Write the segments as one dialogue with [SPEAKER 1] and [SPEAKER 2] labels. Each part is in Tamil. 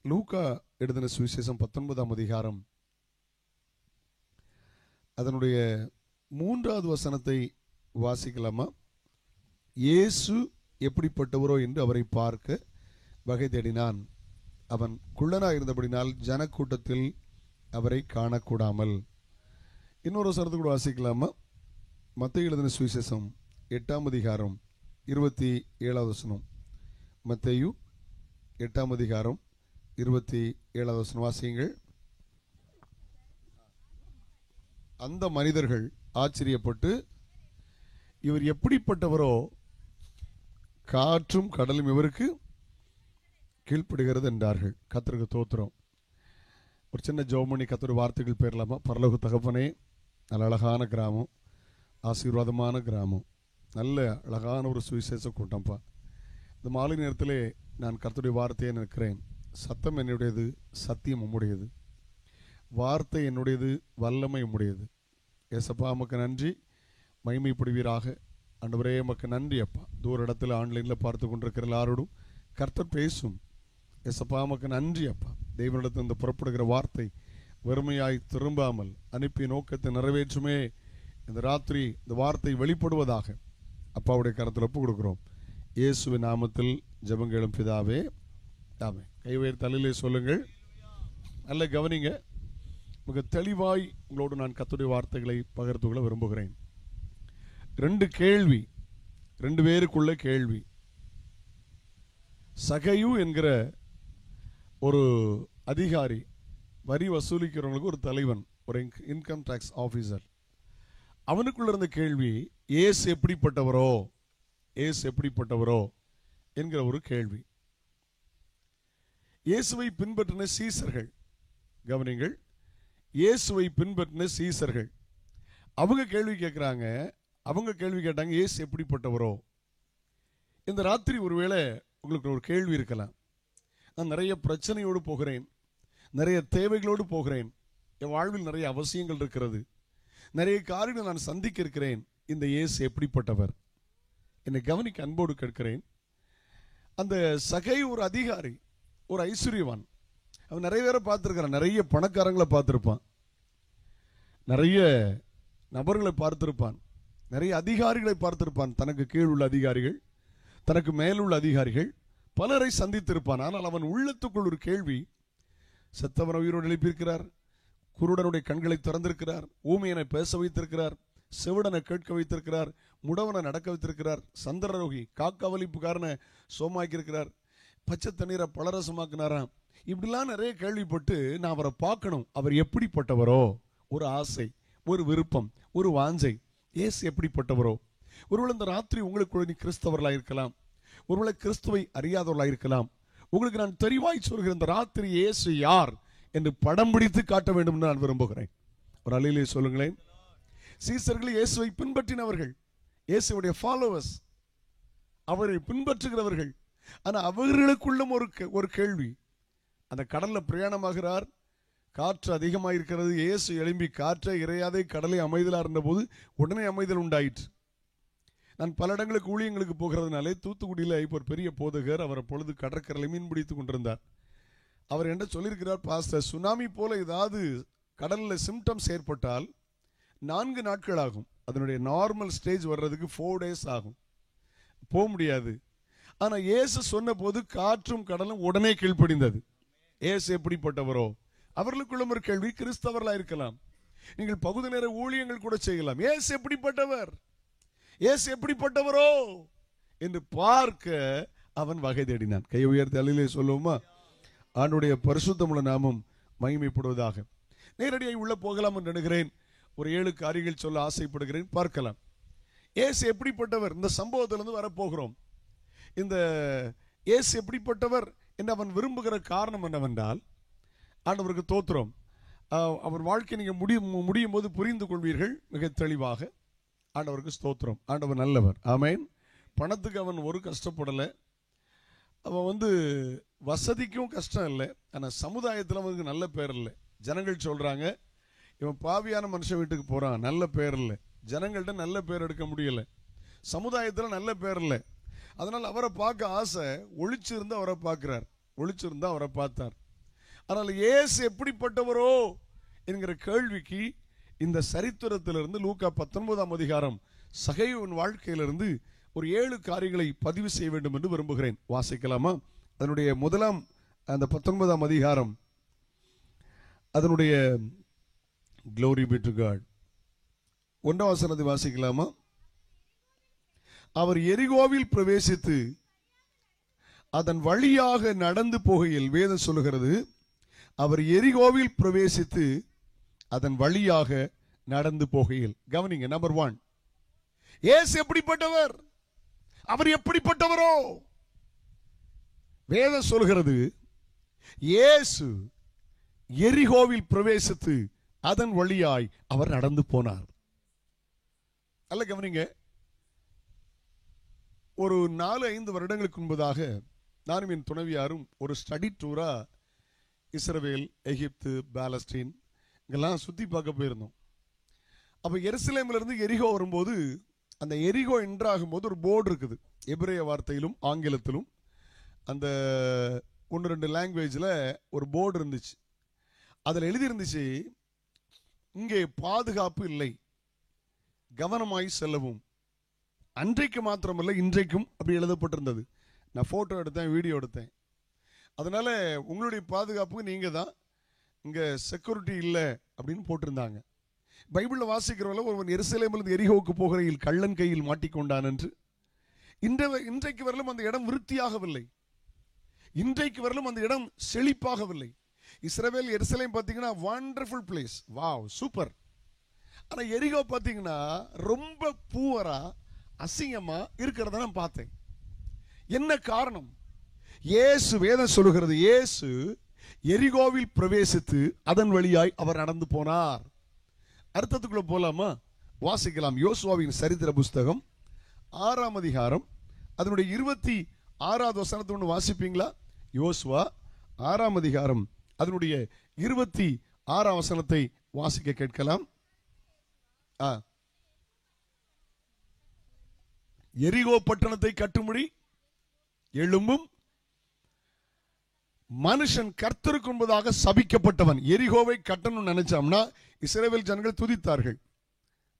[SPEAKER 1] லூக்கா எழுதின சுவிசேஷம் 19ஆம் அதிகாரம் அதனுடைய 3வது வசனத்தை வாசிக்கலாமா? இயேசு எப்படிப்பட்டவரோ என்று அவரை பார்க்க வகை தேடினான். அவன் குள்ளனாக இருந்தபடினால் ஜனக்கூட்டத்தில் அவரை காணக்கூடாமல். இன்னொரு வசனத்தை கூட வாசிக்கலாமா? மத்தேயு எழுதின சுவிசேஷம் 8ஆம் அதிகாரம் 27வது வசனம். மத்தேயு 8ஆம் அதிகாரம் 27வது வசனம் வாசியுங்கள். அந்த மனிதர்கள் ஆச்சரியப்பட்டு, இவர் எப்படிப்பட்டவரோ, காற்றும் கடலும் இவருக்கு கீழ்ப்படுகிறது என்றார்கள். கர்த்தருக்கு தோத்திரம். ஒரு சின்ன ஜெபமணி கர்த்தருடைய வார்த்தைகள் பேரலாமா? பரலோக தகப்பனே, நல்ல அழகான கிராமம், ஆசீர்வாதமான கிராமம், நல்ல அழகான ஒரு சுவிசேஷ கூட்டம்ப்பா. இந்த மாலை நேரத்திலே நான் கர்த்தருடைய வார்த்தையை நிற்கிறேன். சத்தம் என்னுடையது, சத்தியம் உம்முடையது, வார்த்தை என்னுடையது, வல்லமை உம்முடையது. ஏசப்பா உமக்கு நன்றி, மகிமைப்படுவீராக. ஆண்டவரே உமக்கு நன்றி அப்பா. தூர இடத்துல ஆன்லைனில் பார்த்து கொண்டிருக்கிற எல்லாரோடும் கர்த்தர் பேசும். ஏசப்பா உமக்கு நன்றி அப்பா. தெய்வனிடத்தில் இந்த புறப்படுகிற வார்த்தை வெறுமையாய் திரும்பாமல் அனுப்பிய நோக்கத்தை நிறைவேற்றுமே. இந்த ராத்திரி இந்த வார்த்தை வெளிப்படுவதாக அப்பாவுடைய கரத்தில் ஒப்பு கொடுக்கிறோம். இயேசுவின் நாமத்தில் ஜெபங்களும் பிதாவே, ஆமென். கை உயர்த்தி தலையிலே சொல்லுங்கள். நல்ல கவனிங்க. மிக தெளிவாய் உங்களோடு நான் கர்த்தருடைய வார்த்தைகளை பகிர்ந்து கொள்ள விரும்புகிறேன். 2 கேள்வி, 2 பேருக்குள்ள கேள்வி. சகையு என்கிற ஒரு அதிகாரி, வரி வசூலிக்கிறவங்களுக்கு ஒரு தலைவன், ஒரு இன்கம் டாக்ஸ் ஆபீசர். அவனுக்குள்ள இருந்த கேள்வி, இயேசு எப்படிப்பட்டவரோ, இயேசு எப்படிப்பட்டவரோ என்கிற ஒரு கேள்வி. இயேசுவை பின்பற்றின சீசர்கள், கவனிங்கள், இயேசுவை பின்பற்றின சீசர்கள் அவங்க கேள்வி கேட்கிறாங்க. அவங்க கேள்வி கேட்டாங்க, இயேசு எப்படிப்பட்டவரோ. இந்த ராத்திரி ஒருவேளை உங்களுக்கு ஒரு கேள்வி இருக்கலாம். நான் நிறைய பிரச்சனையோடு போகிறேன், நிறைய தேவைகளோடு போகிறேன், என் வாழ்வில் நிறைய அவசியங்கள் இருக்கிறது, நிறைய காரியங்கள் நான் சந்திக்க இருக்கிறேன். இந்த இயேசு எப்படிப்பட்டவர்? என்னை கவனிக்க அன்போடு கேட்கிறேன். அந்த சகை ஒரு அதிகாரி, ஒரு ஐஸ்வர்யவான். அவன் நிறைய பேரை பார்த்துருக்கிறான், நிறைய பணக்காரங்களை பார்த்துருப்பான், நிறைய நபர்களை பார்த்திருப்பான், நிறைய அதிகாரிகளை பார்த்திருப்பான். தனக்கு கீழ் உள்ள அதிகாரிகள், தனக்கு மேலுள்ள அதிகாரிகள் பலரை சந்தித்திருப்பான். ஆனால் அவன் உள்ளத்துக்குள் ஒரு கேள்வி. செத்தவனை உயிரோடு எழுப்பியிருக்கிறார், குருடனுடைய கண்களை திறந்திருக்கிறார், ஊமையனை பேச வைத்திருக்கிறார், செவிடனை கேட்க வைத்திருக்கிறார், முடவனை நடக்க வைத்திருக்கிறார், சந்திரரோகி காக்காவலிப்புக்காரனை சோமாக்கியிருக்கிறார், பச்சை தண்ணீரை பலரசமாக்கினாராம். இப்படிலாம் நிறைய கேள்விப்பட்டு நான் அவரை பார்க்கணும், அவர் எப்படிப்பட்டவரோ ஒரு ஆசை, ஒரு விருப்பம், ஒரு வாஞ்சை. இயேசு எப்படிப்பட்டவரோ? ஒருவேளை இந்த ராத்திரி உங்களுக்கு நீ கிறிஸ்தவர்களாக இருக்கலாம், ஒருவேளை கிறிஸ்துவை அறியாதவர்களாக இருக்கலாம். உங்களுக்கு நான் தெளிவாய் சொல்கிறேன், இந்த ராத்திரி இயேசு யார் என்று படம் பிடித்து காட்ட வேண்டும் என்று நான் விரும்புகிறேன். ஒரு அலையிலே சொல்லுங்களேன். சீசர்கள் இயேசுவை பின்பற்றினவர்கள், இயேசுடைய ஃபாலோவர்ஸ், அவரை பின்பற்றுகிறவர்கள். ஆனால் அவர்களுக்குள்ளும் ஒரு கேள்வி. அந்த கடல்ல பிரயாணமாகிறார், காற்று அதிகமாக இருக்கிறது. இயேசு எழும்பி காற்றை இறையாதே கடலை அமைதலா இருந்தபோது உடனே அமைதல் உண்டாயிற்று. நான் பல இடங்களுக்கு ஊழியங்களுக்கு போகிறதுனாலே தூத்துக்குடியில் இப்போ ஒரு பெரிய போதகர், அவர் அப்பொழுது கடற்கரையில் மீன் பிடித்து கொண்டிருந்தார். அவர் என்ன சொல்லியிருக்கிறார், பாஸ்டர், சுனாமி போல ஏதாவது கடலில் சிம்டம்ஸ் ஏற்பட்டால் 4 நாட்கள் ஆகும். அதனுடைய நார்மல் ஸ்டேஜ் வர்றதுக்கு 4 days ஆகும், போக முடியாது. ஆனா இயேசு சொன்ன போது காற்றும் கடலும் உடனே கீழ்ப்படிந்தது. இயேசு எப்படிப்பட்டவரோ? அவர்களுக்குள்ள ஒரு கேள்வி. கிறிஸ்தவர்களா இருக்கலாம், நீங்கள் பகுதி நேர ஊழியங்கள் கூட செய்யலாம். இயேசு எப்படிப்பட்டவர், இயேசு எப்படிப்பட்டவரோ என்று பார்க்க அவன் வகை தேடினான். கை உயர்த்தி அலையிலே சொல்லுவோமா? ஆண்டுடைய பரிசுத்தமுள்ள நாமம் மகிமைப்படுவதாக. நேரடியாக உள்ள போகலாம் என்று நினைக்கிறேன். ஒரு 7 காரியங்கள் சொல்ல ஆசைப்படுகிறேன், பார்க்கலாம். இயேசு எப்படிப்பட்டவர்? இந்த சம்பவத்திலிருந்து வரப்போகிறோம். இந்த இயேசு எப்படிப்பட்டவர் என்று அவன் விரும்புகிற காரணம் என்னவென்றால், ஆண்டவருக்கு தோத்திரம், அவர் வாழ்க்கை நீங்கள் முடியும் போது புரிந்து கொள்வீர்கள் மிக தெளிவாக. ஆண்டவருக்கு ஸ்தோத்திரம். ஆண்டவர் நல்லவர். ஆமென். பணத்துக்கு அவன் ஒரு கஷ்டப்படலை, அவன் வசதிக்கும் கஷ்டம் இல்லை. ஆனால் சமுதாயத்தில் அவனுக்கு நல்ல பேர் இல்லை. ஜனங்கள் சொல்றாங்க, இவன் பாவியான மனுஷன் வீட்டுக்கு போறான், நல்ல பேர் இல்லை. ஜனங்கள்ட்ட நல்ல பேர் எடுக்க முடியல, சமுதாயத்தில் நல்ல பேர் இல்லை. அதனால் அவரை பார்க்க ஆசை, ஒளிச்சிருந்து அவரை பார்க்கிறார், ஒளிச்சிருந்தா அவரை பார்த்தார். ஆனால் இயேசு எப்படிப்பட்டவரோ என்கிற கேள்விக்கு இந்த சரித்திரத்திலிருந்து லூக்கா 19ஆம் அதிகாரம் சகேயுவின் வாழ்க்கையிலிருந்து ஒரு 7 காரியங்களை பதிவு செய்ய வேண்டும் என்று விரும்புகிறேன். வாசிக்கலாமா? அதனுடைய முதலாம் அந்த 19ஆம் அதிகாரம் அதனுடைய glory be to God 1ஆம் வசனத்தை வாசிக்கலாமா? அவர் எரிகோவில் பிரவேசித்து அதன் வழியாக நடந்து போகையில், வேதம் சொல்லுகிறது, அவர் எரிகோவில் பிரவேசித்து அதன் வழியாக நடந்து போகையில். கவனிங்க, நம்பர் 1, இயேசு எப்படிப்பட்டவர்? அவர் எப்படிப்பட்டவரோ? வேதம் சொல்கிறது இயேசு எரிகோவில் பிரவேசித்து அதன் வழியாய் அவர் நடந்து போனார். அல்ல, கவனிங்க, ஒரு 4-5 வருடங்களுக்கு முன்பதாக நானும் என் துணைவியாரும் ஒரு ஸ்டடி டூரா இஸ்ரவேல், எகிப்து, பாலஸ்தீன் இங்கெல்லாம் சுற்றி பார்க்க போயிருந்தோம். அப்போ எருசலேமிலிருந்து எரிகோ வரும்போது அந்த எரிகோ என்ட்ராகும் போது ஒரு போர்டு இருக்குது, எபிரேய வார்த்தையிலும் ஆங்கிலத்திலும் அந்த 1-2 லாங்குவேஜில் ஒரு போர்டு இருந்துச்சு. அதில் எழுதியிருந்துச்சு, இங்கே பாதுகாப்பு இல்லை, கவனமாய் செல்லவும். அன்றைக்கு மாத்திரமல்ல, இன்றைக்கும் அப்படி எழுதப்பட்டிருந்தது. நான் ஃபோட்டோ எடுத்தேன், வீடியோ எடுத்தேன். அதனால உங்களுடைய பாதுகாப்புக்கு நீங்கள் தான், இங்கே செக்யூரிட்டி இல்லை அப்படின்னு போட்டிருந்தாங்க. பைபிளில் வாசிக்கிறவங்கள ஒருவன் எருசலேமிலிருந்து எரிகோவுக்கு போகிறையில் கள்ளன் கையில் மாட்டிக்கொண்டான் என்று. இன்றைக்கு வரலும் அந்த இடம் விருத்தியாகவில்லை, இன்றைக்கு வரலும் அந்த இடம் செழிப்பாகவில்லை. இஸ்ரவேல் எருசலேம் பார்த்தீங்கன்னா வண்டர்ஃபுல் பிளேஸ், வாவ், சூப்பர். ஆனால் எரிகோ பார்த்தீங்கன்னா ரொம்ப பூவரா அசிங்கமா இருக்கிறத நான் பார்த்தேன். என்ன காரணம்? இயேசு, வேதம் சொல்லுகிறது, இயேசு எரிகோவில் பிரவேசித்து அதன் வழியாய் அவர் நடந்து போனார். அர்த்தத்துக்குள்ள போலாமா? வாசிக்கலாம். யோசுவாவின் சரித்திர புஸ்தகம் 6ஆம் அதிகாரம் அதனுடைய 26வது வசனத்தை ஒன்று வாசிப்பீங்களா? யோசுவா 6ஆம் அதிகாரம் அதனுடைய 26ஆம் வசனத்தை வாசிக்க கேட்கலாம். எரிகோ பட்டணத்தை கட்டும்படி எழும்பும் மனுஷன் கர்த்தருக்கு முன்பதாக சபிக்கப்பட்டவன். எரிகோவை கட்டணும்னு நினைச்சோம்னா இஸ்ரவேல் ஜனங்கள் துதித்தார்கள்.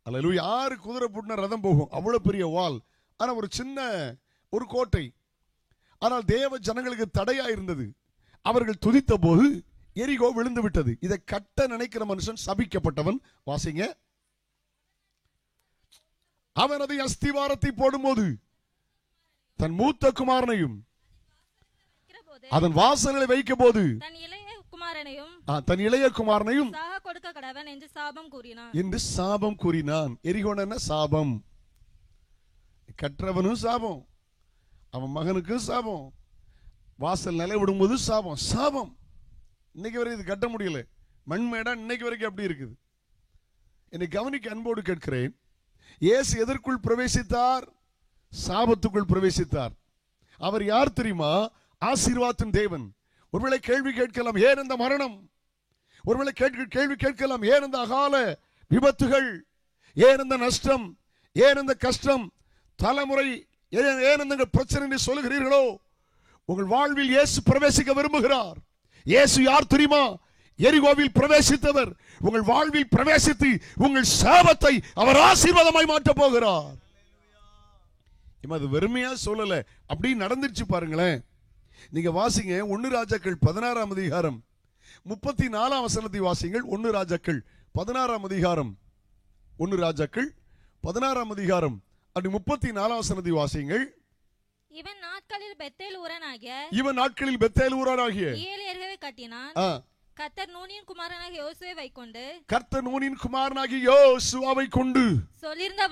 [SPEAKER 1] அல்லேலூயா. 6 குதிரை பூட்டின ரதம் போகும், அவ்வளவு பெரிய வால். ஆனா ஒரு சின்ன ஒரு கோட்டை. ஆனால் தேவ ஜனங்களுக்கு தடையா இருந்தது. அவர்கள் துதித்த போது எரிகோ விழுந்து விட்டது. இதை கட்ட நினைக்கிற மனுஷன் சபிக்கப்பட்டவன். வாசிங்க. அவன் அதை அஸ்திவாரத்தை போடும்போது தன் மூத்த குமாரனையும் அதன் வாசல்களை வைக்கும் போது தன் இளைய குமாரனையும் கொடுக்க கடவன் என்று சாபம் கூறினான். எரிகோன சாபம், கற்றவனும் சாபம், அவன் மகனுக்கும் சாபம், வாசல் நிலை விடும்போது சாபம். சாபம் இன்னைக்கு வரைக்கும் இது கட்ட முடியல, மண்மேடா இன்னைக்கு வரைக்கும் அப்படி இருக்குது. என்னை கவனிக்க அன்போடு கேட்கிறேன். இயேசு எதற்குள் பிரவேசித்தார்? சாபத்துக்குள் பிரவேசித்தார். அவர் யார் தெரியுமா? ஆசீர்வாதத்தின் தேவன். ஒருவேளை கேள்வி கேட்கலாம், ஏன் இந்த மரணம்? ஒருவேளை கேள்வி கேட்கலாம், ஏன் இந்த அகால விபத்துகள், ஏன் இந்த நஷ்டம், ஏன் இந்த கஷ்டம், தலைமுறை, ஏன் இந்த பிரச்சனை சொல்லுகிறீர்களோ? உங்கள் வாழ்வில் இயேசு பிரவேசிக்க விரும்புகிறார். இயேசு யார் தெரியுமா? எரிகோவில் பிரவேசித்தவர். உங்கள் வாழ்வில் பிரவேசித்து உங்கள் சாபத்தை அவர் ஆசீர்வாதமாய் மாற்ற போகிறார். அது வெறுமையா சொல்லல, அப்படி நடந்துருச்சு பாருங்களேன். நீங்க வாசிங்க 1 ராஜாக்கள் 16ஆம் அதிகாரம் 34ஆம் வசனத்தை வாசிங்கள். 1 ராஜாக்கள் 16ஆம் அதிகாரம் 1 ராஜாக்கள் 16ஆம் அதிகாரம் அப்படி 34ஆம் வசனத்தை வாசிங்கள்.
[SPEAKER 2] இவன் நாட்களில்
[SPEAKER 1] பெத்தேல் ஊரானாகிய
[SPEAKER 2] ஏலியர்களை கட்டினான். கர்த்தர் நூனின் குமாரனாகிய
[SPEAKER 1] யோசுவாவை கொண்டு
[SPEAKER 2] சொல்லியிருந்த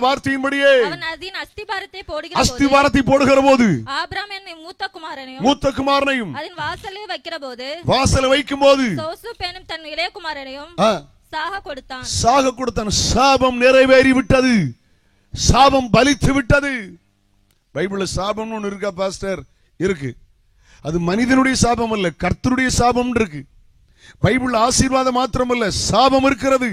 [SPEAKER 1] வார்த்தையின்படியே
[SPEAKER 2] அவன் அதன்
[SPEAKER 1] அஸ்திபாரத்தை போடுகிற போது
[SPEAKER 2] ஆபிரகாம் என்னும்
[SPEAKER 1] மூத்த குமாரனையும்
[SPEAKER 2] அதன்
[SPEAKER 1] வாசலை வைக்கும் போது
[SPEAKER 2] யோசேப்பு என்னும் தன் இளைய குமாரனையும்
[SPEAKER 1] சாக கொடுத்தான். சாபம் நிறைவேறி விட்டது, சாபம் பலித்து விட்டது. பைபிள்ல சாபம்னு ஒன்று இருக்கா பாஸ்டர்? இருக்கு. அது மனிதனுடைய சாபம் அல்ல, கர்த்தருடைய சாபம் இருக்கு. பைபிள் ஆசீர்வாதம் மாத்திரமல்ல, சாபம் இருக்கிறது.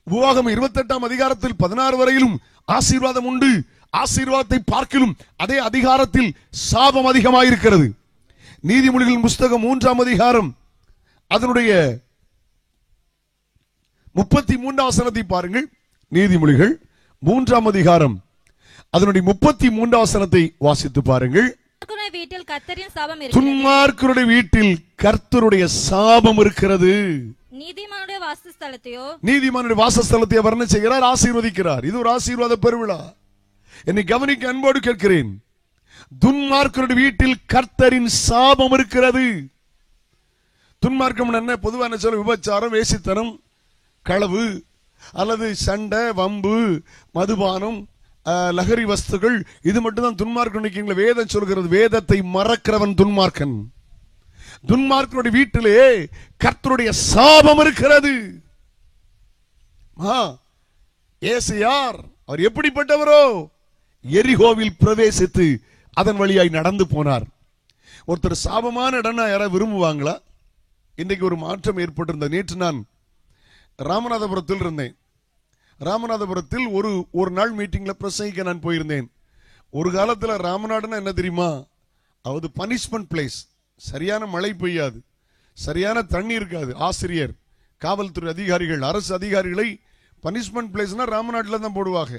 [SPEAKER 1] உபாகமம் 28ஆம் அதிகாரத்தில் 16 வரையிலும் ஆசீர்வாதம் உண்டு. ஆசீர்வாதத்தை பார்க்கிலும் அதே அதிகாரத்தில் சாபம் அதிகமாயிருக்கிறது. நீதிமொழிகளின் புஸ்தகம் 3ஆம் அதிகாரம் அதனுடைய 33 வசனத்தை பாருங்கள். நீதிமொழிகள் 3ஆம் அதிகாரம் அதனுடைய 33 வசனத்தை வாசித்து பாருங்கள்.
[SPEAKER 2] வீட்டில் கர்த்தரின் சாபம் இருக்கிறது.
[SPEAKER 1] துன்மார்க்கருடைய வீட்டில் கர்த்தருடைய சாபம் இருக்கிறது.
[SPEAKER 2] நீதிமானுடைய வாசஸ்தலத்தையோ
[SPEAKER 1] நீதிமானுடைய வாசஸ்தலத்தை வர்ணனை செய்கிறார், ஆசீர்வதிக்கிறார். இது ஒரு ஆசீர்வாத பெருவிழா. என்னை கவனிக்க அன்போடு கேட்கிறேன். துன்மார்க்கருடைய வீட்டில் கர்த்தரின் சாபம் இருக்கிறது. துன்மார்க்கம் என்ன? பொதுவான சொல்ல விபச்சாரம், வேசித்தனம், களவு அல்லது சண்டை, வம்பு, மதுபானம், லகரி வஸ்துகள், இது மட்டும்தான் துன்மார்க்கன். வேதம் சொல்கிறது, வேதத்தை மறக்கிறவன் துன்மார்க்கன். துன்மார்க்கனுடைய வீட்டிலே கர்த்தருடைய சாபம் இருக்கிறது. இயேசு யார்? அவர் எப்படிப்பட்டவரோ? எரிகோவில் பிரவேசித்து அதன் வழியாய் நடந்து போனார். ஒருத்தர் சாபமான இடம்னா யாராவது விரும்புவாங்களா? இன்றைக்கு ஒரு மாற்றம் ஏற்பட்டிருந்தது. நேற்று நான் ராமநாதபுரத்தில் இருந்தேன். ராமநாதபுரத்தில் ஒரு நாள் மீட்டிங்ல பிரசங்கிக்க நான் போயிருந்தேன். ஒரு காலத்துல ராமநாடுனா என்ன தெரியுமா? அது பனிஷ்மெண்ட் பிளேஸ். சரியான மழை பெய்யாது, சரியான தண்ணி இருக்காது. ஆசிரியர், காவல்துறை அதிகாரிகள், அரசு அதிகாரிகளை பனிஷ்மெண்ட் பிளேஸ்னா ராமநாட்டில் தான் போடுவாங்க.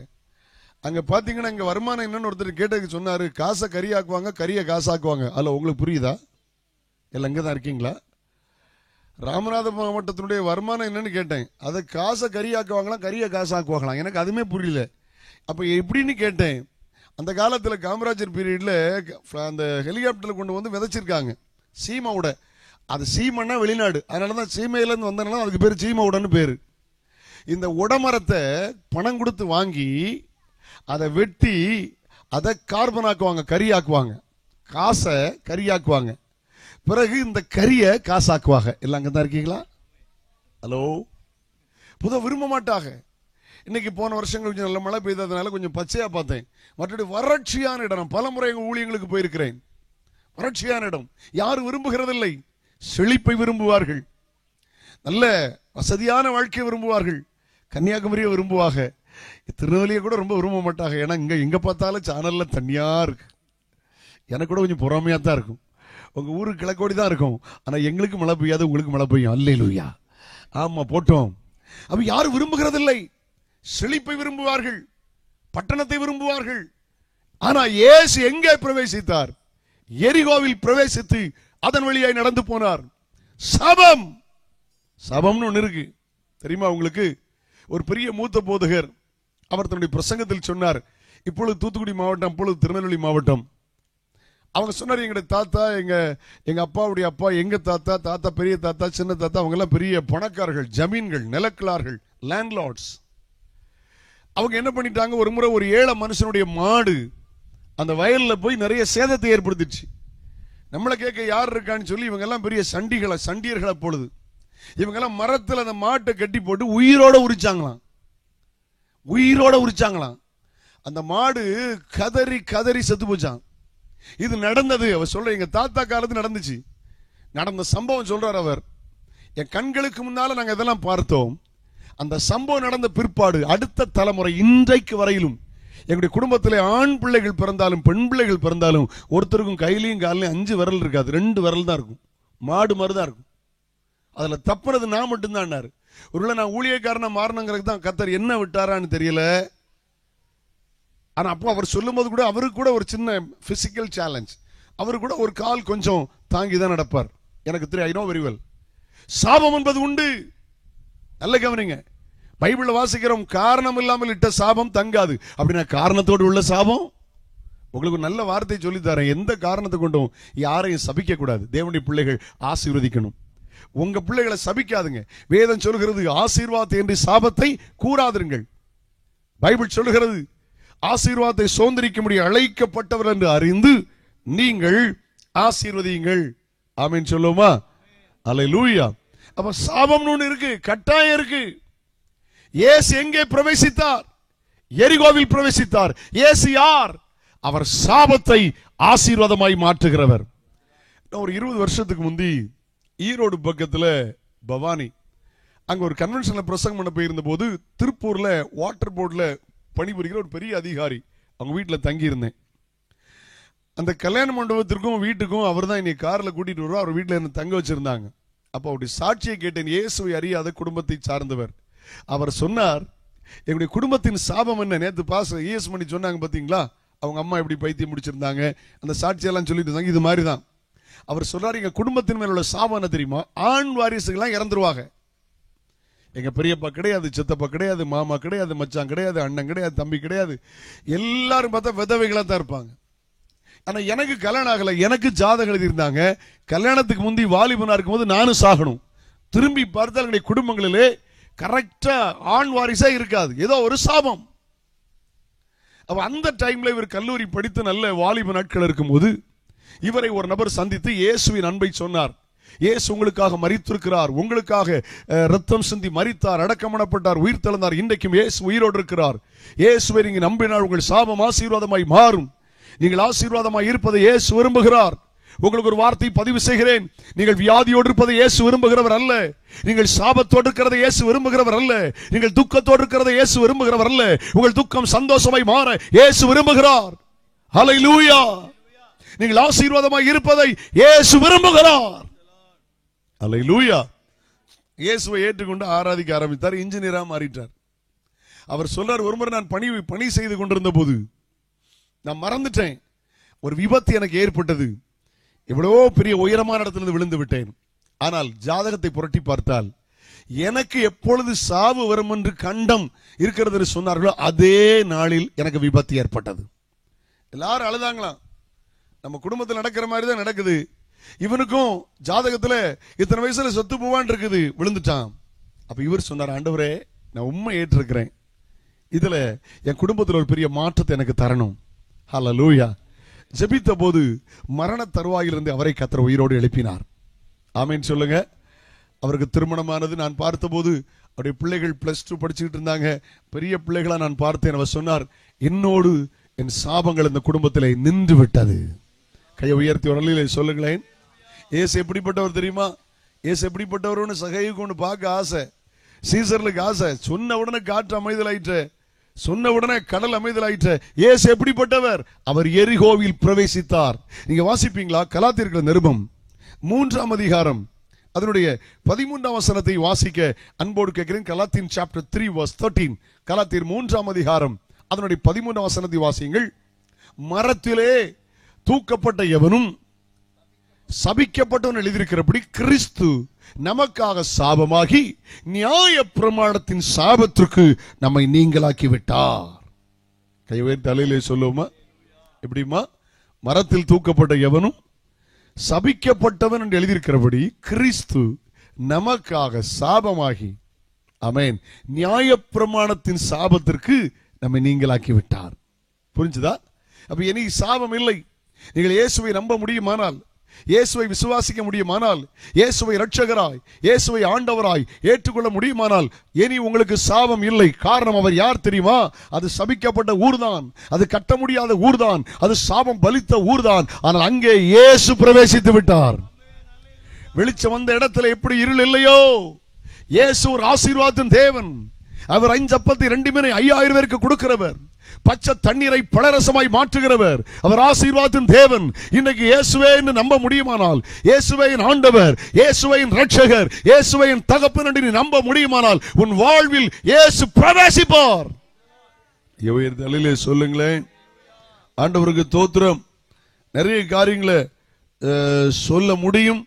[SPEAKER 1] அங்க பாத்தீங்கன்னா இங்க வருமானம் என்னன்னு ஒருத்தர் கேட்டதுக்கு சொன்னாரு, காசை கறியாக்குவாங்க, கறியை காசாக்குவாங்க. அல்ல, உங்களுக்கு புரியுதா? இல்லை இங்கதான் இருக்கீங்களா? ராமநாத மாவட்டத்தினுடைய வருமானம் என்னன்னு கேட்டேன். அதை காசை கறியாக்குவாங்களாம், கறியை காசாக்குவாங்களாம். எனக்கு அதுமே புரியல. அப்ப எப்படின்னு கேட்டேன். அந்த காலத்துல காமராஜர் பீரியட்ல அந்த ஹெலிகாப்டர்ல கொண்டு வந்து விதைச்சிருக்காங்க சீமாவுட. அது சீமன்னா வெளிநாடு, அதனாலதான் சீமையில இருந்து வந்தனால அதுக்கு பேரு சீமாவுடன்னு பேரு. இந்த உடமரத்தை பணம் கொடுத்து வாங்கி அதை வெட்டி அதை கார்பன் ஆக்குவாங்க, கரியாக்குவாங்க. காசை கரியாக்குவாங்க. பிறகு இந்த கரியை காசாக்குவாங்க. எல்லாம் அங்கதான் இருக்கீங்களா? ஹலோ. புத விரும்ப மாட்டாங்க. இன்னைக்கு போன வருஷங்கள் கொஞ்சம் நல்ல மழை பெய்ததுனால கொஞ்சம் பச்சையா பார்த்தேன். மற்ற வறட்சியான இடம். பல முறை எங்க ஊழியங்களுக்கு போயிருக்கிறேன். வறட்சியான இடம் யாரும் விரும்புகிறதில்லை. செழிப்பை விரும்புவார்கள், நல்ல வசதியான வாழ்க்கையை விரும்புவார்கள். கன்னியாகுமரியை விரும்புவாங்க, திருநெல்வேலியை கூட ரொம்ப விரும்ப மாட்டாங்க. ஏன்னா இங்க எங்க பார்த்தாலும் சேனல்ல தண்ணியா இருக்கு. எனக்கு கூட கொஞ்சம் பொறாமையா தான் இருக்கும். உங்க ஊருக்கு கிழக்கோடி தான் இருக்கும், ஆனா எங்களுக்கு மழை பெய்யாது, உங்களுக்கு மழை பெய்யும். அல்லேலூயா. ஆமா, போட்டோம். அப்ப யாரும் விரும்புகிறதில்லை. செழிப்பை விரும்புவார்கள், பட்டணத்தை விரும்புவார்கள். ஆனா இயேசு எங்கே பிரவேசித்தார்? எரிகோவில் பிரவேசித்து அதன் வழியாய் நடந்து போனார். சாபம், சாபம்னு ஒண்ணு இருக்கு தெரியுமா உங்களுக்கு? ஒரு பெரிய மூத்த போதகர் அவர் தன்னுடைய பிரசங்கத்தில் சொன்னார். இப்பொழுது தூத்துக்குடி மாவட்டம், அப்பொழுது திருநெல்வேலி மாவட்டம். அவங்க சொன்னார், எங்களுடைய தாத்தா, எங்க அப்பாவுடைய அப்பா, எங்க தாத்தா, தாத்தா, பெரிய தாத்தா, சின்ன தாத்தா, அவங்க எல்லாம் பெரிய பணக்காரர்கள், ஜமீன்கள், நிலக்கிழார்கள், லேண்ட்லார்ட்ஸ். அவங்க என்ன பண்ணிட்டாங்க, ஒரு முறை ஒரு ஏழை மனுஷனுடைய மாடு அந்த வயல்ல போய் நிறைய சேதத்தை ஏற்படுத்திடுச்சு. நம்மளை கேட்க யார் இருக்கான்னு சொல்லி இவங்க எல்லாம் பெரிய சண்டியர்களை பொழுது இவங்க எல்லாம் மரத்தில் அந்த மாட்டை கட்டி போட்டு உயிரோட உரிச்சாங்களாம். அந்த மாடு கதறி கதறி செத்து போச்சான். இது நடந்தது. அவர் சொல்ற, எங்க தாத்தா காலத்து நடந்துச்சு. நடந்த சம்பவம் சொல்றார் அவர். என் கண்களுக்கு முன்னால நாங்க இதெல்லாம் பார்த்தோம். அந்த சம்பவம் நடந்த பிற்பாடு அடுத்த தலைமுறை இன்றைக்கு வரையிலும் எங்களுடைய குடும்பத்தில் ஆண் பிள்ளைகள் பிறந்தாலும் பெண் பிள்ளைகள் பிறந்தாலும் ஒருத்தருக்கும் கையிலையும் காலையும் 5 விரல் இருக்காது, 2 விரல் தான் இருக்கும். மாடு மாதிரி தான் இருக்கும். அதுல தப்புறது நான் மட்டும்தான். ஒருவேளை நான் ஊழியக்காரனா மாறணுங்கிறது தான் கர்த்தர் என்ன விட்டாரான்னு தெரியல. ஆனா அப்போ அவர் சொல்லும் போது கூட அவருக்கு கூட ஒரு சின்ன பிசிக்கல் சேலஞ்ச். அவரு கூட ஒரு கால் கொஞ்சம் தாங்கி தான் நடப்பார். எனக்கு தெரியும், ஐ நோ வெரி வெல். சாபம் என்பது உண்டு. நல்ல கவனிங்க. பைபிள்ல வாசிக்கிறோம், காரணம் இல்லாமல் இட்ட சாபம் தங்காது. அப்படின்னா காரணத்தோடு உள்ள சாபம். உங்களுக்கு நல்ல வார்த்தை சொல்லி தரேன். எந்த காரணத்தை கொண்டும் யாரையும் சபிக்க கூடாது. தேவனுடைய பிள்ளைகள் ஆசீர்வதிக்கணும். உங்க பிள்ளைகளை சபிக்காதுங்க. வேதம் சொல்கிறது, ஆசீர்வாதத்தை என்று சாபத்தை கூறாதிருங்கள். பைபிள் சொல்கிறது, ஆசீர்வாதத்தை சுதந்திரிக்கும்படி அழைக்கப்பட்டவர் என்று அறிந்து நீங்கள் ஆசீர்வதியுங்கள். ஆமென் சொல்லுமா? அல்லேலூயா. அப்ப சாபம்னு ஒண்ணு இருக்கு, கட்டாயம் இருக்கு. இயேசு எங்கே பிரவேசித்தார்? எரிகோவில் பிரவேசித்தார். இயேசு யார்? அவர் சாபத்தை ஆசீர்வாதமாய் மாற்றுகிறவர். ஒரு 20 வருஷத்துக்கு முந்தி ஈரோடு பக்கத்துல பவானி அங்க ஒரு கன்வென்ஷன்ல பிரசங்கம் பண்ண போயிருந்த போது திருப்பூர்ல வாட்டர் போர்ட்ல பணிபுரிகிற ஒரு பெரிய அதிகாரி அவங்க வீட்டில் தங்கி இருந்தேன். அந்த கல்யாண மண்டபத்திற்கும் வீட்டுக்கும் அவர் தான் என்னை காரில் கூட்டிட்டு வருவார். அவர் வீட்டில் என்ன தங்க வச்சிருந்தாங்க. அப்போ அவருடைய சாட்சியை கேட்டேன். இயேசுவை அறியாத குடும்பத்தை சார்ந்தவர். அவர் சொன்னார், என்னுடைய குடும்பத்தின் சாபம் என்ன? நேற்று பாஸ்டர் இஎஸ் மணி சொன்னாங்க பார்த்தீங்களா, அவங்க அம்மா எப்படி பைத்தியம் முடிச்சிருந்தாங்க, அந்த சாட்சியெல்லாம் சொல்லிட்டு இருந்தாங்க. இது மாதிரி தான் அவர் சொல்றாரு, எங்க குடும்பத்தின் மேல உள்ள சாபம் என்ன தெரியுமா? ஆண் வாரிசுகள்லாம் இறந்துருவாங்க. எங்க பெரியப்பா கிடையாது, சித்தப்பா கிடையாது, மாமா கிடையாது, மச்சான் கிடையாது, அண்ணன் கிடையாது, தம்பி கிடையாது. எல்லாரும் பார்த்தா விதவைகளா தான் இருப்பாங்க. ஆனா எனக்கு கல்யாணம் ஆகல. எனக்கு ஜாதகம் எழுதியிருந்தாங்க, கல்யாணத்துக்கு முந்தி வாலிபனா இருக்கும்போது நானும் சாகணும். திரும்பி பார்த்தால் என்னுடைய குடும்பங்களிலே கரெக்டா ஆண் வாரிசா இருக்காது, ஏதோ ஒரு சாபம். அப்ப அந்த டைம்ல இவர் கல்லூரி படித்து நல்ல வாலிப நாட்கள் இருக்கும்போது இவரை ஒரு நபர் சந்தித்து இயேசுவின் அன்பை சொன்னார். இயேசு உங்களுக்காக மரித்திருக்கிறார், உங்களுக்காக ரத்தம் சிந்தி மரித்தார், அடக்கம் பண்ணப்பட்டார், உயிர் தெழுந்தார், இன்றைக்கும் இயேசு உயிரோடு இருக்கிறார். இயேசுவை நீங்க நம்பினால் உங்கள் சாபம் ஆசீர்வாதமாய் மாறும். நீங்கள் ஆசீர்வாதமாய் இருப்பதை இயேசு விரும்புகிறார். உங்களுக்கு ஒரு வார்த்தை பதிவு செய்கிறேன், நீங்கள் வியாதியோடு இருப்பதை இயேசு விரும்புகிறவர் அல்ல. நீங்கள் சாபத்தோடு இருக்கிறதை இயேசு விரும்புகிறவர் அல்ல. நீங்கள் துக்கத்தோடு இருக்கிறதை இயேசு விரும்புகிறவர் அல்ல. உங்கள் துக்கம் சந்தோஷமாய் மாற இயேசு விரும்புகிறார். ஹல்லேலூயா. நீங்கள் ஆசீர்வாதமாய் இருப்பதை இயேசு விரும்புகிறார். ஹல்லேலூயா. இயேசுவை ஏற்றுக்கொண்டு ஆராதிக்க ஆரம்பித்தார். இன்ஜினியரா மாறிட்டார். அவர் சொல்றார், ஒருமுறை நான் பணி செய்து கொண்டிருந்த போது நான் மறந்துட்டேன், ஒரு விபத்து எனக்கு ஏற்பட்டது. எவ்வளவோ பெரிய உயரமான இடத்திலிருந்து விழுந்து விட்டேன். ஆனால் ஜாதகத்தை புரட்டி பார்த்தால் எனக்கு எப்பொழுது சாவு வரும் என்று கண்டம் இருக்கிறது என்று சொன்னார்களோ அதே நாளில் எனக்கு விபத்து ஏற்பட்டது. எல்லாரும் அழுதாங்களாம். நம்ம குடும்பத்தில் நடக்கிற மாதிரி தான் நடக்குது. இவனுக்கும் ஜாதகத்துல இத்தனை வயசுல சொத்து போவான் இருக்குது, விழுந்துட்டான். அப்ப இவர் சொன்னார், ஆண்டவரே நான் உண்மை ஏற்றிருக்கிறேன், இதுல என் குடும்பத்தில் ஒரு பெரிய மாற்றத்தை எனக்கு தரணும். ஹல்லேலூயா. ஜெபித்த போது மரண தருவாயிலிருந்து அவரை கர்த்தர் உயிரோடு எழுப்பினார். ஆமென் சொல்லுங்க. அவருக்கு திருமணமானது. நான் பார்த்தபோது அவருடைய பிள்ளைகள் +2 படிச்சுக்கிட்டு இருந்தாங்க. பெரிய பிள்ளைகளா நான் பார்த்தேன். அவர் சொன்னார், என்னோடு என் சாபங்கள் இந்த குடும்பத்திலே நின்று விட்டது. கையை உயர்த்தி உடலிலே சொல்லுங்களேன். ஏசு எப்படிப்பட்டவர் தெரியுமா? ஏசு எப்படிப்பட்டவர்னு சகைக்கு ஒன்று பார்க்க ஆசை, சீசர்களுக்கு ஆசை. சொன்ன உடனே காற்று அமைதலாயிற்று, சொன்ன உடனே கடல் அமைதலாயிற்று. இயேசு எப்படிப்பட்டவர்? அவர் எரிகோவில் பிரவேசித்தார். நீங்க வாசிப்பீங்களா? கலாத்தியர்கள் நிருபம் 3ஆம் அதிகாரம் அதனுடைய 13ஆம் வசனத்தை வாசிக்க அன்போடு கேட்கிறேன். கலாத்தியன் சாப்டர் 3 verse 13. கலாத்தியர் 3ஆம் அதிகாரம் அதனுடைய 13ஆம் வசனத்தை வாசியுங்கள். மரத்திலே தூக்கப்பட்ட எவனும் சபிக்கப்பட்டவன் எழுதியிருக்கிறபடி கிறிஸ்து நமக்காக சாபமாகி நியாய பிரமாணத்தின் சாபத்திற்கு நம்மை நீங்களாக்கி விட்டார். கைவே தலையிலே சொல்லுவோமா? எப்படிமா? மரத்தில் தூக்கப்பட்ட எவனும் சபிக்கப்பட்டவன் என்று எழுதியிருக்கிறபடி கிறிஸ்து நமக்காக சாபமாகி, ஆமென், நியாய பிரமாணத்தின் சாபத்திற்கு நம்மை நீங்களாக்கி விட்டார். புரிஞ்சுதா? அப்ப இனி சாபம் இல்லை. நீங்கள் இயேசுவை நம்ப முடியுமானால், இயேசுவை விசுவாசிக்க முடியுமானால், இயேசுவை இரட்சகராய், இயேசுவை ஆண்டவராய் ஏற்றுக்கொள்ள முடியுமானால் இனி உங்களுக்கு சாபம் இல்லை. காரணம், அவர் யார் தெரியுமா? அது சபிக்கப்பட்ட ஊர்தான், அது கட்ட முடியாத ஊர்தான், அது சாபம் பலித்த ஊர்தான். ஆனால் அங்கே இயேசு பிரவேசித்து விட்டார். வெளிச்சம் வந்த இடத்துல எப்படி இருள் இல்லையோ, இயேசு ஒரு ஆசீர்வாதத்தின் தேவன். அவர் 5 அப்பத்தை 2 மீனை 5000 பேருக்கு கொடுக்கிறவர், பச்சை தண்ணீரை பழரசமாய் மாற்றுகிறவர். அவர் ஆசீர்வாதத்தின் தேவன். இன்னைக்கு இயேசுவே என்று நம்ப முடியுமானால், இயேசுவே என் ஆண்டவர், இயேசுவே என் இரட்சகர், இயேசுவே என் தகப்பன் என்று நீ நம்ப முடியுமானால் உன் வாழ்வில் இயேசு பிரவேசிப்பார். தலையிலே சொல்லுங்களேன். ஆண்டவருக்கு ஸ்தோத்திரம். நிறைய காரியங்களை சொல்ல முடியும்.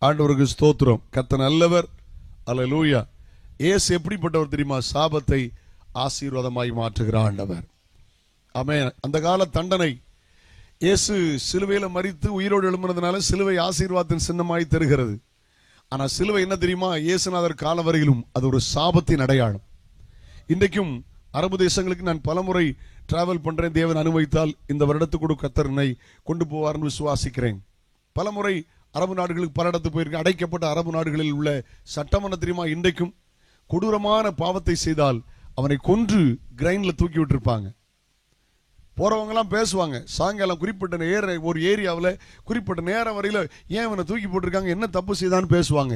[SPEAKER 1] ஆண்டவருக்கு ஸ்தோத்திரம். கர்த்தர் நல்லவர். அல்லேலூயா. இயேசு எப்படிப்பட்டவர் தெரியுமா? சாபத்தை ஆசீர்வாதமாய் மாற்றுகிற ஆண்டவர். ஆமென். அந்த கால தண்டனை, இயேசு சிலுவையில மரித்து உயிரோடு எழும்பினதுனால சிலுவை ஆசீர்வாதத்தின் சின்னமாய் தருகிறது. ஆனா சிலுவை என்ன தெரியுமா? இயேசுநாதர் காலம் வரையிலும் அது ஒரு சாபத்தின் அடையாளம். இன்றைக்கும் அரபு தேசங்களுக்கு நான் பலமுறை டிராவல் பண்றேன். தேவன் அனுமதித்தால் இந்த வருடத்துக்கு கர்த்தர் என்னை கொண்டு போவார்னு விசுவாசிக்கிறேன். பலமுறை அரபு நாடுகளுக்கு பல இடத்துக்கு போயிருக்கேன். அடைக்கப்பட்ட அரபு நாடுகளில் உள்ள சட்டம் என்ன தெரியுமா? இன்றைக்கும் கொடூரமான பாவத்தை செய்தால் அவனை கொன்று கிரைன்ல தூக்கி விட்டுருப்பாங்க. போறவங்க எல்லாம் பேசுவாங்க. சாயங்காலம் குறிப்பிட்ட ஒரு ஏரியாவில் குறிப்பிட்ட நேரம் வரையில ஏன் அவனை தூக்கி போட்டிருக்காங்க, என்ன தப்பு செய்தான்னு பேசுவாங்க.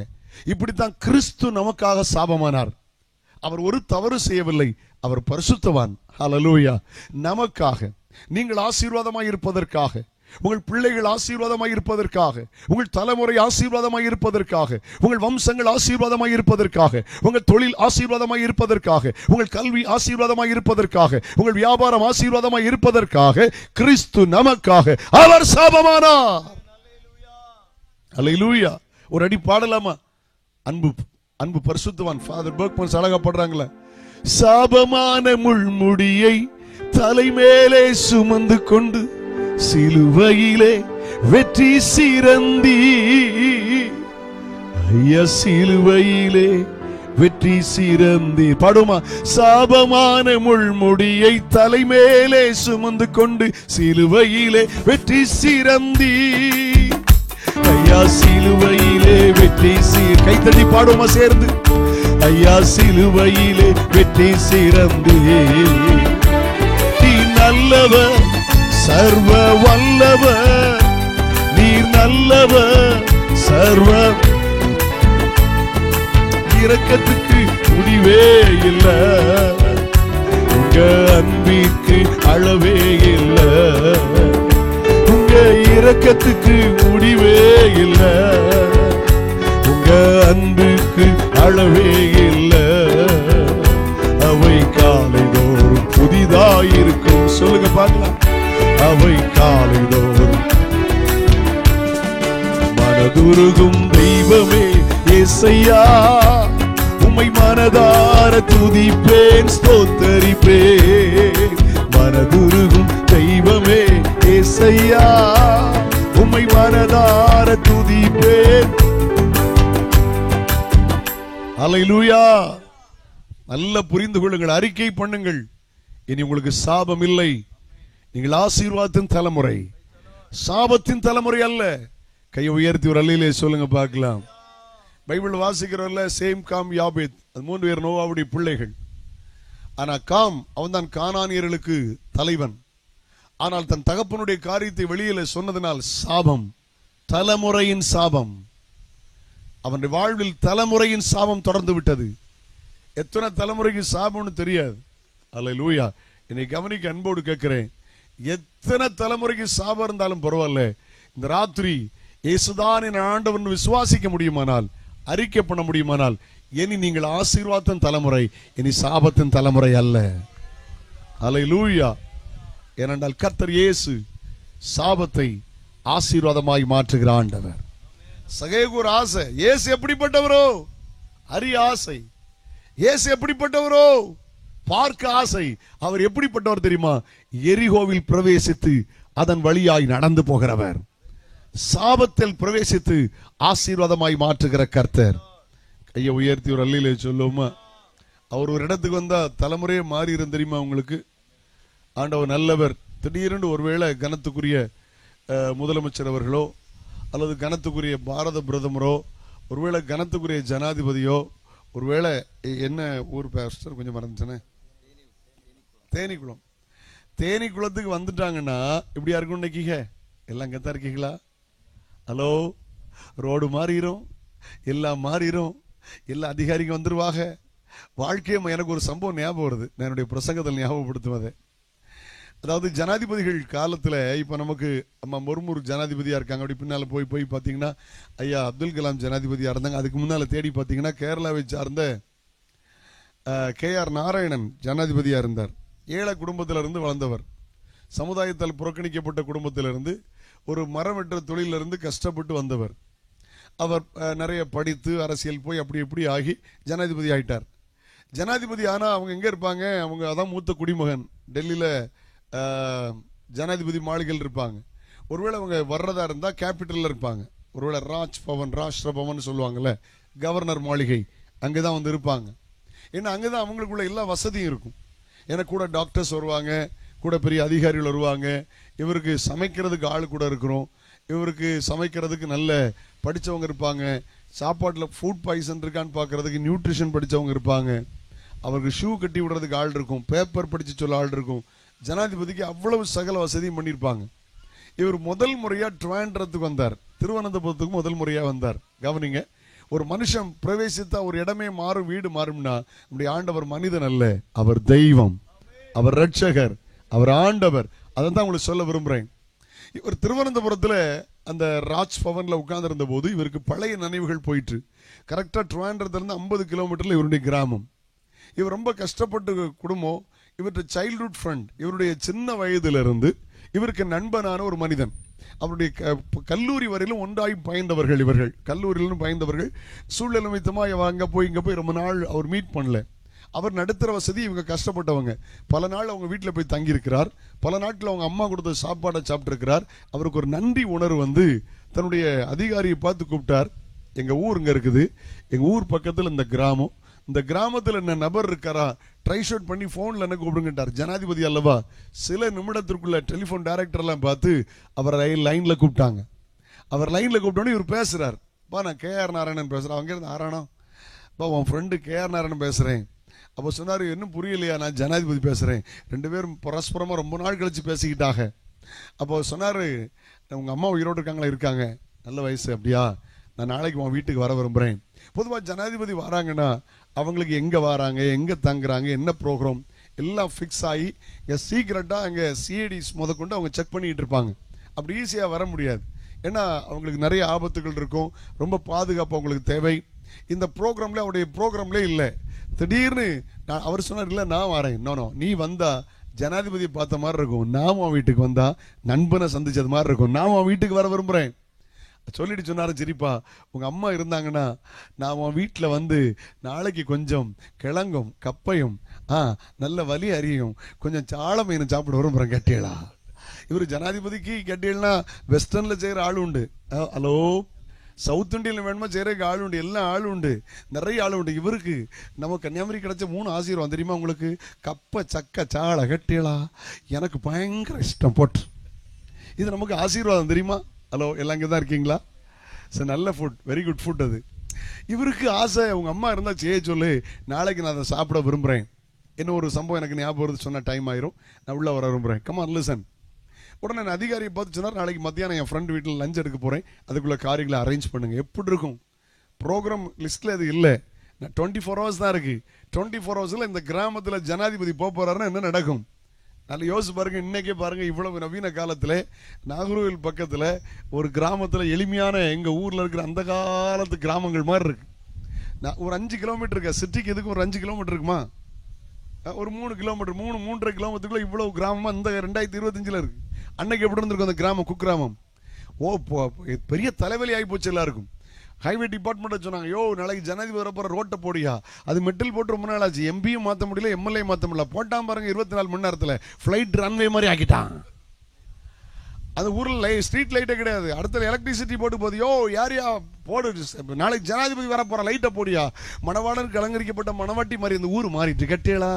[SPEAKER 1] இப்படித்தான் கிறிஸ்து நமக்காக சாபமானார். அவர் ஒரு தவறு செய்யவில்லை, அவர் பரிசுத்தவான். ஹல்லேலூயா. நமக்காக, நீங்கள் ஆசீர்வாதமாய் இருப்பதற்காக, உங்கள் பிள்ளைகள் ஆசீர்வாதமாய் இருப்பதற்காக, உங்கள் தலைமுறை ஆசீர்வாதமாய் இருப்பதற்காக, உங்கள் வம்சங்கள் ஆசீர்வாதமாய் இருப்பதற்காக, உங்கள் தொழில் ஆசீர்வாதமாய் இருப்பதற்காக, உங்கள் கல்வி ஆசீர்வாதமாய் இருப்பதற்காக, உங்கள் வியாபாரம் ஆசீர்வாதமாய் இருப்பதற்காக கிறிஸ்து நமக்காக அவர் சாபமானார். அல்லேலூயா. ஒரு அடி பாடலாமா? அன்பு அன்பு பரிசுத்தவான் ஃபாதர் பர்க்மன்ஸ் அழகா பாடுறாங்களே, சாபமான முள்முடியை தலைமேலே சுமந்து கொண்டு சிலுவையிலே வெற்றி சிறந்தி, ஐயா சிலுவையிலே வெற்றி சிறந்தி. பாடுமா? சாபமான முள்முடியை தலைமேலே சுமந்து கொண்டு சிலுவையிலே வெற்றி சிறந்தி, ஐயா சிலுவையிலே வெற்றி கைத்தட்டி பாடுமா சேர்ந்து, ஐயா சிலுவையிலே வெற்றி சிறந்தி. நீ நல்லவர், சர்வ வல்லவர், நீர் நல்லவர், சர்வ இரக்கத்துக்கு முடிவே இல்லை, உங்க அன்பிற்கு அளவே இல்லை, உங்க இரக்கத்துக்கு முடிவே இல்லை, உங்க அன்புக்கு அளவே இல்லை, அவை காலைதோறும் புதிதாயிருக்கும். சொல்லுங்க பார்க்கலாம். அவை காலைதோறும் மனதுருகும் தெய்வமே இயேசையா, உம்மை மனதார துதிப்பேன் ஸ்தோத்தரிப்பேன். மனதுருகும் தெய்வமே இயேசையா, உம்மை மனதார துதிப்பேன். அல்லேலூயா. நல்ல புரிந்து கொள்ளுங்கள், அறிக்கை பண்ணுங்கள். இனி உங்களுக்கு சாபம் இல்லை. நீங்கள் ஆசீர்வாதத்தின் தலைமுறை, சாபத்தின் தலைமுறை அல்ல. கையை உயர்த்தி ஒரு அல்லேலூயா சொல்லுங்க பார்க்கலாம். பைபிள் வாசிக்கிறவர்ல சேம், காம், யாபேத், அது 3 பேர் நோவாவுடைய பிள்ளைகள். ஆனா காம் அவன் தான் கானானியர்களுக்கு தலைவன். ஆனால் தன் தகப்பனுடைய காரியத்தை வெளியில சொன்னதனால் சாபம், தலைமுறையின் சாபம், அவனுடைய வாழ்வில் தலைமுறையின் சாபம் தொடர்ந்து விட்டது. எத்தனை தலைமுறைக்கு சாபம்னு தெரியாது. அல்லேலூயா. என்னை கவனிக்க அன்போடு கேட்கிறேன், எத்தனை தலைமுறைக்கு சாபம் இருந்தாலும் பரவாயில்ல, இந்த ராத்திரி இயேசுதான் என் ஆண்டவன் விசுவாசிக்க முடியுமானால், அறிக்கை பண்ண முடியுமானால், இனி நீங்கள் ஆசீர்வாதத்தின் தலைமுறை, இனி சாபத்தின் தலைமுறை அல்ல. அல்லேலூயா. ஏனென்றால் கர்த்தர் இயேசு சாபத்தை ஆசீர்வாதமாய் மாற்றுகிற ஆண்டவர். சகேகூர் ஆசை. இயேசு எப்படிப்பட்டவரோ? அரிய ஆசை. இயேசு எப்படிப்பட்டவரோ? பார்க்க ஆசை. அவர் எப்படிப்பட்டவர் தெரியுமா? எரிகோவில் பிரவேசித்து அதன் வழியாய் நடந்து போகிறவர். சாபத்தில் பிரவேசித்து ஆசீர்வாதமாய் மாற்றுகிற கர்த்தர். கையை உயர்த்தி ஒரு அல்லேலூயா சொல்லுவோமா? அவர் ஒரு இடத்துக்கு வந்தா தலைமுறையே மாறி இருந்து தெரியுமா உங்களுக்கு? ஆண்டவர் நல்லவர். திடீரென்று ஒருவேளை கனத்துக்குரிய முதலமைச்சர் அவர்களோ, அல்லது கனத்துக்குரிய பாரத பிரதமரோ, ஒருவேளை கனத்துக்குரிய ஜனாதிபதியோ, ஒருவேளை என்ன ஊர் பாஸ்டர் கொஞ்சம் மறந்துச்சேனே, தேனிக்குளம், தேனிக்குளத்துக்கு வந்துட்டாங்கன்னா இப்படியா இருக்கும் நினைக்கீங்க? எல்லாம் அங்கத்தான் இருக்கீங்களா? ஹலோ, ரோடு மாறிடும், எல்லாம் மாறிடும், எல்லா அதிகாரிகள் வந்துருவாங்க. வாழ்க்கையும் எனக்கு ஒரு சம்பவம் ஞாபகம் வருது, நான் என்னுடைய பிரசங்கத்தில் ஞாபகப்படுத்துவதை. அதாவது ஜனாதிபதிகள் காலத்தில் இப்போ நமக்கு அம்மா முர்மு ஜனாதிபதியாக இருக்காங்க. அப்படி பின்னால் போய் போய் பார்த்தீங்கன்னா ஐயா அப்துல் கலாம் ஜனாதிபதியாக இருந்தாங்க. அதுக்கு முன்னால் தேடி பார்த்தீங்கன்னா கேரளாவை சார்ந்த KR நாராயணன் ஜனாதிபதியாக இருந்தார். ஏழை குடும்பத்திலிருந்து வளர்ந்தவர். சமுதாயத்தால் புறக்கணிக்கப்பட்ட குடும்பத்திலிருந்து ஒரு மரம் வெட்டுற தொழிலிருந்து கஷ்டப்பட்டு வந்தவர். அவர் நிறைய படித்து அரசியல் போய் அப்படி எப்படி ஆகி ஜனாதிபதி ஆகிட்டார். ஜனாதிபதி ஆனால் அவங்க எங்கே இருப்பாங்க? அவங்க அதான் மூத்த குடிமகன். டெல்லியில் ஜனாதிபதி மாளிகையில் இருப்பாங்க. ஒருவேளை அவங்க வர்றதா இருந்தால் கேபிட்டலில் இருப்பாங்க. ஒருவேளை ராஷ்டிர பவன் சொல்லுவாங்கல்ல, கவர்னர் மாளிகை, அங்கே தான் வந்து இருப்பாங்க. ஏன்னா அங்கே தான் அவங்களுக்குள்ள எல்லா வசதியும் இருக்கும். ஏன்னா கூட டாக்டர்ஸ் வருவாங்க, கூட பெரிய அதிகாரிகள் வருவாங்க. இவருக்கு சமைக்கிறதுக்கு ஆள் கூட இருக்கிறோம். இவருக்கு சமைக்கிறதுக்கு நல்ல படித்தவங்க இருப்பாங்க. சாப்பாட்டில் ஃபுட் பாய்சன் இருக்கான்னு பார்க்கறதுக்கு நியூட்ரிஷன் படித்தவங்க இருப்பாங்க. அவருக்கு ஷூ கட்டி விடுறதுக்கு ஆள் இருக்கும், பேப்பர் படித்து சொல்ல ஆள் இருக்கும். ஜனாதிபதிக்கு அவ்வளவு சகல வசதியும் பண்ணியிருப்பாங்க. இவர் முதல் முறையாக ட்ரிவாண்ட்ரத்துக்கு வந்தார், திருவனந்தபுரத்துக்கு முதல் முறையாக வந்தார். கவனிங்க, ஒரு மனுஷன் பிரவேசித்தா ஒரு இடமே மாறும், வீடு மாறும்னா நம்முடைய ஆண்டவர் மனிதன் அல்ல, அவர் தெய்வம், அவர் ரட்சகர், அவர் ஆண்டவர். அதை தான் உங்களுக்கு சொல்ல விரும்புகிறேன். இவர் திருவனந்தபுரத்தில் அந்த ராஜ் பவன்ல உட்கார்ந்து இருந்த போது இவருக்கு பழைய நினைவுகள் போயிட்டு, கரெக்டா ட்ரிவாண்ட்ரத்திலிருந்து 50 கிலோமீட்டர்ல இவருடைய கிராமம். இவர் ரொம்ப கஷ்டப்பட்டு குடும்பம். இவருடைய சைல்ட்ஹுட் ஃப்ரெண்ட், இவருடைய சின்ன வயதிலிருந்து இவருக்கு நண்பனான ஒரு மனிதன். அவருடைய கல்லூரி வரையிலும் ஒன்றாய் பயந்தவர்கள். இவர்கள் கல்லூரியிலும் பயந்தவர்கள். சூழ்நிலை நிமித்தமாக அங்கே போய் இங்கே போய் ரொம்ப நாள் அவர் மீட் பண்ணல. அவர் நடுத்தர வசதி, இவங்க கஷ்டப்பட்டவங்க. பல நாள் அவங்க வீட்டில் போய் தங்கியிருக்கிறார். பல நாட்கள் அவங்க அம்மா கொடுத்த சாப்பாடை சாப்பிட்டுருக்கிறார். அவருக்கு ஒரு நன்றி உணர்வு வந்து தன்னுடைய அதிகாரியை பார்த்து கூப்பிட்டார். எங்கள் ஊர் இங்கே இருக்குது, எங்கள் ஊர் பக்கத்தில் இந்த கிராமம், இந்த கிராமத்தில் என்ன நபர் இருக்காரா, ட்ரை ஷூட் பண்ணி ஃபோனில் என்ன கூப்பிடுங்கட்டார். ஜனாதிபதி அல்லவா. சில நிமிடத்திற்குள்ள டெலிஃபோன் டைரக்டர்லாம் பார்த்து அவரை லைனில் கூப்பிட்டாங்க. அவர் லைனில் கூப்பிட்டோன்னே இவர் பேசுகிறார். பா, நான் KR நாராயணன் பேசுகிறேன். அவங்க இருந்து ஆராயணம், பா உன் ஃப்ரெண்டு KR நாராயணன் பேசுகிறேன். அப்போ சொன்னார், இன்னும் புரியலையா, நான் ஜனாதிபதி பேசுகிறேன். ரெண்டு பேரும் பரஸ்பரமாக ரொம்ப நாள் கழிச்சு பேசிக்கிட்டாங்க. அப்போ சொன்னார், உங்கள் அம்மா உயிரோடு இருக்காங்களா? இருக்காங்க. நல்ல வயசு. அப்படியா, நான் நாளைக்கு உன் வீட்டுக்கு வர விரும்புகிறேன். பொதுவாக ஜனாதிபதி வராங்கன்னா அவங்களுக்கு எங்கே வராங்க, எங்கே தங்குறாங்க, என்ன ப்ரோக்ராம் எல்லாம் ஃபிக்ஸ் ஆகி இங்கே சீக்கிரட்டாக அங்கே சிஐடிஸ் முதற்கொண்டு அவங்க செக் பண்ணிக்கிட்டு இருப்பாங்க. அப்படி ஈஸியாக வர முடியாது. ஏன்னா அவங்களுக்கு நிறைய ஆபத்துகள் இருக்கும், ரொம்ப பாதுகாப்பு அவங்களுக்கு தேவை. இந்த ப்ரோக்ராம்ல அவருடைய ப்ரோக்ராம்லே இல்லை. திடீர்னு அவர் சொன்னார், இல்லை நான் வரேன். நோ, நீ வந்தா ஜனாதிபதியை பார்த்த மாதிரி இருக்கும், நான் உன் வீட்டுக்கு வந்தா நண்பனை சந்திச்சது மாதிரி இருக்கும், நான் உன் வீட்டுக்கு வர விரும்புகிறேன் சொல்லிட்டு சொன்னாரு. சரிப்பா, உங்க அம்மா இருந்தாங்கன்னா நான் உன் வீட்டில் வந்து நாளைக்கு கொஞ்சம் கிழங்கும் கப்பையும் நல்ல வலி அறியும் கொஞ்சம் சாள மீன் சாப்பிட விரும்புகிறேன் கேட்டீங்களா? இவர் ஜனாதிபதிக்கு கேட்டீங்கன்னா வெஸ்டர்னில் செய்கிற ஆள் உண்டு, ஹலோ சவுத் இண்டியன்ல வேணுமா செய்யறதுக்கு ஆள் உண்டு, எல்லாம் ஆள் உண்டு, நிறைய ஆள் உண்டு. இவருக்கு நம்ம கன்னியாகுமரி கிடைச்ச 3 ஆசீர்வாதம் தெரியுமா உங்களுக்கு? கப்பை சக்க சாளை கட்டியலா, எனக்கு பயங்கர இஷ்டம் போட்டு. இது நமக்கு ஆசீர்வாதம் தெரியுமா? ஹலோ, எல்லாம் இங்கே தான் இருக்கீங்களா? சரி, நல்ல ஃபுட், வெரி குட் ஃபுட். அது இவருக்கு ஆசை. உங்க அம்மா இருந்தா செய்ய சொல்லு, நாளைக்கு நான் அதை சாப்பிட விரும்புகிறேன். என்ன ஒரு சம்பவம் எனக்கு ஞாபகம் வருது, சொன்ன டைம் ஆயிரும், நான் உள்ள வர விரும்புகிறேன். Come on listen. உடனே நான் அதிகாரியை பார்த்து சொன்னார், நாளைக்கு மத்தியானம் என் ஃப்ரெண்ட் வீட்டில் லஞ்ச் எடுக்க போகிறேன், அதுக்குள்ள காரியங்களை அரேஞ்ச் பண்ணுங்க. எப்படி இருக்கும் ப்ரோக்ராம் லிஸ்ட்டில்? அது இல்லை, 24 hours தான் இருக்கு. 24 hours இந்த கிராமத்தில் ஜனாதிபதி போறாருன்னா என்ன நடக்கும்? நல்லா யோசிச்சு பாருங்க. இன்னைக்கே பாருங்க, இவ்வளவு நவீன காலத்தில் நாகர்கோவில் பக்கத்தில் ஒரு கிராமத்தில் எளிமையான எங்க ஊர்ல இருக்கிற அந்த காலத்து கிராமங்கள் மாதிரி இருக்கு. ஒரு 5 கிலோமீட்டர் இருக்கா சிட்டிக்கு, எதுக்கு ஒரு 5 கிலோமீட்டர் இருக்குமா? ஒரு 3 கிலோமீட்டர், 3-3.5 கிலோமீட்டருக்குள்ள இவ்வளவு கிராமமா இந்த 2025 இருக்கு. அன்னைக்கு எப்படி இருந்திருக்கும் அந்த கிராமம், குக்கிராமம்? பெரிய தலைவலி ஆகி போச்சு எல்லாருக்கும். ஹைவே டிபார்ட்மெண்ட் சொன்னாங்க, யோ நாளைக்கு ஜனாதிபதி வரப்போற ரோட்டை போடியா. அது மெட்டல் போட்டு ரொம்ப நாள் ஆச்சு, எம்பியும் மாற்ற முடியல, MLA மாற்ற முடியல. போட்டான் பாருங்க 24 மணி நேரத்தில் ஃபிளைட் ரன்வே மாதிரி ஆக்கிட்டான். அந்த ஊரில் ஸ்ட்ரீட் லைட்டே கிடையாது, அடுத்த எலக்ட்ரிசிட்டி போட்டு போகுது. யோ யாரையா போடு, நாளைக்கு ஜனாதிபதி வர போற லைட்டை போடியா. மணவாளனுக்கு அலங்கரிக்கப்பட்ட மணவாட்டி மாதிரி இந்த ஊர் மாறிட்டு கட்டியலா.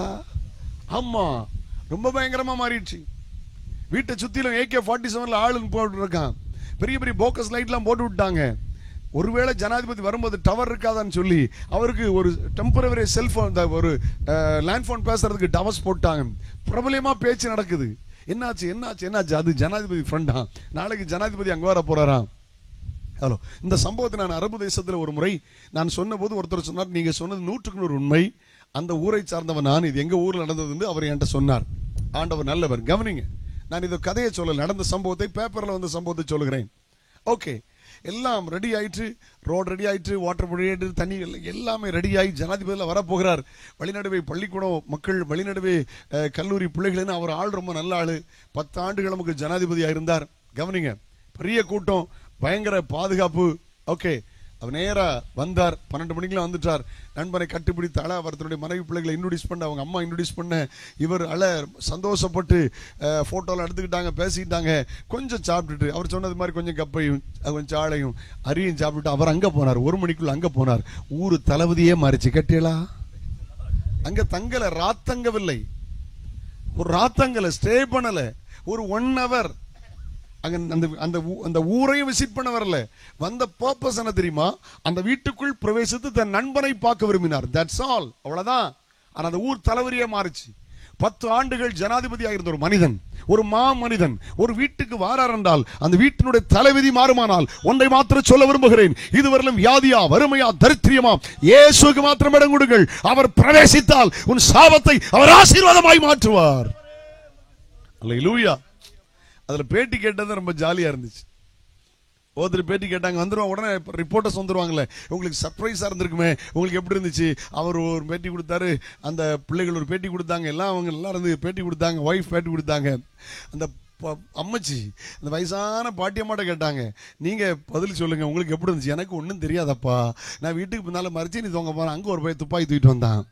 [SPEAKER 1] ஆமா, ரொம்ப பயங்கரமா மாறிடுச்சு. வீட்டை சுத்திலும் AK-47 ஆளுங்க போட்டு இருக்கான். பெரிய பெரிய போக்கஸ் லைட்லாம் போட்டு விட்டாங்க. ஒருவேளை ஜனாதிபதி வரும்போது டவர் இருக்காதான்னு சொல்லி அவருக்கு ஒரு டெம்பரவரி செல்போன், ஒரு லேண்ட்போன் பேசுறதுக்கு டவர்ஸ் போட்டாங்க. பிரபலமா பேச்சு நடக்குது. என்னாச்சு என்னாச்சு என்னாச்சு? அது ஜனாதிபதி ஃப்ரெண்டா, நாளைக்கு ஜனாதிபதி அங்க வர போறாராம். ஹலோ, இந்த சம்பவத்தை நான் அரபு தேசத்தில் ஒரு முறை நான் சொன்ன போது ஒருத்தர் சொன்னார், நீங்க சொன்னது 100% உண்மை, அந்த ஊரை சார்ந்தவன் நான், இது எங்க ஊர்ல நடந்தது அவர் என்கிட்ட சொன்னார். ஆண்டவர் நல்லவர். கவனிங்க, நான் இது கதையை சொல்ல, நடந்த சம்பவத்தை, பேப்பர்ல வந்த சம்பவத்தை சொல்லுகிறேன். ஓகே, எல்லாம் ரெடி ஆயிட்டு, ரோடு ரெடி ஆயிட்டு, வாட்டர் ரெடி ஆயிட்டு, தண்ணி எல்லாமே ரெடி ஆகி ஜனாதிபதியில் வரப்போகிறார். வழிநடுவே பள்ளிக்கூடம் மக்கள், வழிநடுவே கல்லூரி பிள்ளைகள். அவர் ஆள் ரொம்ப நல்ல ஆளு, 10 ஆண்டுகள் நமக்கு ஜனாதிபதியாக இருந்தார். கவனிங்க, பெரிய கூட்டம், பயங்கர பாதுகாப்பு. ஓகே, அவர் நேரா வந்தார். 12 மணிக்கெல்லாம் வந்துட்டார். நண்பனை கட்டுப்பிடித்து அழ, அவர் தன்னுடைய மனைவி பிள்ளைகளை இன்ட்ரோடியூஸ் பண்ண, அவங்க அம்மா இன்ட்ரோடியூஸ் பண்ண, இவர் அழ சந்தோஷப்பட்டு போட்டோலாம் எடுத்துக்கிட்டாங்க, பேசிக்கிட்டாங்க. கொஞ்சம் சாப்பிட்டுட்டு அவர் சொன்னது மாதிரி கொஞ்சம் கப்பையும் கொஞ்சம் சாளையும் அரியும் சாப்பிட்டுட்டு அவர் அங்க போனார். 1 மணிக்குள்ள அங்க போனார். ஊரு தளபதியே மாறிச்சு கட்டியலா. அங்க தங்கல, ராத்தங்கவில்லை, ஒரு ராத்தங்கல, ஸ்டே பண்ணல. ஒரு 1 hour அந்த ஊரையும் விசிட் பண்ண வரல. வந்த பர்பஸ் என்ன தெரியுமா? அந்த வீட்டுக்குள் பிரவேசித்து தன் நண்பனை பார்க்க விரும்பினார். தட்ஸ் ஆல், அவ்வளவுதான். ஆனா அந்த ஊர் தலைவரியே மாறிச்சு. 10 ஆண்டுகள் ஜனாதிபதியாக இருந்த ஒரு மனிதன், ஒரு மனிதன் ஒரு வீட்டுக்கு வாரார் என்றால் அந்த வீட்டினுடைய தலைவிதி மாறுமானால் ஒன்றை மாத்திரம் சொல்ல விரும்புகிறேன், இதுவரையிலும் வியாதியா, வறுமையா, தரித்திரியமா, இயேசுவுக்கு மாத்திரம் இடம் கொடுங்கள். அவர் பிரவேசித்தால் உன் சாபத்தை அவர் ஆசீர்வாதமாய் மாற்றுவார். அல்லேலூயா. அதுல பேட்டி கேட்டது ரொம்ப ஜாலியா இருந்துச்சு. ஒருத்தர் பேட்டி கேட்டாங்க, வந்துருவாங்க உடனே ரிப்போர்ட்டர்ஸ் வந்துருவாங்கல்ல, உங்களுக்கு சர்ப்ரைஸா இருந்திருக்குமே, உங்களுக்கு எப்படி இருந்துச்சு? அவர் ஒரு பேட்டி கொடுத்தாரு, அந்த பிள்ளைகள் ஒரு பேட்டி கொடுத்தாங்க, எல்லாம் அவங்க எல்லாம் இருந்து பேட்டி கொடுத்தாங்க, ஒய்ஃப் பேட்டி கொடுத்தாங்க. அந்த அம்மச்சி அந்த வயசான பாட்டியம்மாட்ட கேட்டாங்க, நீங்க பதில் சொல்லுங்க, உங்களுக்கு எப்படி இருந்துச்சு? எனக்கு ஒன்றும் தெரியாதப்பா, நான் வீட்டுக்கு பின்னால மறைச்சு நீ தொங்க போறேன், அங்கே ஒரு போய் துப்பாக்கி தூக்கிட்டு வந்தான்.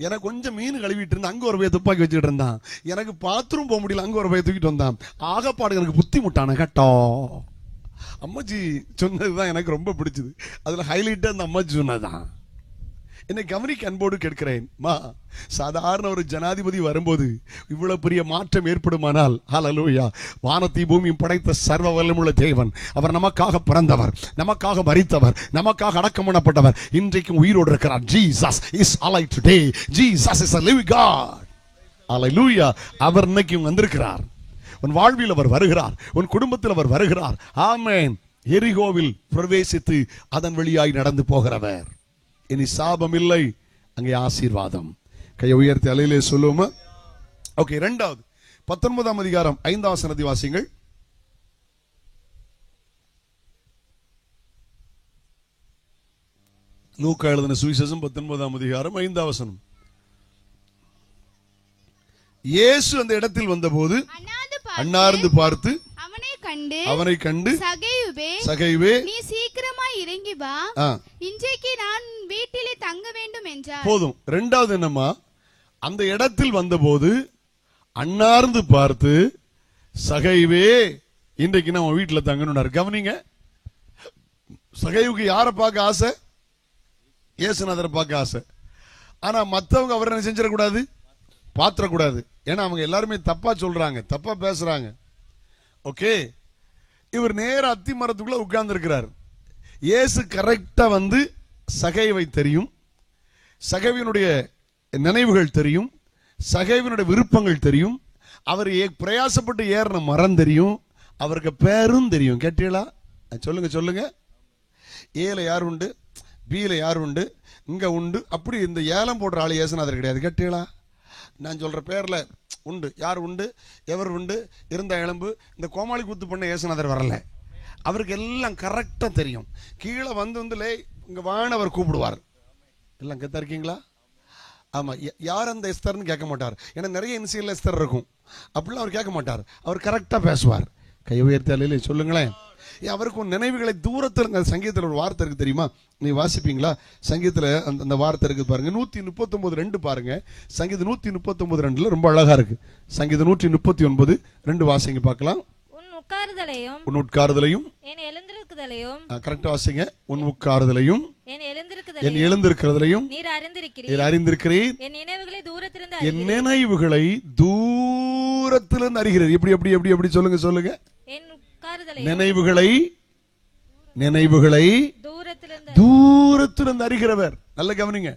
[SPEAKER 1] எனக்கு கொஞ்சம் மீன் கழுவிட்டு இருந்தா அங்கே ஒரு போய் துப்பாக்கி வச்சுக்கிட்டு இருந்தான். எனக்கு பாத்ரூம் போக முடியல, அங்கே ஒரு போய் தூக்கிட்டு வந்தான். ஆகப்பாடு எனக்கு புத்தி முட்டான கட்டோ. அம்மாச்சி சொன்னதுதான் எனக்கு ரொம்ப பிடிச்சது. அதுல ஹைலைட் அந்த அம்மாச்சி சொன்னதுதான். என்னை கவனிக்க அன்போடு கேட்கிறேன், சாதாரண ஒரு ஜனாதிபதி வரும்போது இவ்வளவு பெரிய மாற்றம் ஏற்படுமானால், ஹல்லேலூயா, வானத்தை பூமியும் படைத்த சர்வ வல்லமையுள்ள தேவன், அவர் நமக்காக பிறந்தவர், நமக்காக மரித்தவர், நமக்காக அடக்கம் பண்ணப்பட்டவர், இன்றைக்கும் உயிரோடு இருக்கிறார். Jesus is alive today. Jesus is a living God. ஹல்லேலூயா. அவர் இன்னைக்கு வந்திருக்கிறார். உன் வாழ்வில் அவர் வருகிறார், உன் குடும்பத்தில் அவர் வருகிறார். ஆமென். எரிகோவில் பிரவேசித்து அதன் வழியாய் நடந்து போகிறவர். இனி சாபம் இல்லை, அங்கே ஆசீர்வாதம். கையை உயர்த்தி அலையிலே சொல்லுவோமா? ஓகே, இரண்டாவது 19ஆம் அதிகாரம் 5ஆம் வசனத்தை வாசிங்கள். லூக்கா எழுதின சுவிசேஷம் 19ஆம் அதிகாரம் 5ஆம் வசனம். இயேசு அந்த இடத்தில் வந்தபோது அண்ணார்ந்து பார்த்து அவனை கண்டு சகையுவே,
[SPEAKER 3] நீ சீக்கிரமாய் இறங்கி வா, இன்றைக்கு நான் வீட்டிலே தங்க வேண்டும் என்றார்.
[SPEAKER 1] போதும். இரண்டாவது என்னமா, அந்த இடத்தில் வந்தபோது அண்ணார்ந்து பார்த்து சகையுவே, இன்றைக்கு நம்ம வீட்டில் தங்கணும். கவனிங்க, சகைவுக்கு யாரை பார்க்க ஆசை? இயேசுநாதரை பார்க்க ஆசை. ஆனா மற்றவங்க அவரை என்ன செஞ்சிடக்கூடாது, பாத்திரக்கூடாது. ஏன்னா அவங்க எல்லாருமே தப்பா சொல்றாங்க, தப்பா பேசுறாங்க. ஓகே, இவர் நேர அத்தி மரத்துக்குள்ள உட்கார்ந்து இருக்கிறார். இயேசு கரெக்டா வந்து சகைவை தெரியும், சகைவினுடைய நினைவுகள் தெரியும், சகைவினுடைய விருப்பங்கள் தெரியும், அவர் பிரயாசப்பட்டு ஏறின மரம் தெரியும், அவருக்கு பேரும் தெரியும். கேட்டீங்களா? சொல்லுங்க சொல்லுங்க. ஏல யார் உண்டு, பியில யார் உண்டு, இங்க உண்டு, அப்படி இந்த ஏலம் போடுற ஆள் இயேசுநாதர் கிடையாது. கேட்டீங்களா? நான் சொல்ற பேர்ல உண்டு, யார் உண்டு, எவர் உண்டு, இருந்த எலும்பு. இந்த கோமாளி கூத்து பண்ண இயேசுநாதர் வரல, அவருக்கு எல்லாம் கரெக்டா தெரியும். கீழே வந்து இங்க வான அவர் கூப்பிடுவார். எல்லாம் கெத்தா இருக்கீங்களா? ஆமா. யார் அந்த எஸ்தர்னு கேட்க மாட்டார், ஏன்னா நிறைய இன்சியல் எஸ்தர் இருக்கும். அப்படிலாம் அவர் கேட்க மாட்டார், அவர் கரெக்டா பேசுவார். கை உயர்த்தி சொல்லுங்களேன். அவருக்கு நினைவுகளை தூரத்தில். சங்கீதத்தில் ஒரு வார்த்தை இருக்கு தெரியுமா? நீ வாசிப்பீங்களா? சங்கீதத்தில் அந்த வார்த்தை இருக்கு பாருங்க, 139:2 பாருங்க. சங்கீதம் 139:2 ரொம்ப அழகா இருக்கு. சங்கீதம் 139:2 வாசிங்க பார்க்கலாம். உன் உட்காருதலையும்
[SPEAKER 2] என் எழுந்திருக்குதலையும்,
[SPEAKER 1] கரெக்டா வாசிங்க. உன் உட்காருதலையும் என் எழுந்திருக்கிறதையும் நீர் அறிந்திருக்கிறீர், என் நினைவுகளை தூரத்திலிருந்து அறிகிறீர். எப்படி எப்படி எப்படி எப்படி சொல்லுங்க சொல்லுங்க. நினைவுகளை தூரத்திலிருந்து அறிகிறவர். நல்ல கவனிங்க.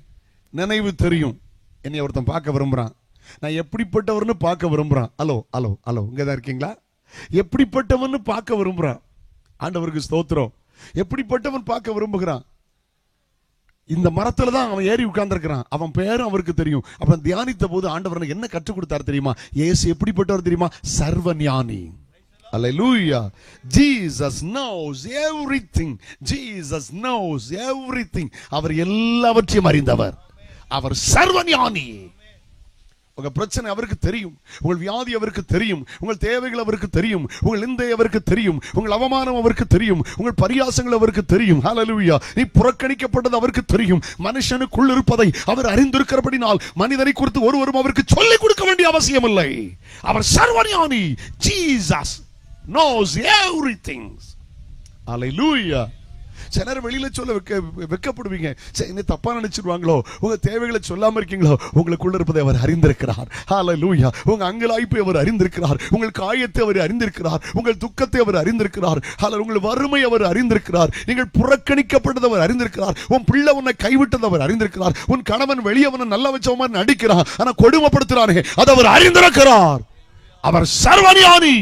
[SPEAKER 1] நினைவு தெரியும். என்னை ஒருத்தன் பார்க்க விரும்புறான், நான் எப்படிப்பட்டவர்னு பார்க்க விரும்புறான். அலோ அலோ அலோ, இங்கதான் இருக்கீங்களா? எப்படிப்பட்டவன் பார்க்க விரும்புறான். ஆண்டவருக்கு ஸ்தோத்திரம். எப்படிப்பட்டவன் பார்க்க விரும்புகிறான். இந்த மரத்துல தான் அவன் ஏறி உட்கார்ந்து இருக்கிறான். அவன் பேரும் அவருக்கு தெரியும். அப்ப தியானித்த போது ஆண்டவர் என்ன கற்றுக் கொடுத்தார் தெரியுமா? இயேசு எப்படிப்பட்டவர் தெரியுமா? சர்வஞானி. Hallelujah. Jesus knows everything. Jesus knows everything. அவர் எல்லாவற்றையும் அறிந்தவர். அவர் சர்வஞானி. உங்க பிரச்சனை அவருக்கு தெரியும், உங்கள் வியாதி அவருக்கு தெரியும், உங்கள் தேவைகள் அவருக்கு தெரியும், உங்கள் நிந்தை அவருக்கு தெரியும், உங்கள் அவமானம் அவருக்கு தெரியும், உங்கள் பரியாசங்கள் அவருக்கு தெரியும். ஹல்லேலூயா. நீ புறக்கணிக்கப்பட்டது அவருக்கு தெரியும். மனுஷனுக்குள் இருப்பதை அவர் அறிந்திருக்கிறபடினால் மனிதனை குறித்து ஒருவரும் அவருக்கு சொல்லிக் கொடுக்க வேண்டிய அவசியம் இல்லை. அவர் சர்வஞானி. Jesus knows everything. Hallelujah. சிலர் வெளியில சொல்ல வெக்கப்படுவீங்க. என்ன தப்பா நினைச்சிருவாங்களோ, உங்க தேவைகளை சொல்லாம இருக்கீங்களோ, உங்களுக்குள்ள இருப்பதை அவர் அறிந்திருக்கிறார். ஹல்லேலூயா. உங்க அங்கலாய்ப்பை அவர் அறிந்திருக்கிறார், உங்கள் காயத்தை அவர் அறிந்திருக்கிறார், உங்கள் துக்கத்தை அவர் அறிந்திருக்கிறார், உங்கள் வறுமை அவர் அறிந்திருக்கிறார், நீங்கள் புறக்கணிக்கப்பட்டதை அவர் அறிந்திருக்கிறார், உன் பிள்ளை உன்னை கைவிட்டதை அவர் அறிந்திருக்கிறார், உன் கணவன் வெளியவனை நல்ல வச்ச மாதிரி நடிக்கிறான், ஆனா கொடுமைப்படுத்துறானே அதை அவர் அறிந்திருக்கிறார். அவர் சர்வஞானி.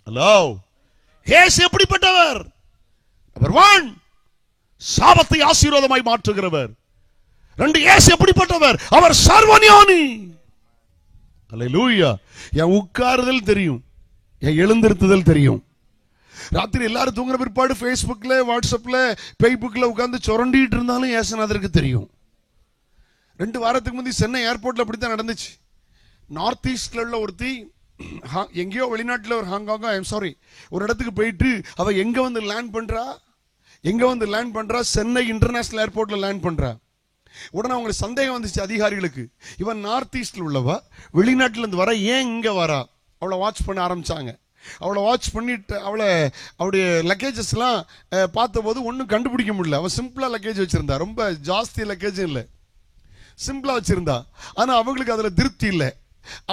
[SPEAKER 1] ஹலோ, இயேசு எப்படிப்பட்டவர்? நம்பர் 1, சாபத்தை ஆசீர்வாதமாய் மாற்றுகிறவர். 2, இயேசு எப்படிப்பட்டவர்? அவர் சர்வஞானி. அல்லேலூயா. என் உட்காருதல் தெரியும், என் எழுந்திருத்துதல் தெரியும். ராத்திரி எல்லாரும் தூங்குற பிற்பாடு ஃபேஸ்புக்ல, வாட்ஸ்அப்ல, ஃபேஸ்புக்ல உட்கார்ந்து சுரண்டிட்டு இருந்தாலும் ஏசுநாதருக்கு தெரியும். 2 வாரத்துக்கு முந்தி சென்னை ஏர்போர்ட்ல அப்படித்தான் நடந்துச்சு. நார்த் ஈஸ்ட்ல உள்ள ஒருத்தி எங்கேயோ வெளிநாட்டில் ஒரு ஹாங்காங்கோ ஒரு இடத்துக்கு போயிட்டு அவ எங்க வந்து லேண்ட் பண்றா, சென்னை இன்டர்நேஷனல் ஏர்போர்ட்ல லேண்ட் பண்றா. உடனே அவங்களுக்கு சந்தேகம் வந்துச்சு அதிகாரிகளுக்கு, இவன் நார்த் ஈஸ்ட்ல உள்ளவா, வெளிநாட்டில இருந்து வர, ஏன் இங்க வரா? அவளை வாட்ச் பண்ண ஆரம்பிச்சாங்க. அவளை வாட்ச் பண்ணிட்டு அவளுடைய லக்கேஜஸ் எல்லாம் பார்த்த போது ஒன்றும் கண்டுபிடிக்க முடியல. அவள் சிம்பிளா லக்கேஜ் வச்சிருந்தா, ரொம்ப ஜாஸ்தி லக்கேஜ் இல்லை, சிம்பிளா வச்சிருந்தா. ஆனா அவங்களுக்கு அதுல திருப்தி இல்லை,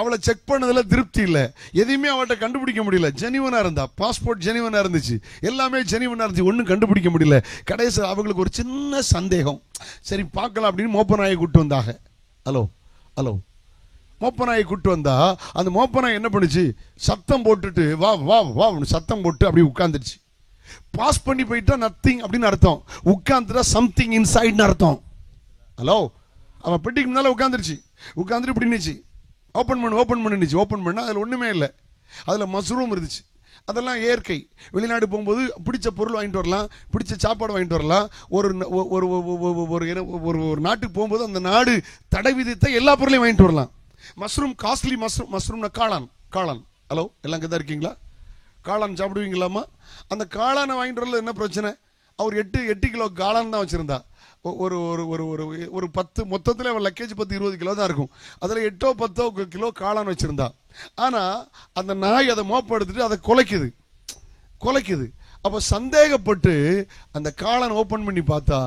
[SPEAKER 1] அவளை செக் பண்ணதுல திருப்தி இல்லை, எதையுமே அவட்ட கண்டுபிடிக்க முடியல. ஜெனிவனா இருந்தா, பாஸ்போர்ட் ஜெனிவனா இருந்துச்சு, எல்லாமே ஜெனிவனா இருந்துச்சு, ஒன்றும் கண்டுபிடிக்க முடியல. கடைசி அவங்களுக்கு ஒரு சின்ன சந்தேகம், சரி பார்க்கலாம் அப்படின்னு மோப்பநாயை கூட்டு வந்தாங்க. ஹலோ மோப்பநாயை கூட்டு வந்தா அந்த மோப்பநாய் என்ன பண்ணுச்சு, சத்தம் போட்டுட்டு வா வா வா சத்தம் போட்டு அப்படி உட்கார்ந்துருச்சு. பாஸ் பண்ணி போயிட்டா நத்திங் அப்படின்னு அர்த்தம், உட்கார்ந்துட்டா சம்திங் இன்சைட்னு அர்த்தம். அவன் பெட்டிக்கு முன்னால உட்காந்துருச்சு, உட்காந்துட்டு இப்படி நினைச்சு ஓப்பன் பண்ணா அதில் ஒண்ணுமே இல்லை. அதுல மஷ்ரூம் இருந்துச்சு. அதெல்லாம் இயற்கை. வெளிநாடு போகும்போது பிடிச்ச பொருள் வாங்கிட்டு வரலாம், பிடிச்ச சாப்பாடு வாங்கிட்டு வரலாம். ஒரு நாட்டுக்கு போகும்போது அந்த நாடு தடை விதித்த எல்லா பொருளையும் வாங்கிட்டு வரலாம். மஷ்ரூம் காஸ்ட்லி மஷ்ரூம்னா காளான். ஹலோ, எல்லாம் இங்கே தான் இருக்கீங்களா? காளான் சாப்பிடுவீங்களாமா? அந்த காளானை வாங்கிட்டு வரல என்ன பிரச்சனை? அவர் 8 கிலோ காளான் தான் வச்சிருந்தா. ஒரு 10 மொத்தத்தில் அவன் லக்கேஜ் 10-20 கிலோ தான் இருக்கும். அதில் 8-10 கிலோ காளான் வச்சிருந்தா. ஆனா அந்த நாய் அதை மோப்படுத்திட்டு அதை குலைக்குது. அப்ப சந்தேகப்பட்டு அந்த காளான் ஓபன் பண்ணி பார்த்தா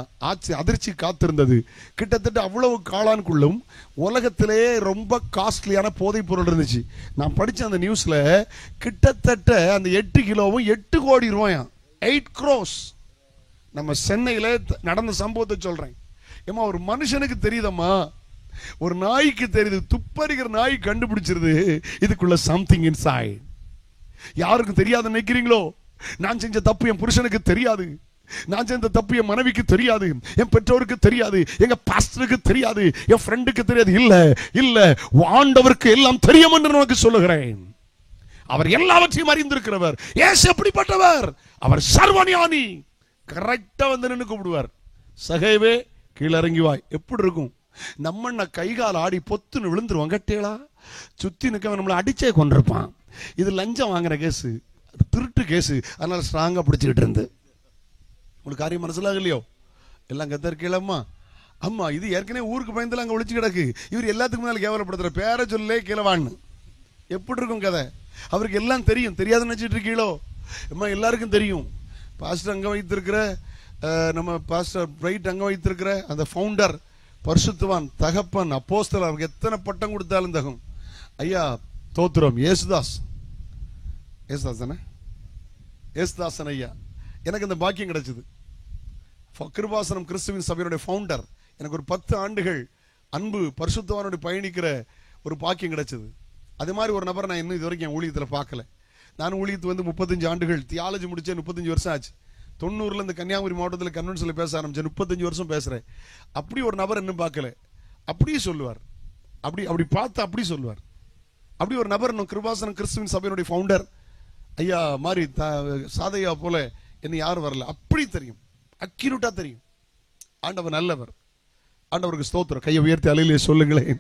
[SPEAKER 1] அதிர்ச்சி காத்திருந்தது. கிட்டத்தட்ட அவ்வளவு காளானுக்குள்ளும் உலகத்திலேயே ரொம்ப காஸ்ட்லியான போதைப் பொருள் இருந்துச்சு. நான் படிச்ச அந்த நியூஸ்ல கிட்டத்தட்ட அந்த 8 கிலோவும் 8 கோடி ரூபாயாம், 8 crores. நம்ம சென்னையில நடந்த சம்பவத்தை சொல்றேன். ஏமா, ஒரு மனுஷனுக்கு தெரியுதம்மா, ஒரு நாய்க்கு தெரியுது, துப்பறிகிற நாய் கண்டுபிடிச்சிருது இதுக்குள்ள சம்திங் இன்சைட். யாருக்கு தெரியாத நினைக்கிறீங்களோ? நான் செஞ்ச தப்பு என் புருஷனுக்கு தெரியாது, நான் செஞ்ச தப்பு என் மனைவிக்கு தெரியாது, என் பெற்றோருக்கு தெரியாது, எங்க பாஸ்டருக்கு தெரியாது, என் ஃப்ரெண்டுக்கு தெரியாது. இல்ல, ஆண்டவருக்கு எல்லாம் தெரியும் என்று நமக்கு சொல்லுகிறேன். அவர் எல்லாவற்றையும் அறிந்திருக்கிறவர். இயேசு எப்படிப்பட்டவர்? அவர் சர்வஞானி. கரெக்டா வந்து நின்று கூப்பிடுவார், சகைவே கீழறங்கி வாய். எப்படி இருக்கும்? நம்ம கைகால் ஆடி பொத்துன்னு விழுந்துருவான். கட்டேளா சுத்தி நிற்க நம்மளை அடிச்சே கொண்டிருப்பான். இது லஞ்சம் வாங்குற கேஸ், திருட்டு கேஸ். அதனால ஸ்ட்ராங்கா பிடிச்சிக்கிட்டு இருந்து உங்களுக்கு காரியம் மனசிலாக இல்லையோ? எல்லாம் கத்த இருக்கீங்களம்மா. அம்மா, இது ஏற்கனவே ஊருக்கு பயந்துல அங்க ஒளிச்சு கிடக்கு. இவர் எல்லாத்துக்கும் மேல கேவலப்படுத்துற, பேர சொல்லே கீழவான்னு. எப்படி இருக்கும் கதை? அவருக்கு எல்லாம் தெரியும். தெரியாதுன்னு நினைச்சிட்டு இருக்கீங்களோ? அம்மா, எல்லாருக்கும் தெரியும். பாஸ்டர் அங்க வைத்திருக்கிற, நம்ம பாஸ்டர் பிரைட் அங்க வைத்திருக்கிற அந்த ஃபவுண்டர், பரிசுத்தவான், தகப்பன், அப்போஸ்தலர், அவருக்கு எத்தனை பட்டம் கொடுத்தாலும் தகும். ஐயா தோத்திரம், ஏசுதாசன் ஐயா, எனக்கு இந்த பாக்கியம் கிடைச்சது. கிருபாசனம் கிறிஸ்துவின் சபையினுடைய ஃபவுண்டர். எனக்கு ஒரு 10 ஆண்டுகள் அன்பு பரிசுத்தவானுடைய பயணிக்கிற ஒரு பாக்கியம் கிடைச்சது. அதே மாதிரி ஒரு நபர் நான் இன்னும் இது வரைக்கும் என் ஊழியத்தில் பார்க்கல. நான் ஊழியத்து வந்து 35 ஆண்டுகள், தியாலஜி முடிச்சேன், 35 வருஷம் ஆச்சு. 90ல இந்த கன்னியாகுமரி மாவட்டத்தில் கன்வென்ஷன்ல பேச ஆரம்பிச்சேன், 35 வருஷம் பேசுறேன். அப்படி ஒரு நபர் இன்னும் பார்க்கல. அப்படியே சொல்லுவார், அப்படி பார்த்து அப்படி சொல்லுவார். அப்படி ஒரு நபர் இன்னும் கிருபாசனம் கிறிஸ்துவின் சபையினுடைய ஃபவுண்டர் ஐயா மாதிரி சாதையா போல என்ன யாரும் வரல. அப்படி தெரியும், அக்யூரேட்டா தெரியும். ஆண்டவர் நல்லவர். ஆண்டவருக்கு ஸ்தோத்திரம். கையை உயர்த்தி அலையிலே சொல்லுங்களேன்,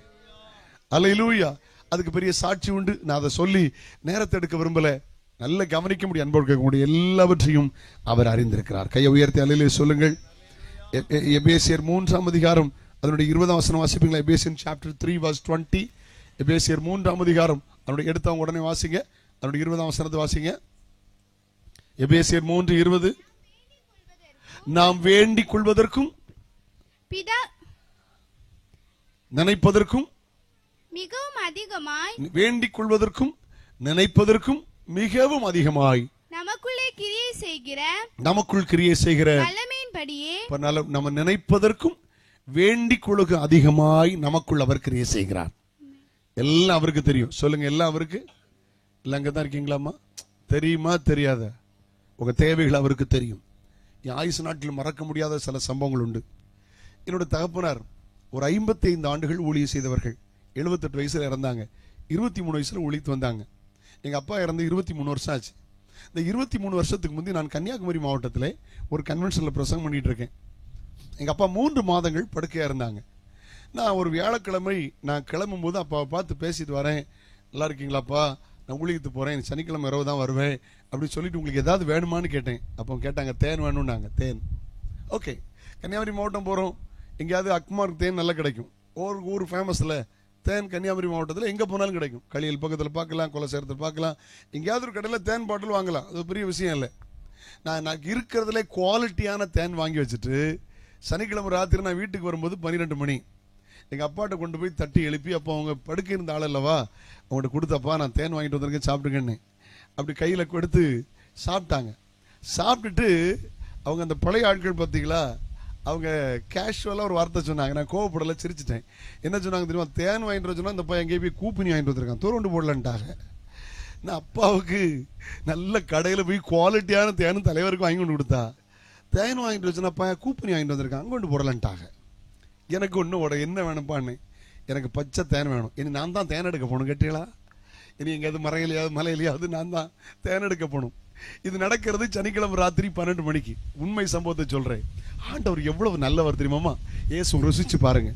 [SPEAKER 1] அல்லேலூயா. அதுக்கு பெரிய சாட்சி உண்டு. நான் அதை சொல்லி நேரத்தை எடுக்க விரும்பல. நல்ல கவனிக்க முடியும், அன்போடு கேட்க முடியும். எல்லாவற்றையும் அவர் அறிந்திருக்கிறார். கையை உயர்த்தி அலையிலே சொல்லுங்கள். எபேசியர் 3ஆம் அதிகாரம் அதனுடைய 20ஆம் வசனம் வாசிப்பீங்களா? எபேசியர் chapter 3 verse 20. எபேசியர் 3ஆம் அதிகாரம் அதனுடைய எடுத்தவங்க உடனே வாசிங்க. அதனுடைய 20ஆம் வசனத்தை வாசிங்க. எபேசியர் 3:20. நாம் வேண்டிக் கொள்வதற்கும் நினைப்பதற்கும்
[SPEAKER 3] மிகவும் அதிகமாய்,
[SPEAKER 1] வேண்டிக் கொள்வதற்கும் நினைப்பதற்கும் மிகவும் அதிகமாய்
[SPEAKER 3] நமக்குள்
[SPEAKER 1] கிரியை செய்கிற
[SPEAKER 3] வல்லமையின்படியே,
[SPEAKER 1] நம்ம நினைப்பதற்கும் வேண்டிக் கொள்ளுக அதிகமாய் நமக்குள் அவர் கிரியை செய்கிறார். எல்லாம் அவருக்கு தெரியும். சொல்லுங்க, எல்லாம் அவருக்கு. எல்லாம் அங்கதான் இருக்கீங்களாமா? தெரியுமா தெரியாத? உங்க தேவைகள் அவருக்கு தெரியும். என் ஆயுசு நாட்டில் மறக்க முடியாத சில சம்பவங்கள் உண்டு. என்னோட தகப்பனார் ஒரு 55 ஆண்டுகள் ஊழியம் செய்தவர்கள். 78 வயசுல இறந்தாங்க. 23 வயசுல ஊழியத்து வந்தாங்க. எங்க அப்பா இறந்து 23 வருஷம் ஆச்சு. இந்த 23 வருஷத்துக்கு முந்தி நான் கன்னியாகுமரி மாவட்டத்தில் ஒரு கன்வென்ஷன்ல பிரசங்கம் பண்ணிட்டு இருக்கேன். எங்க அப்பா 3 மாதங்கள் படுக்கையா இருந்தாங்க. நான் ஒரு வியாழக்கிழமை நான் கிளம்பும் போது அப்பாவை பார்த்து பேசிட்டு வரேன். நல்லா இருக்கீங்களாப்பா, நான் ஊழியத்துக்கு போறேன், சனிக்கிழமை இரவு தான் வருவேன் அப்படின்னு சொல்லிட்டு உங்களுக்கு ஏதாவது வேணுமான்னு கேட்டேன். அப்போ கேட்டாங்க தேன் வேணும்னாங்க. தேன். ஓகே, கன்னியாகுமரி மாவட்டம் போறோம், எங்கேயாவது அக்மார்க் தேன் நல்லா கிடைக்கும். ஒரு ஊர் ஃபேமஸ்ல தேன் கன்னியாகுமரி மாவட்டத்தில் எங்கே போனாலும் கிடைக்கும். களியல் பக்கத்தில் பார்க்கலாம், கொலசேரத்தில் பார்க்கலாம், எங்கேயாவது ஒரு கடையில் தேன் பாட்டில் வாங்கலாம். அது பெரிய விஷயம் இல்லை. நான் இருக்கிறதுல குவாலிட்டியான தேன் வாங்கி வச்சுட்டு சனிக்கிழமை ராத்திரி நான் வீட்டுக்கு வரும்போது 12 மணி எங்கள் அப்பாட்ட கொண்டு போய் தட்டி எழுப்பி, அப்போ அவங்க படுக்கை இருந்த ஆள் அல்லவா, அவங்கள்ட்ட கொடுத்தப்பா நான் தேன் வாங்கிட்டு வந்திருக்கேன் சாப்பிட்டுக்கன்னு அப்படி கையில் கொடுத்து சாப்பிட்டாங்க. சாப்பிட்டுட்டு அவங்க அந்த பழைய ஆட்கள் பார்த்தீங்களா, அவங்க கேஷுவலாக ஒரு வார்த்தை சொன்னாங்க. நான் கோவப்படலை, சிரிச்சிட்டேன். என்ன சொன்னாங்க தெரியுமா? தேன் வாங்கிட்டு வர சொன்னால் இந்த பையன் எங்கேயும் போய் கூப்பனி வாங்கிட்டு வந்துருக்கான், தோறுண்டு போடலன்ட்டாங்க. நான் அப்பாவுக்கு நல்ல கடையில் போய் குவாலிட்டியான தேனும் தலைவருக்கு வாங்கி கொண்டு கொடுத்தா, தேன் வாங்கிட்டு வச்சுன்னா பையன் கூப்பனி வாங்கிட்டு வந்திருக்கான், அங்கே கொண்டு போடலன்ட்டாங்க. எனக்கு ஒன்று என்ன வேணும்ப்பான்னு, எனக்கு பச்சை தேன் வேணும். இனி நான் தான் தேன் எடுக்க போகணும். கேட்டீங்களா? இனி எங்கேயாவது மலையிலையாவது நான் தான் தேன் எடுக்க போகணும். இது நடக்கிறது சனிக்கிழமை ராத்திரி 12 மணிக்கு. உண்மை சம்பவத்தை சொல்றேன். ஆண்டவர் எவ்வளவு நல்லவர் தெரியுமாமா? இயேசு ருசிச்சு பாருங்க,